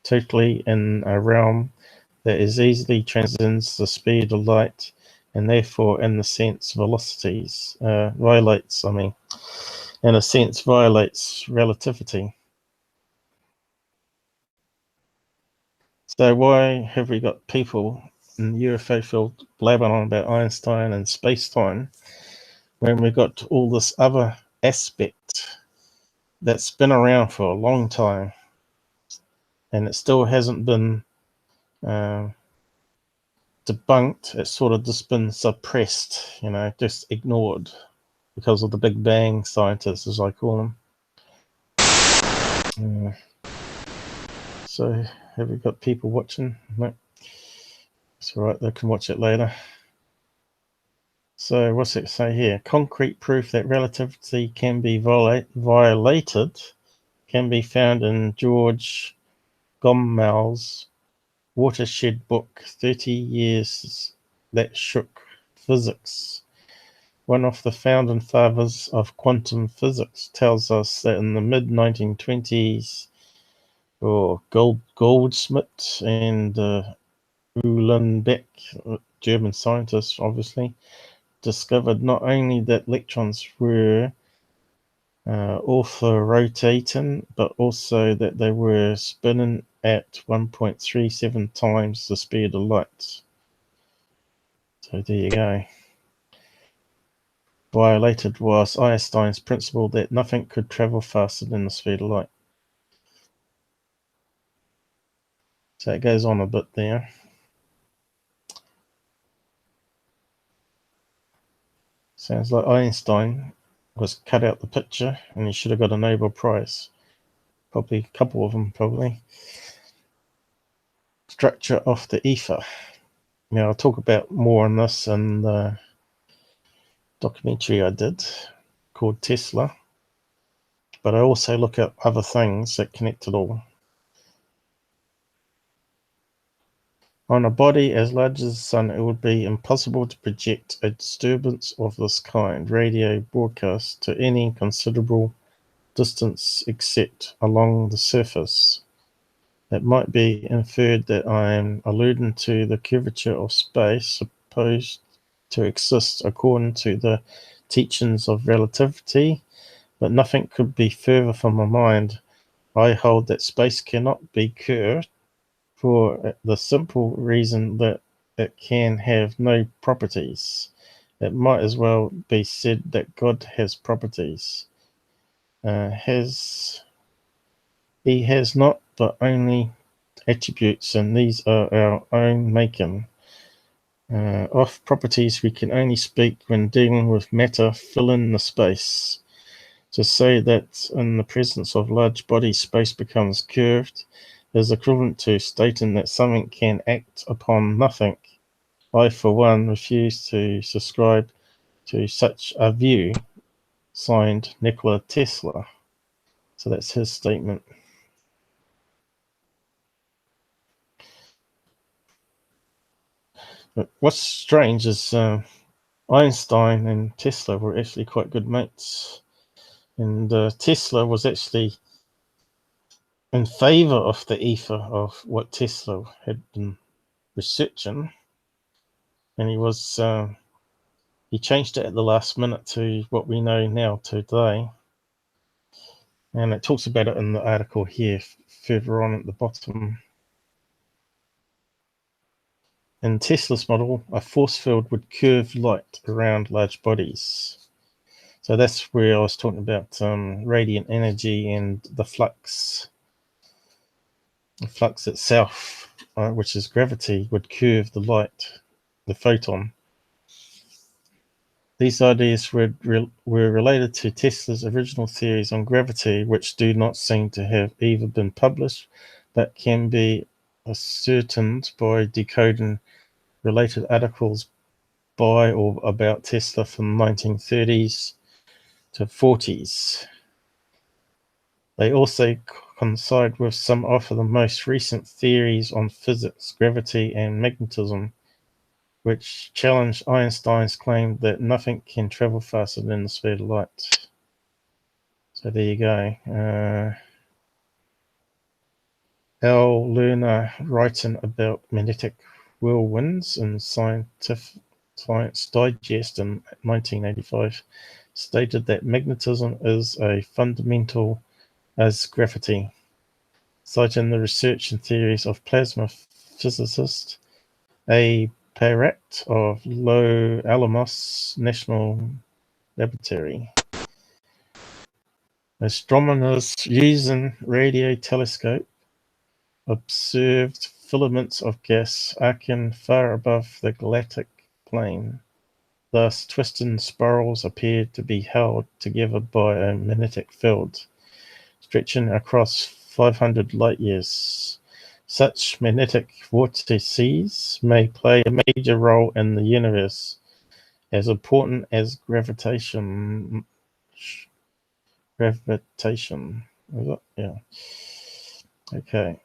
totally in a realm that is easily transcends the speed of light and therefore in a sense violates relativity. So why have we got people in the UFO field blabbing on about Einstein and space-time when we've got all this other aspect that's been around for a long time and it still hasn't been debunked? It's sort of just been suppressed, just ignored because of the Big Bang scientists, as I call them. So have we got people watching? No. It's all right, they can watch it later. So what's it say here? Concrete proof that relativity can be violated can be found in George Gommel's watershed book, 30 Years That Shook Physics. One of the founding fathers of quantum physics tells us that in the mid-1920s, Goldsmith and Uhlenbeck, German scientists obviously, discovered not only that electrons were auto-rotating, but also that they were spinning at 1.37 times the speed of light. So there you go. Violated was Einstein's principle that nothing could travel faster than the speed of light. So it goes on a bit there. Sounds like Einstein was cut out the picture and he should have got a Nobel Prize. Probably a couple of them, probably. Structure of the ether. Now, I'll talk about more on this in the documentary I did called Tesla. But I also look at other things that connect it all. On a body as large as the Sun, it would be impossible to project a disturbance of this kind, radio broadcast, to any considerable distance except along the surface. It might be inferred that I am alluding to the curvature of space supposed to exist according to the teachings of relativity, but nothing could be further from my mind. I hold that space cannot be curved for the simple reason that it can have no properties. It might as well be said that God has properties. He has not, but only attributes, and these are our own making. Of properties we can only speak when dealing with matter. Fill in the space. To say that in the presence of large bodies space becomes curved is equivalent to stating that something can act upon nothing. I, for one, refuse to subscribe to such a view. Signed, Nikola Tesla. So that's his statement. But what's strange is Einstein and Tesla were actually quite good mates. And Tesla was actually in favor of the ether of what Tesla had been researching. And he changed it at the last minute to what we know now today. And it talks about it in the article here, further on at the bottom. In Tesla's model, a force field would curve light around large bodies. So that's where I was talking about radiant energy and the flux. The flux itself, which is gravity, would curve the light, the photon. These ideas were related to Tesla's original theories on gravity, which do not seem to have either been published, but can be ascertained by decoding related articles by or about Tesla from the 1930s to 40s. They also coincide with some of the most recent theories on physics, gravity, and magnetism, which challenge Einstein's claim that nothing can travel faster than the speed of light. So there you go. L. Lerner, writing about magnetic whirlwinds in Science Digest in 1985, stated that magnetism is as fundamental as gravity, citing the research and theories of plasma physicist A. Parrott of Los Alamos National Laboratory. Astronomers using radio telescope observed filaments of gas arcing far above the galactic plane. Thus, twisting spirals appeared to be held together by a magnetic field, stretching across 500 light years. Such magnetic vortices may play a major role in the universe, as important as gravitation. Yeah. Okay.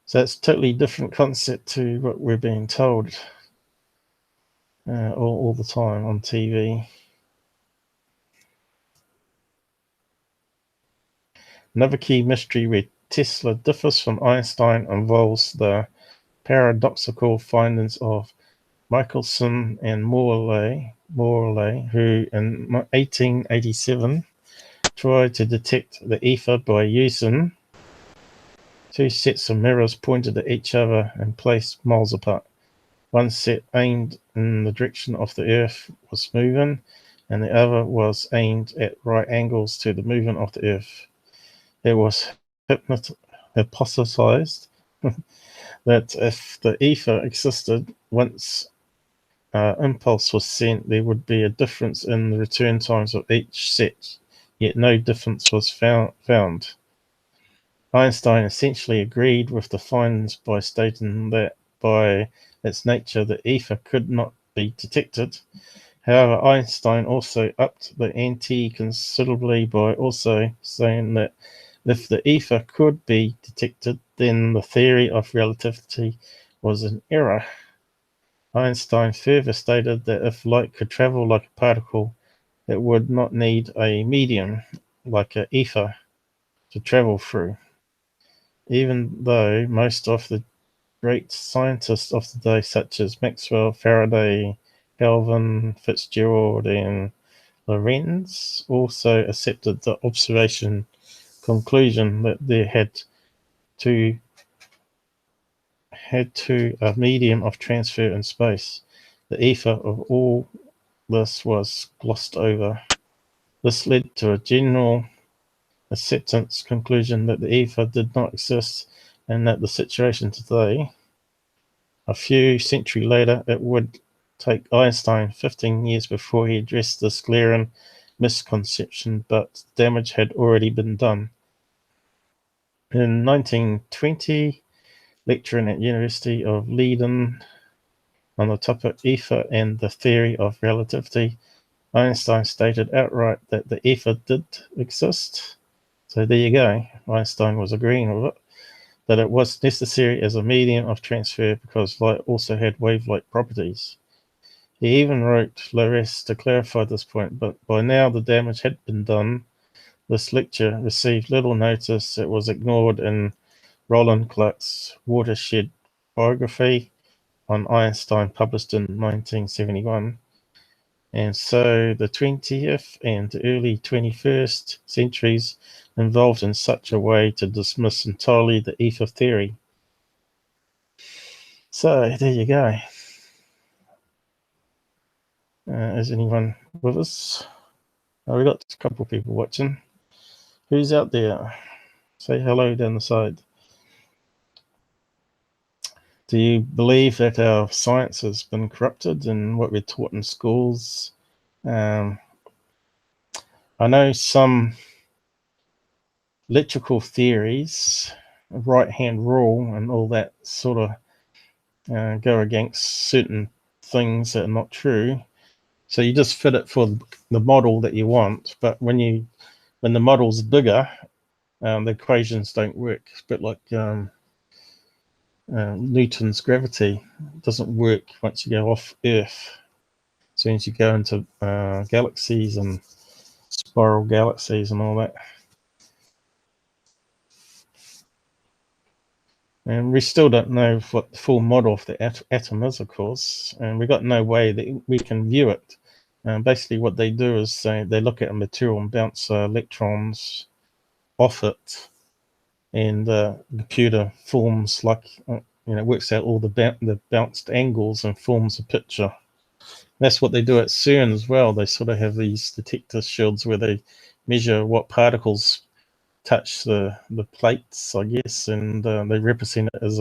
So it's a totally different concept to what we're being told all the time on TV. Another key mystery where Tesla differs from Einstein involves the paradoxical findings of Michelson and Morley, who in 1887 tried to detect the ether by using two sets of mirrors pointed at each other and placed miles apart. One set aimed in the direction of the Earth was moving, and the other was aimed at right angles to the movement of the Earth. It was hypothesized that if the ether existed, once impulse was sent, there would be a difference in the return times of each set, yet no difference was found. Einstein essentially agreed with the findings by stating that by its nature the ether could not be detected. However, Einstein also upped the ante considerably by also saying that if the ether could be detected, then the theory of relativity was in error. Einstein further stated that if light could travel like a particle, it would not need a medium like an ether to travel through. even though most of the great scientists of the day, such as Maxwell, Faraday, Kelvin, Fitzgerald, and Lorentz, also accepted the observation conclusion that there to a medium of transfer in space. The ether of all this was glossed over. This led to a general acceptance conclusion that the ether did not exist, and that the situation today, a few centuries later, it would take Einstein 15 years before he addressed this glaring misconception, but damage had already been done. In 1920, lecturing at University of Leiden on the topic ether and the theory of relativity, Einstein stated outright that the ether did exist. So there you go. Einstein was agreeing with it, that it was necessary as a medium of transfer because light also had wave-like properties. He even wrote Lares to clarify this point, but by now the damage had been done. This lecture received little notice. It was ignored in Roland Clark's Watershed biography on Einstein, published in 1971. And so the 20th and early 21st centuries involved in such a way to dismiss entirely the ether theory. So there you go. Is anyone with us? We've got a couple of people watching. Who's out there? Say hello down the side. Do you believe that our science has been corrupted in what we're taught in schools? I know some electrical theories, right-hand rule, and all that sort of go against certain things that are not true. So you just fit it for the model that you want, but when the model's bigger, the equations don't work. It's a bit like Newton's gravity. It doesn't work once you go off Earth. As soon as you go into galaxies and spiral galaxies and all that. And we still don't know what the full model of the atom is, of course, and we've got no way that we can view it. Basically, what they do is they look at a material and bounce electrons off it, and the computer forms works out all the bounced angles and forms a picture. That's what they do at CERN as well. They sort of have these detector shields where they measure what particles touch the plates, I guess, and they represent it as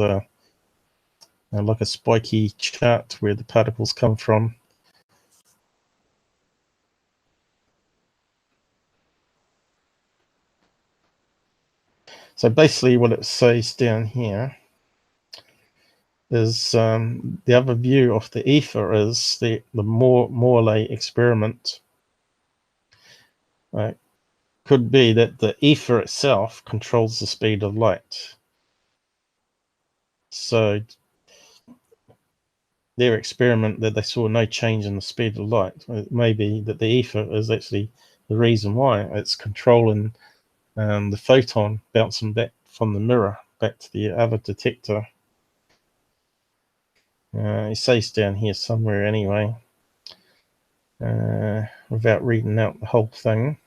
like a spiky chart where the particles come from. So basically what it says down here is the other view of the ether is the Morley experiment. Could be that the ether itself controls the speed of light. So their experiment that they saw no change in the speed of light, it may be that the ether is actually the reason why it's controlling the photon bouncing back from the mirror back to the other detector. It says down here somewhere anyway, without reading out the whole thing.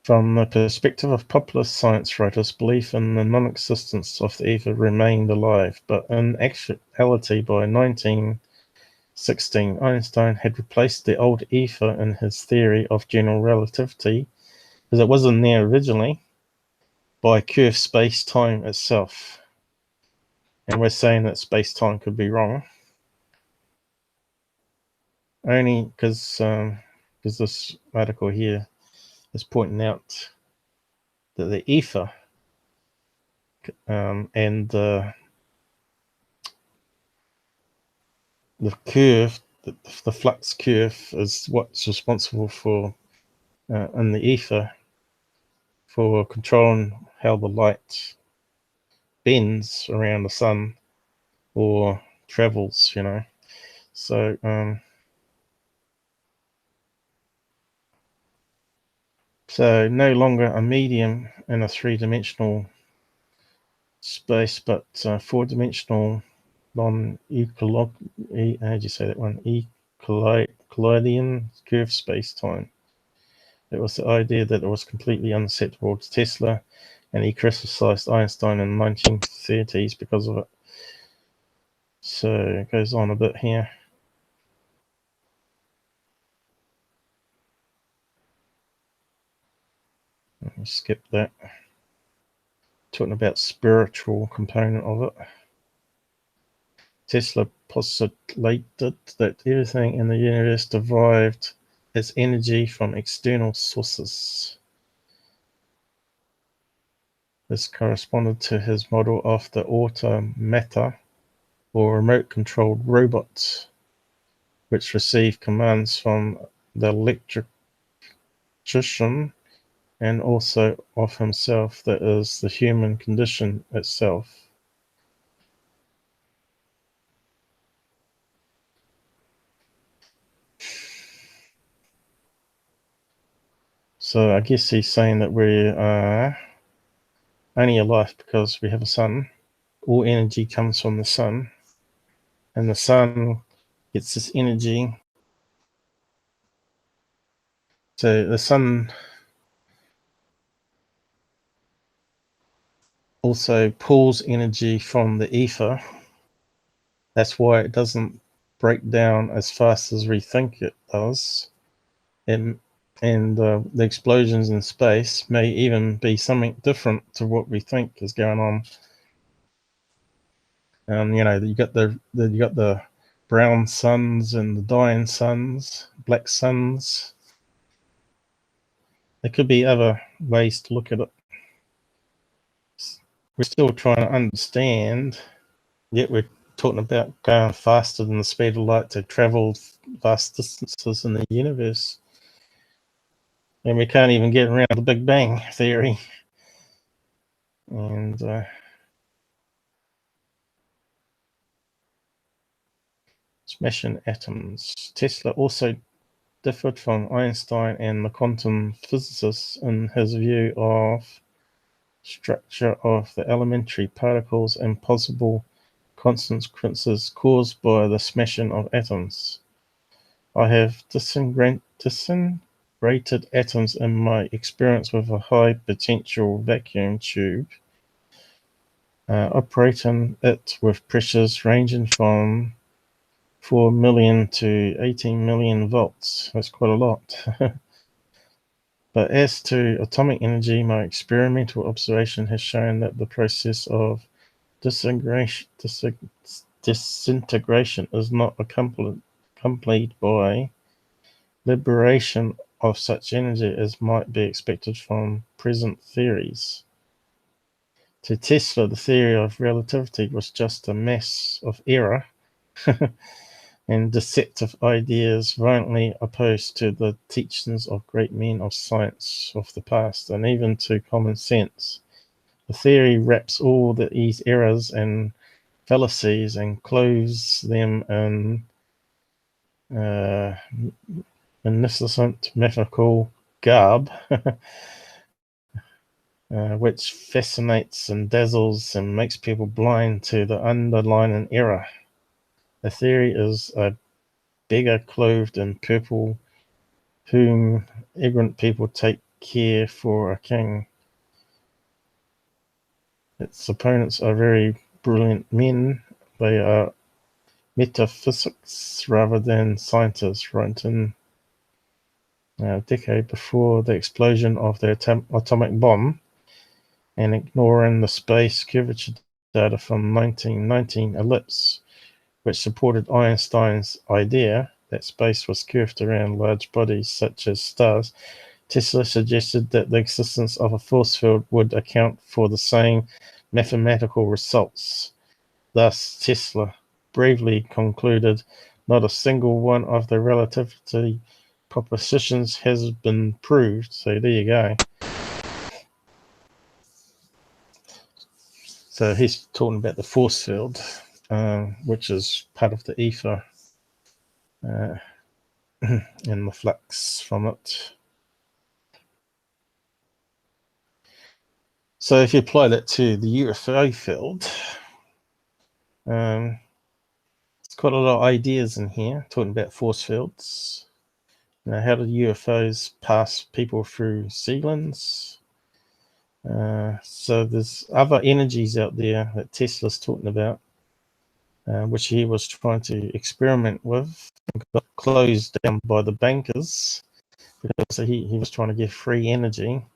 From the perspective of popular science writers, belief in the non-existence of the ether remained alive, but in actuality by 1916, Einstein had replaced the old ether in his theory of general relativity, because it wasn't there originally, by curved space-time itself. And we're saying that space-time could be wrong, only because this article here is pointing out that the ether and the curve, the flux curve, is what's responsible for in the ether for controlling how the light bends around the sun or travels, So So no longer a medium in a three-dimensional space, but four-dimensional non-Euclidean, how do you say that one? Euclidean curved space-time. It was the idea that it was completely unacceptable to Tesla, and he criticized Einstein in the 1930s because of it. So it goes on a bit here. Let me skip that. Talking about spiritual component of it. Tesla postulated that everything in the universe derived its energy from external sources. This corresponded to his model of the automata, or remote-controlled robots, which receive commands from the electrician and also of himself, that is, the human condition itself. So I guess he's saying that we are only alive because we have a sun. All energy comes from the sun, and the sun gets this energy. So the sun also pulls energy from the ether. That's why it doesn't break down as fast as we think it does. And the explosions in space may even be something different to what we think is going on. You got the brown suns and the dying suns, black suns. There could be other ways to look at it. We're still trying to understand, yet we're talking about going faster than the speed of light to travel vast distances in the universe. And we can't even get around the Big Bang theory. And smashing atoms. Tesla also differed from Einstein and the quantum physicists in his view of structure of the elementary particles and possible consequences caused by the smashing of atoms. I have disintegrated atoms in my experience with a high potential vacuum tube, operating it with pressures ranging from 4 million to 18 million volts. That's quite a lot. But as to atomic energy, my experimental observation has shown that the process of disintegration is not accompanied by liberation of such energy as might be expected from present theories. To Tesla, the theory of relativity was just a mess of error and deceptive ideas violently opposed to the teachings of great men of science of the past, and even to common sense. The theory wraps all these errors and fallacies and clothes them in magnificent mathematical garb, which fascinates and dazzles and makes people blind to the underlying error. The theory is a beggar clothed in purple, whom ignorant people take care for a king. Its opponents are very brilliant men. They are metaphysics rather than scientists, written a decade before the explosion of the atomic bomb, and ignoring the space curvature data from 1919 ellipse, which supported Einstein's idea that space was curved around large bodies such as stars. Tesla suggested that the existence of a force field would account for the same mathematical results. Thus, Tesla bravely concluded, not a single one of the relativity propositions has been proved. So there you go. So he's talking about the force field, which is part of the ether and the flux from it. So if you apply that to the UFO field, it's got a lot of ideas in here, talking about force fields. How do UFOs pass people through ceilings? So there's other energies out there that Tesla's talking about, which he was trying to experiment with, and got closed down by the bankers because he was trying to give free energy.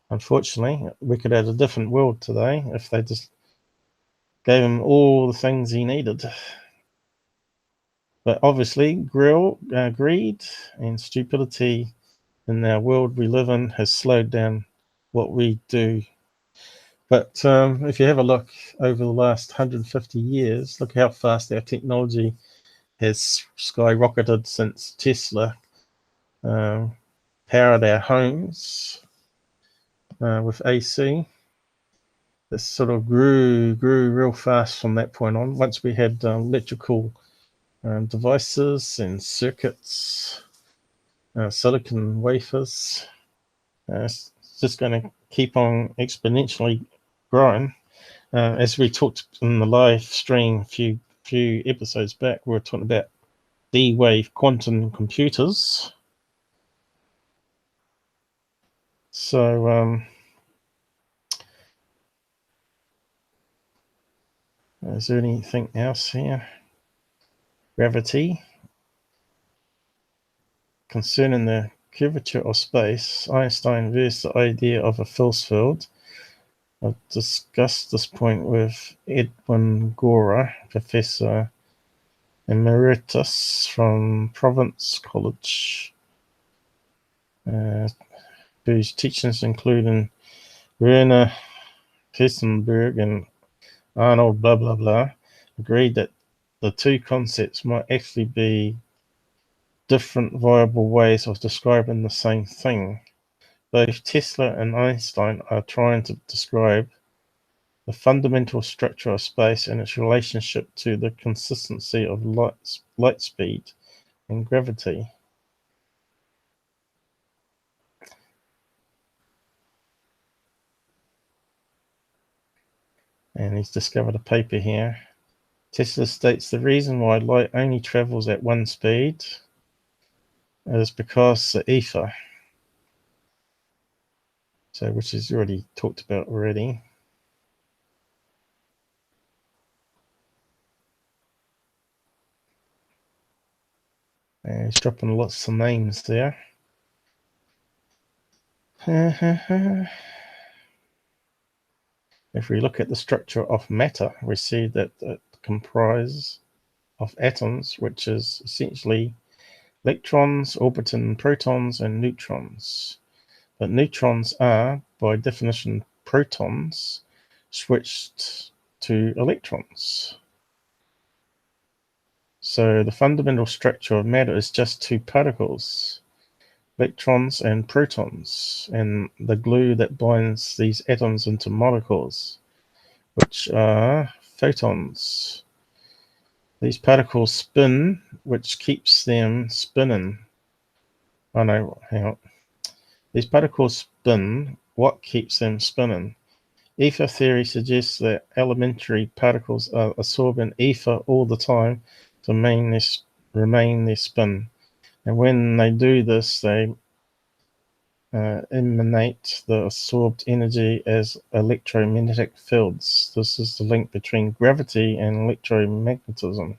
Unfortunately, we could have a different world today if they just gave him all the things he needed. But obviously, greed and stupidity in our world we live in has slowed down what we do. But if you have a look over the last 150 years, look how fast our technology has skyrocketed since Tesla powered our homes with AC. This sort of grew real fast from that point on. Once we had electrical devices and circuits, silicon wafers, it's just going to keep on exponentially growing. As we talked in the live stream a few episodes back, we were talking about D-wave quantum computers. So is there anything else here? Gravity. Concerning the curvature of space, Einstein versed the idea of a force field. I've discussed this point with Edwin Gora, Professor Emeritus from Providence College, whose teachings include Werner Heisenberg and Arnold blah blah blah, agreed that the two concepts might actually be different viable ways of describing the same thing. Both Tesla and Einstein are trying to describe the fundamental structure of space and its relationship to the consistency of light speed and gravity. And he's discovered a paper here. Tesla states the reason why light only travels at one speed is because the ether, so which is already talked about already. And he's dropping lots of names there. If we look at the structure of matter, we see that it comprises of atoms, which is essentially electrons orbiting protons and neutrons. But neutrons are, by definition, protons switched to electrons. So the fundamental structure of matter is just two particles, electrons and protons, and the glue that binds these atoms into molecules, which are photons. These particles spin, which keeps them spinning. Oh no, hang on. These particles spin. What keeps them spinning? Ether theory suggests that elementary particles are absorbing ether all the time to remain their spin. And when they do this, they emanate the absorbed energy as electromagnetic fields. This is the link between gravity and electromagnetism.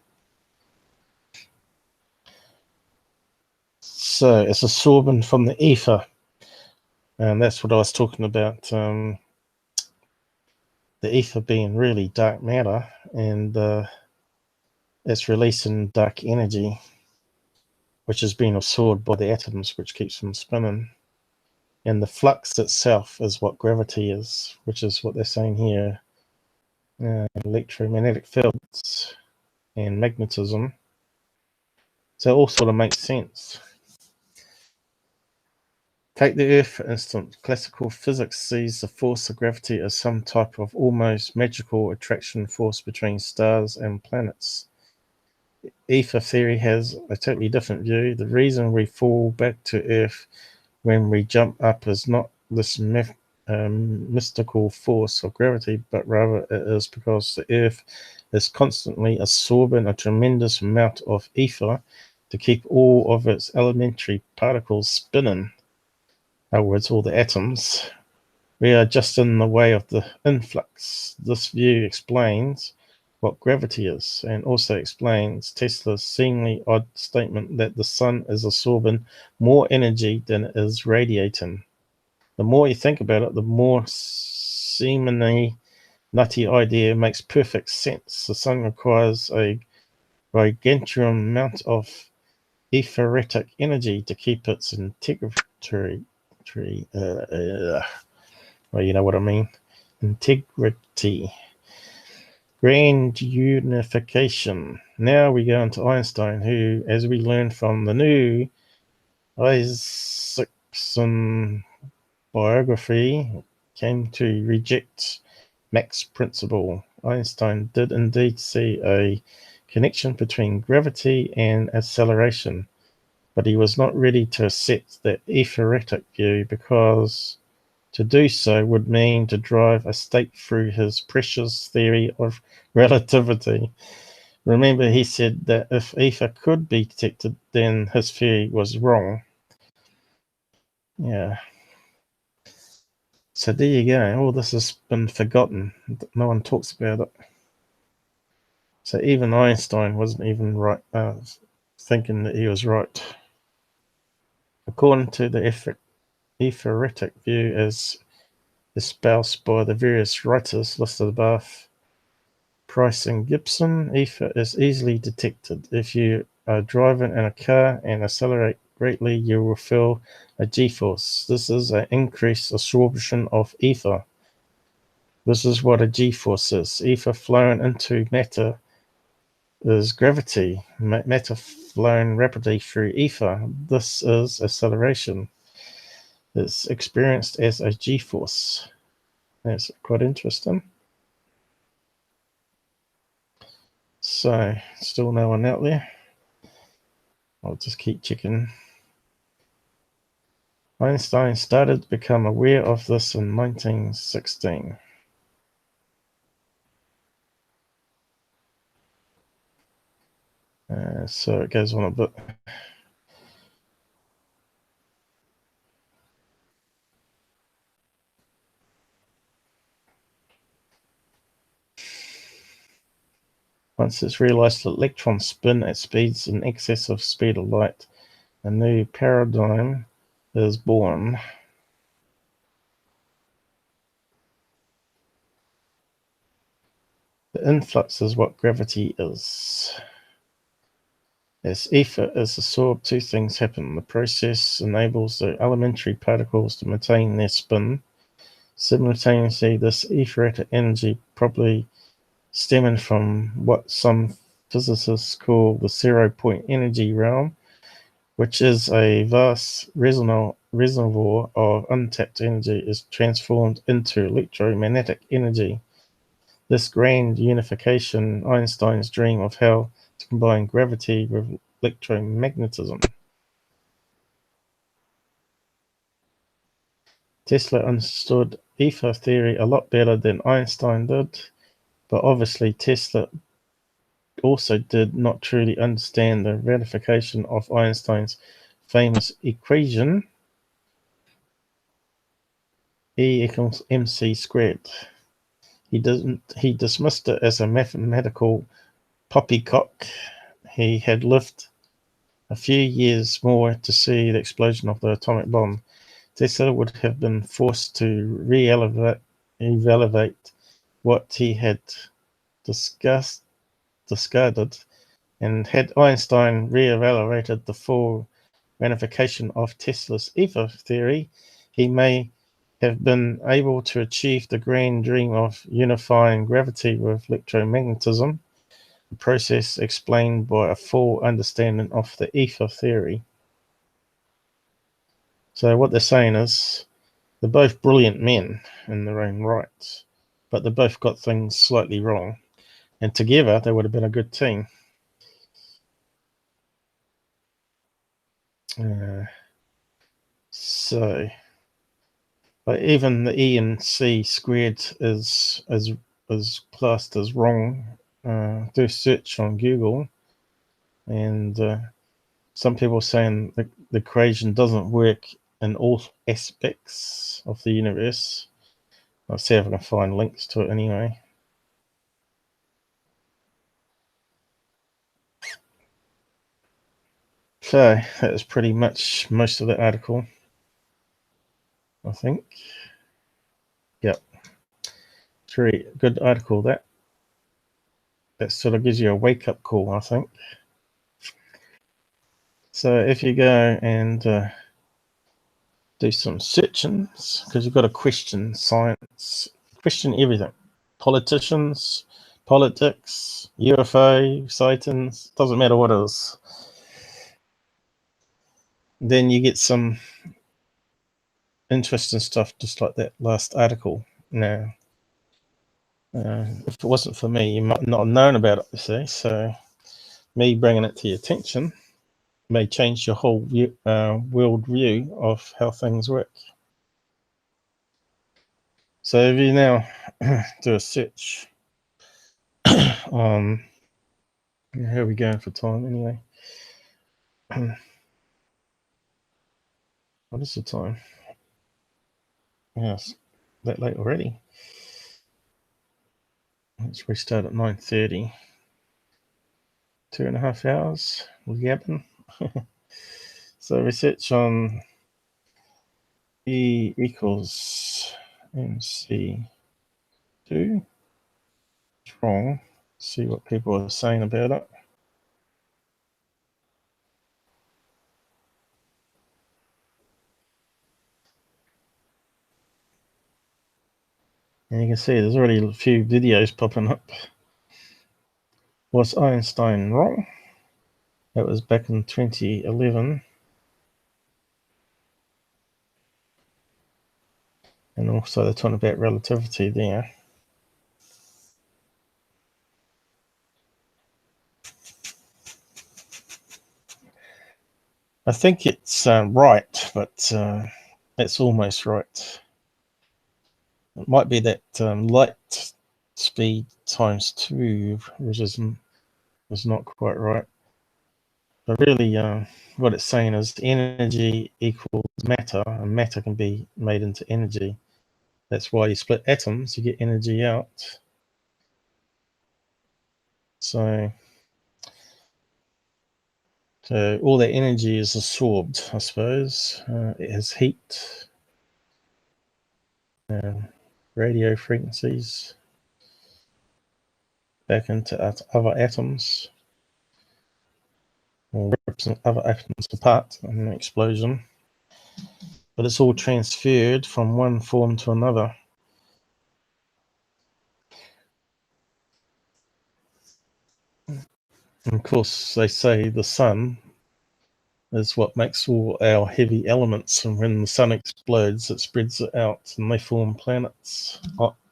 So it's absorbing from the ether. And that's what I was talking about, the ether being really dark matter, and it's releasing dark energy, which is being absorbed by the atoms, which keeps them spinning. And the flux itself is what gravity is, which is what they're saying here. Electromagnetic fields and magnetism. So it all sort of makes sense. Take the Earth, for instance. Classical physics sees the force of gravity as some type of almost magical attraction force between stars and planets. Ether theory has a totally different view. The reason we fall back to Earth when we jump up is not this a mystical force of gravity, but rather it is because the Earth is constantly absorbing a tremendous amount of ether to keep all of its elementary particles spinning. In other words, all the atoms. We are just in the way of the influx. This view explains what gravity is, and also explains Tesla's seemingly odd statement that the sun is absorbing more energy than it is radiating. The more you think about it, the more seemingly nutty idea makes perfect sense. The sun requires a gargantuan amount of ephemetic energy to keep its integrity. Well, you know what I mean. Integrity. Grand unification. Now we go into Einstein, who, as we learned from the new Isaacson biography, came to reject Mach's principle. Einstein did indeed see a connection between gravity and acceleration, but he was not ready to accept the ephemetic view because to do so would mean to drive a stake through his precious theory of relativity. Remember, he said that if ether could be detected, then his theory was wrong. Yeah. So there you go. All this has been forgotten. No one talks about it. So even Einstein wasn't even right, thinking that he was right. According to the ephemetic view as espoused by the various writers listed above, Price and Gibson, ether is easily detected. If you are driving in a car and accelerate greatly, you will feel a g-force. This is an increased absorption of ether. This is what a g-force is. Ether flowing into matter is gravity. Matter flowing rapidly through ether. This is acceleration. It's experienced as a g-force. That's quite interesting. So, still no one out there? I'll just keep checking. Einstein started to become aware of this in 1916. So it goes on a bit. Once it's realized that electrons spin at speeds in excess of speed of light, a new paradigm is born. The influx is what gravity is. As ether is absorbed, two things happen. The process enables the elementary particles to maintain their spin. Simultaneously, this etheric energy probably stemming from what some physicists call the zero-point energy realm, which is a vast reservoir of untapped energy, is transformed into electromagnetic energy. This grand unification, Einstein's dream of how to combine gravity with electromagnetism. Tesla understood ether theory a lot better than Einstein did, but obviously Tesla also did not truly understand the ramification of Einstein's famous equation, E equals mc squared. He dismissed it as a mathematical poppycock. He had lived a few years more to see the explosion of the atomic bomb. Tesla would have been forced to evaluate what he had discarded, and had Einstein re-evaluated the full ramification of Tesla's ether theory, he may have been able to achieve the grand dream of unifying gravity with electromagnetism, a process explained by a full understanding of the ether theory. So what they're saying is they're both brilliant men in their own right, but they both got things slightly wrong, and together they would have been a good team. So But even the E and C squared is classed as wrong. Do a search on Google, and some people are saying the equation doesn't work in all aspects of the universe. I'll see if I can find links to it anyway. So that was pretty much most of the article, I think. Yep. It's a very good article, that sort of gives you a wake-up call, I think. So if you go and do some searchings, because you've got to question science, question everything. Politicians, politics, UFO, sightings, doesn't matter what it is. Then you get some interesting stuff, just like that last article. Now, if it wasn't for me, you might not have known about it, you see. So me bringing it to your attention may change your whole world view of how things work. So if you now do a search on, how are we going for time anyway? What is the time? Yes, that late already. Let's restart at 9:30. 2.5 hours. We're yapping. So research on E equals MC2. It's wrong. See what people are saying about it. And you can see there's already a few videos popping up. Was Einstein wrong? That was back in 2011. And also they're talking about relativity there. I think it's right, but it's almost right. It might be that light speed times 2, which is not quite right. But really, what it's saying is energy equals matter, and matter can be made into energy. That's why you split atoms, you get energy out. So all that energy is absorbed, I suppose. It has heat, radio frequencies back into other atoms, or rips other atoms apart in an explosion. But it's all transferred from one form to another. And of course, they say the sun is what makes all our heavy elements, and when the sun explodes, it spreads it out, and they form planets,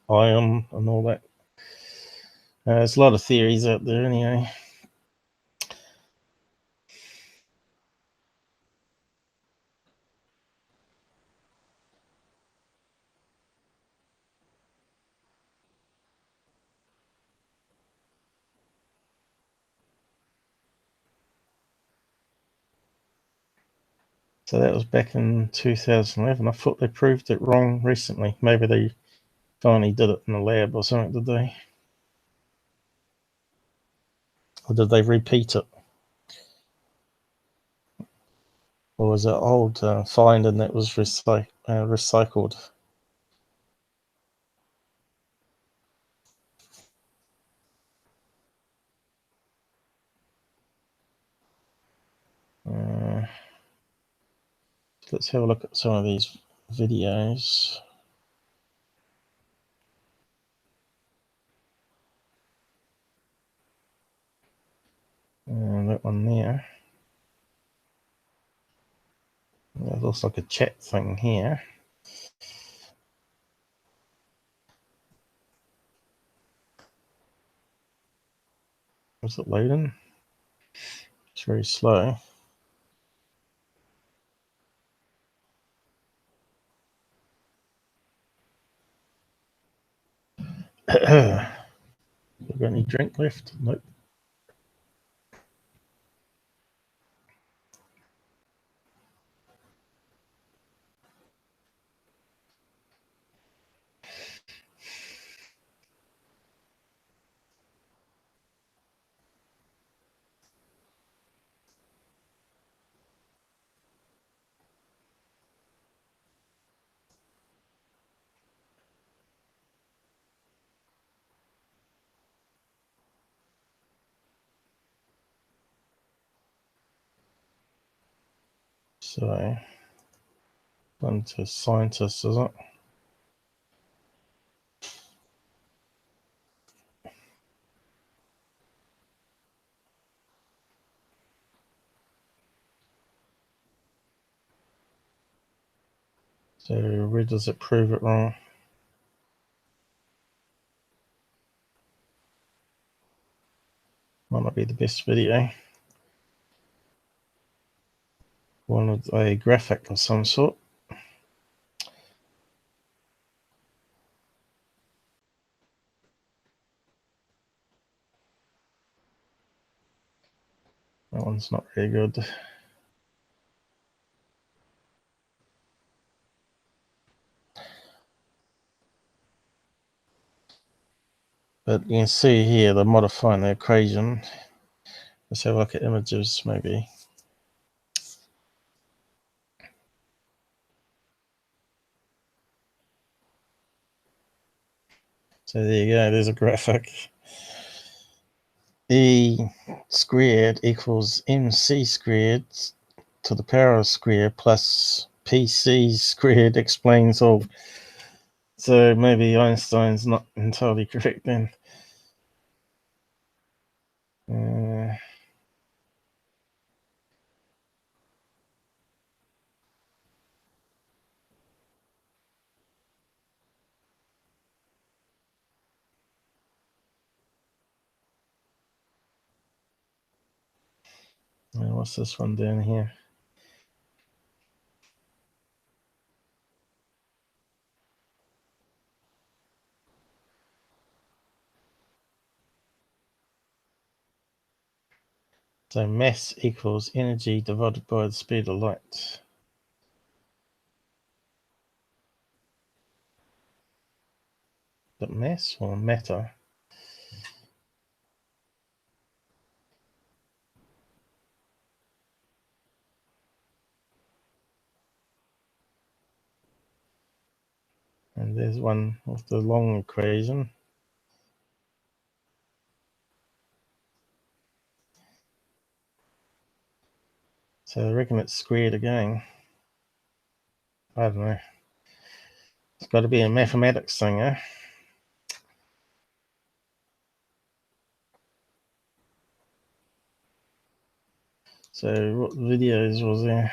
iron, and all that. There's a lot of theories out there, anyway. So that was back in 2011. I thought they proved it wrong recently. Maybe they finally did it in the lab or something, did they? Or did they repeat it? Or was it old finding that was recycled? Let's have a look at some of these videos. That one there. It looks like a chat thing here. Is it loading? It's very slow. You got any drink left? Nope. So, one to scientists, is it? So, where does it prove it wrong? Might not be the best video. One with a graphic of some sort. That one's not very good. But you can see here they're modifying the equation. Let's have a look at images, maybe. So there you go, there's a graphic. E squared equals mc squared to the power of square plus pc squared explains all. So maybe Einstein's not entirely correct then. What's this one down here? So mass equals energy divided by the speed of light. But mass or matter? And there's one of the long equation. So I reckon it's squared again. I don't know. It's got to be a mathematics thing, eh? So what videos was there?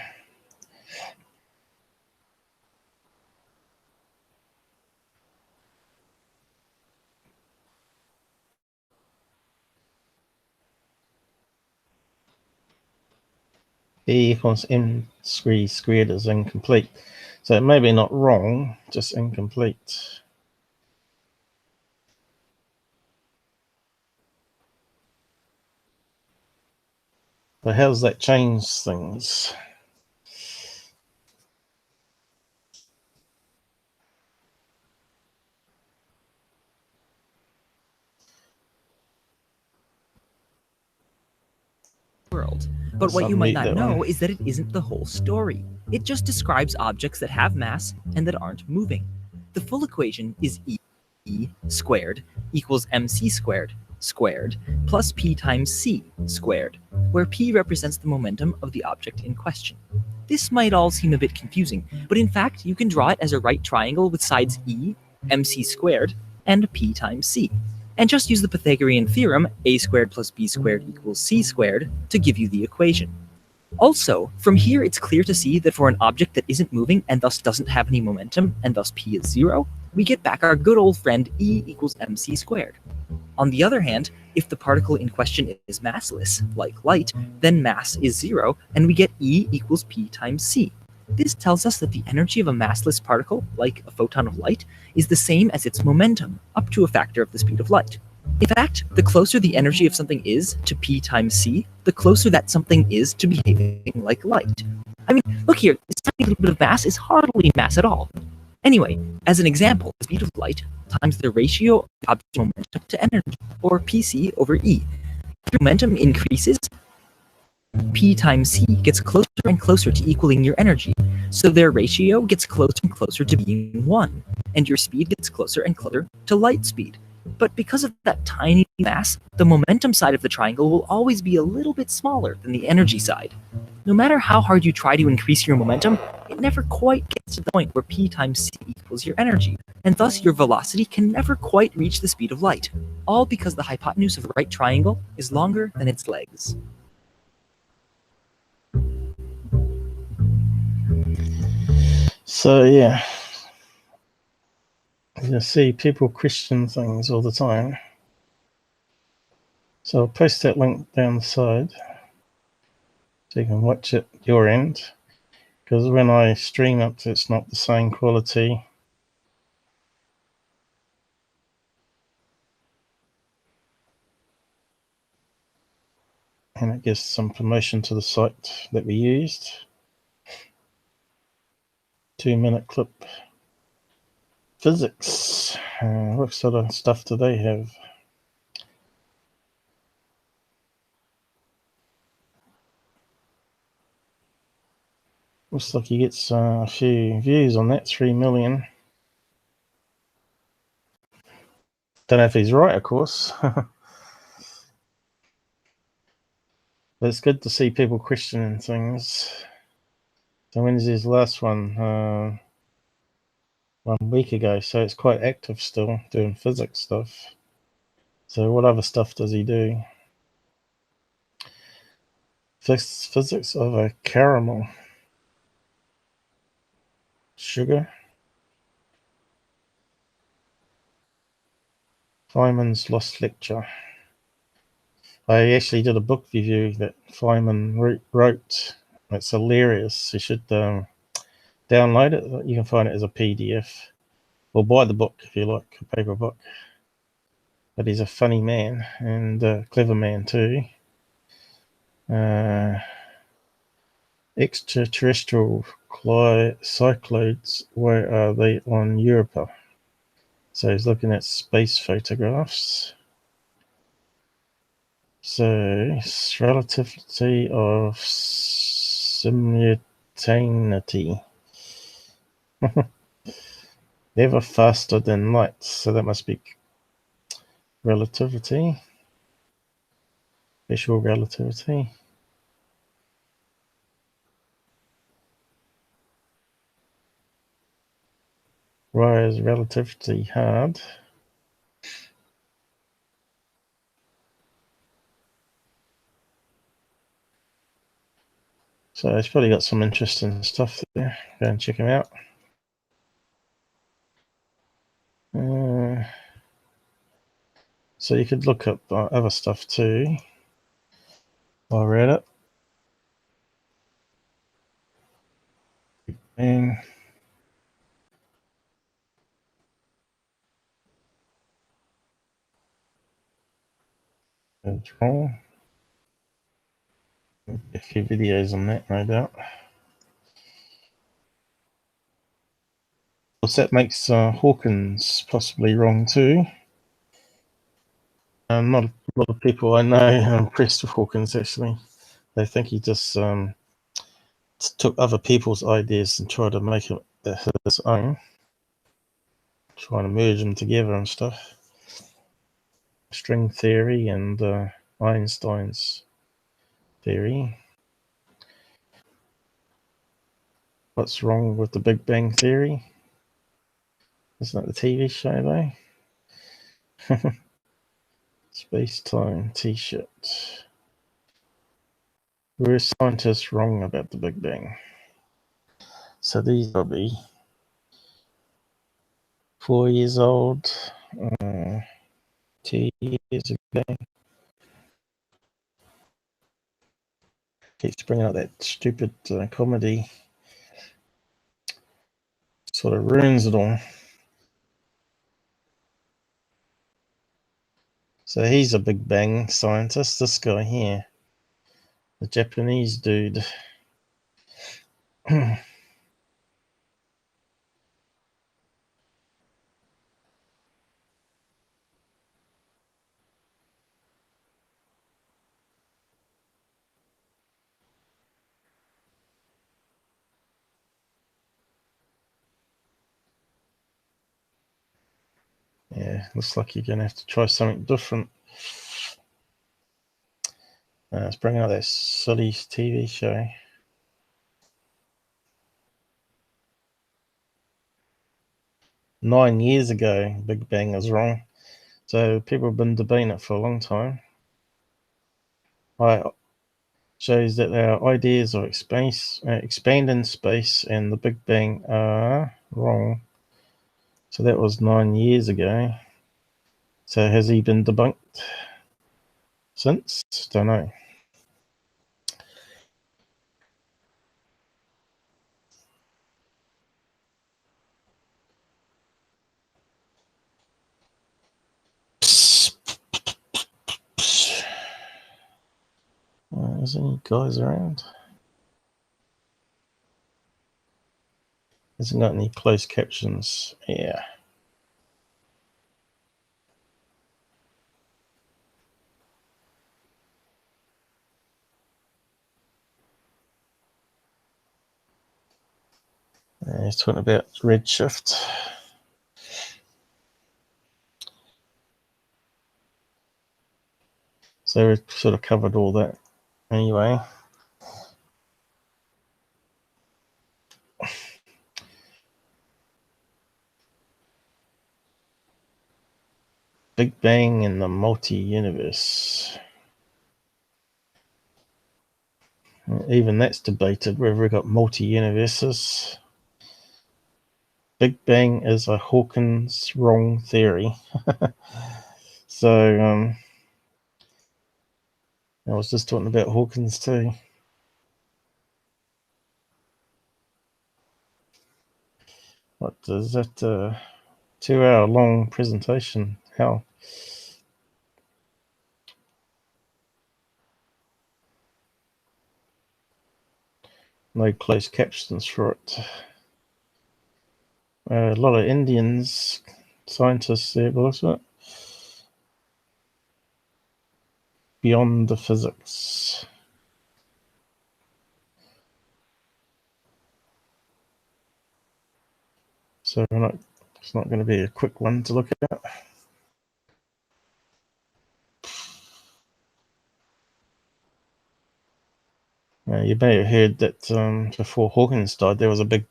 E equals m squared is incomplete. So it may be not wrong, just incomplete. But how does that change things? World. But what you might not know is that it isn't the whole story. It just describes objects that have mass and that aren't moving. The full equation is E squared equals mc squared plus p times c squared, where p represents the momentum of the object in question. This might all seem a bit confusing, but in fact you can draw it as a right triangle with sides E, mc squared, and p times c. And just use the Pythagorean theorem, a squared plus b squared equals c squared, to give you the equation. Also, from here it's clear to see that for an object that isn't moving and thus doesn't have any momentum, and thus p is 0, we get back our good old friend E equals mc squared. On the other hand, if the particle in question is massless, like light, then mass is 0, and we get E equals p times c. This tells us that the energy of a massless particle, like a photon of light, is the same as its momentum, up to a factor of the speed of light. In fact, the closer the energy of something is to p times c, the closer that something is to behaving like light. I mean, look here, this tiny little bit of mass is hardly mass at all. Anyway, as an example, the speed of light times the ratio of the object's momentum to energy, or pc over e. If your momentum increases, p times c gets closer and closer to equaling your energy, so their ratio gets closer and closer to being 1, and your speed gets closer and closer to light speed. But because of that tiny mass, the momentum side of the triangle will always be a little bit smaller than the energy side. No matter how hard you try to increase your momentum, it never quite gets to the point where p times c equals your energy, and thus your velocity can never quite reach the speed of light, all because the hypotenuse of the right triangle is longer than its legs. So yeah, you see people question things all the time. So I'll post that link down the side so you can watch it your end, because when I stream it, it's not the same quality. And it gives some promotion to the site that we used. 2-minute clip. Physics. What sort of stuff do they have? Looks like he gets a few views on that, 3 million. Don't know if he's right, of course. But it's good to see people questioning things. So when is his last one? 1 week ago. So it's quite active still, doing physics stuff. So what other stuff does he do? Physics of a caramel. Sugar. Feynman's Lost Lecture. I actually did a book review that Feynman wrote. It's hilarious. You should download it. You can find it as a PDF, or buy the book if you like a paper book. But he's a funny man and a clever man too. Extraterrestrial cycloids, where are they on Europa? So he's looking at space photographs. So relativity of simultaneity. Never faster than light, so that must be relativity. Special relativity. Why is relativity hard? So it's probably got some interesting stuff there. Go and check him out. So you could look up other stuff too. I read it. And it's wrong. A few videos on that, no doubt. Of course, that makes Hawkins possibly wrong too. Not a lot of people I know are impressed with Hawkins, actually. They think he just took other people's ideas and tried to make it his own, trying to merge them together and stuff. String theory and Einstein's theory. What's wrong with the Big Bang Theory? Isn't that the TV show though? Space-time T-shirt. Were scientists wrong about the Big Bang? So these will be 4 years old, 2 years ago. Keeps bringing out that stupid comedy sort of ruins it all. So he's a Big Bang scientist, this guy here, the Japanese dude. Yeah, looks like you're going to have to try something different. Let's bring out that silly TV show. "9 years ago, Big Bang is wrong." So people have been debating it for a long time. It shows that our ideas of expand in space and the Big Bang are wrong. So that was 9 years ago. So has he been debunked since? Don't know. Is any guys around? Hasn't got any closed captions. Yeah. He's talking about redshift. So we've sort of covered all that anyway. Big Bang and the multi-universe. Even that's debated whether we've got multi-universes. Big Bang is a Hawkins wrong theory. So I was just talking about Hawkins too. What is that? 2-hour long presentation? Hell. No closed captions for it. A lot of Indians, scientists there, wasn't it? Beyond the physics. So it's not going to be a quick one to look at. You may have heard that before Hawkins died, there was a big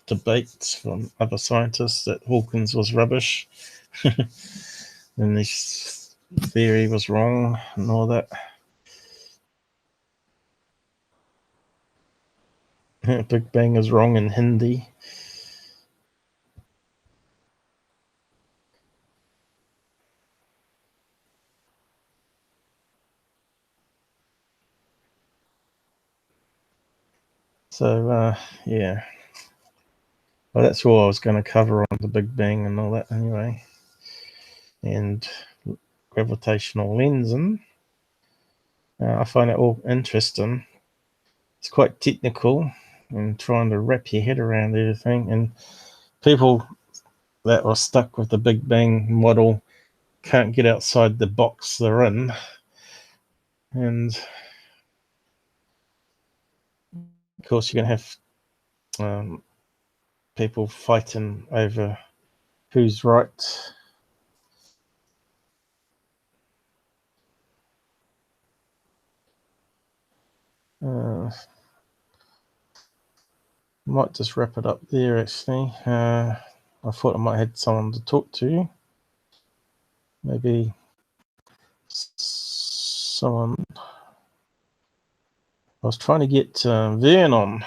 debate from other scientists that Hawkins was rubbish and his theory was wrong and all that. Big Bang is wrong in Hindi. So, yeah. Well, that's all I was going to cover on the Big Bang and all that anyway. And gravitational lensing. I find it all interesting. It's quite technical and trying to wrap your head around everything. And people that are stuck with the Big Bang model can't get outside the box they're in. And of course, you're going to have people fighting over who's right. Might just wrap it up there, actually. I thought I might have someone to talk to. Maybe someone. I was trying to get Vern on.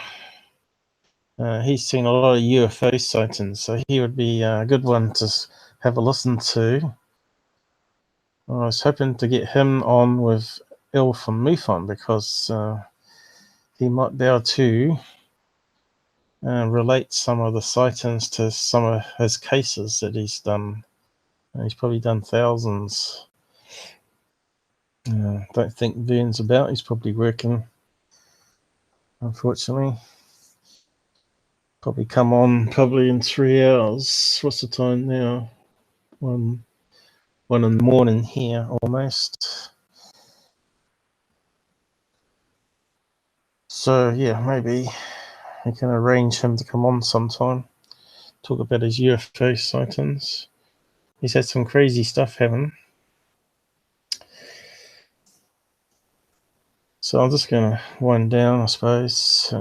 He's seen a lot of UFO sightings, so he would be a good one to have a listen to. I was hoping to get him on with Il from MUFON because he might be able to relate some of the sightings to some of his cases that he's done. He's probably done thousands. Don't think Vern's about. He's probably working, unfortunately. Probably come on probably in 3 hours. What's the time now? One in the morning here, almost. So yeah, maybe we can arrange him to come on sometime. Talk about his UFO sightings. He's had some crazy stuff happen. So I'm just going to wind down, I suppose.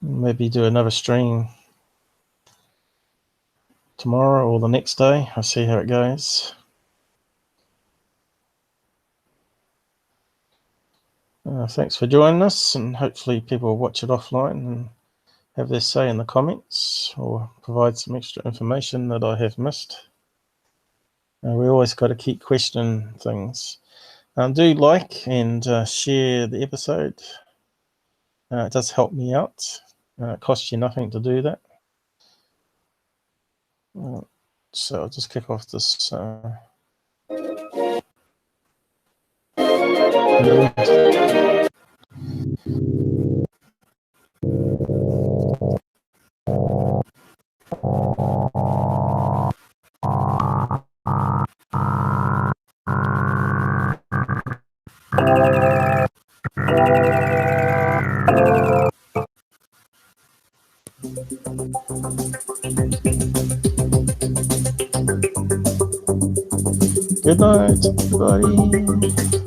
Maybe do another stream tomorrow or the next day. I'll see how it goes. Thanks for joining us, and hopefully people will watch it offline and have their say in the comments or provide some extra information that I have missed. We always got to keep questioning things. Do like and share the episode. It does help me out. It costs you nothing to do that. So I'll just kick off this. Good night, everybody.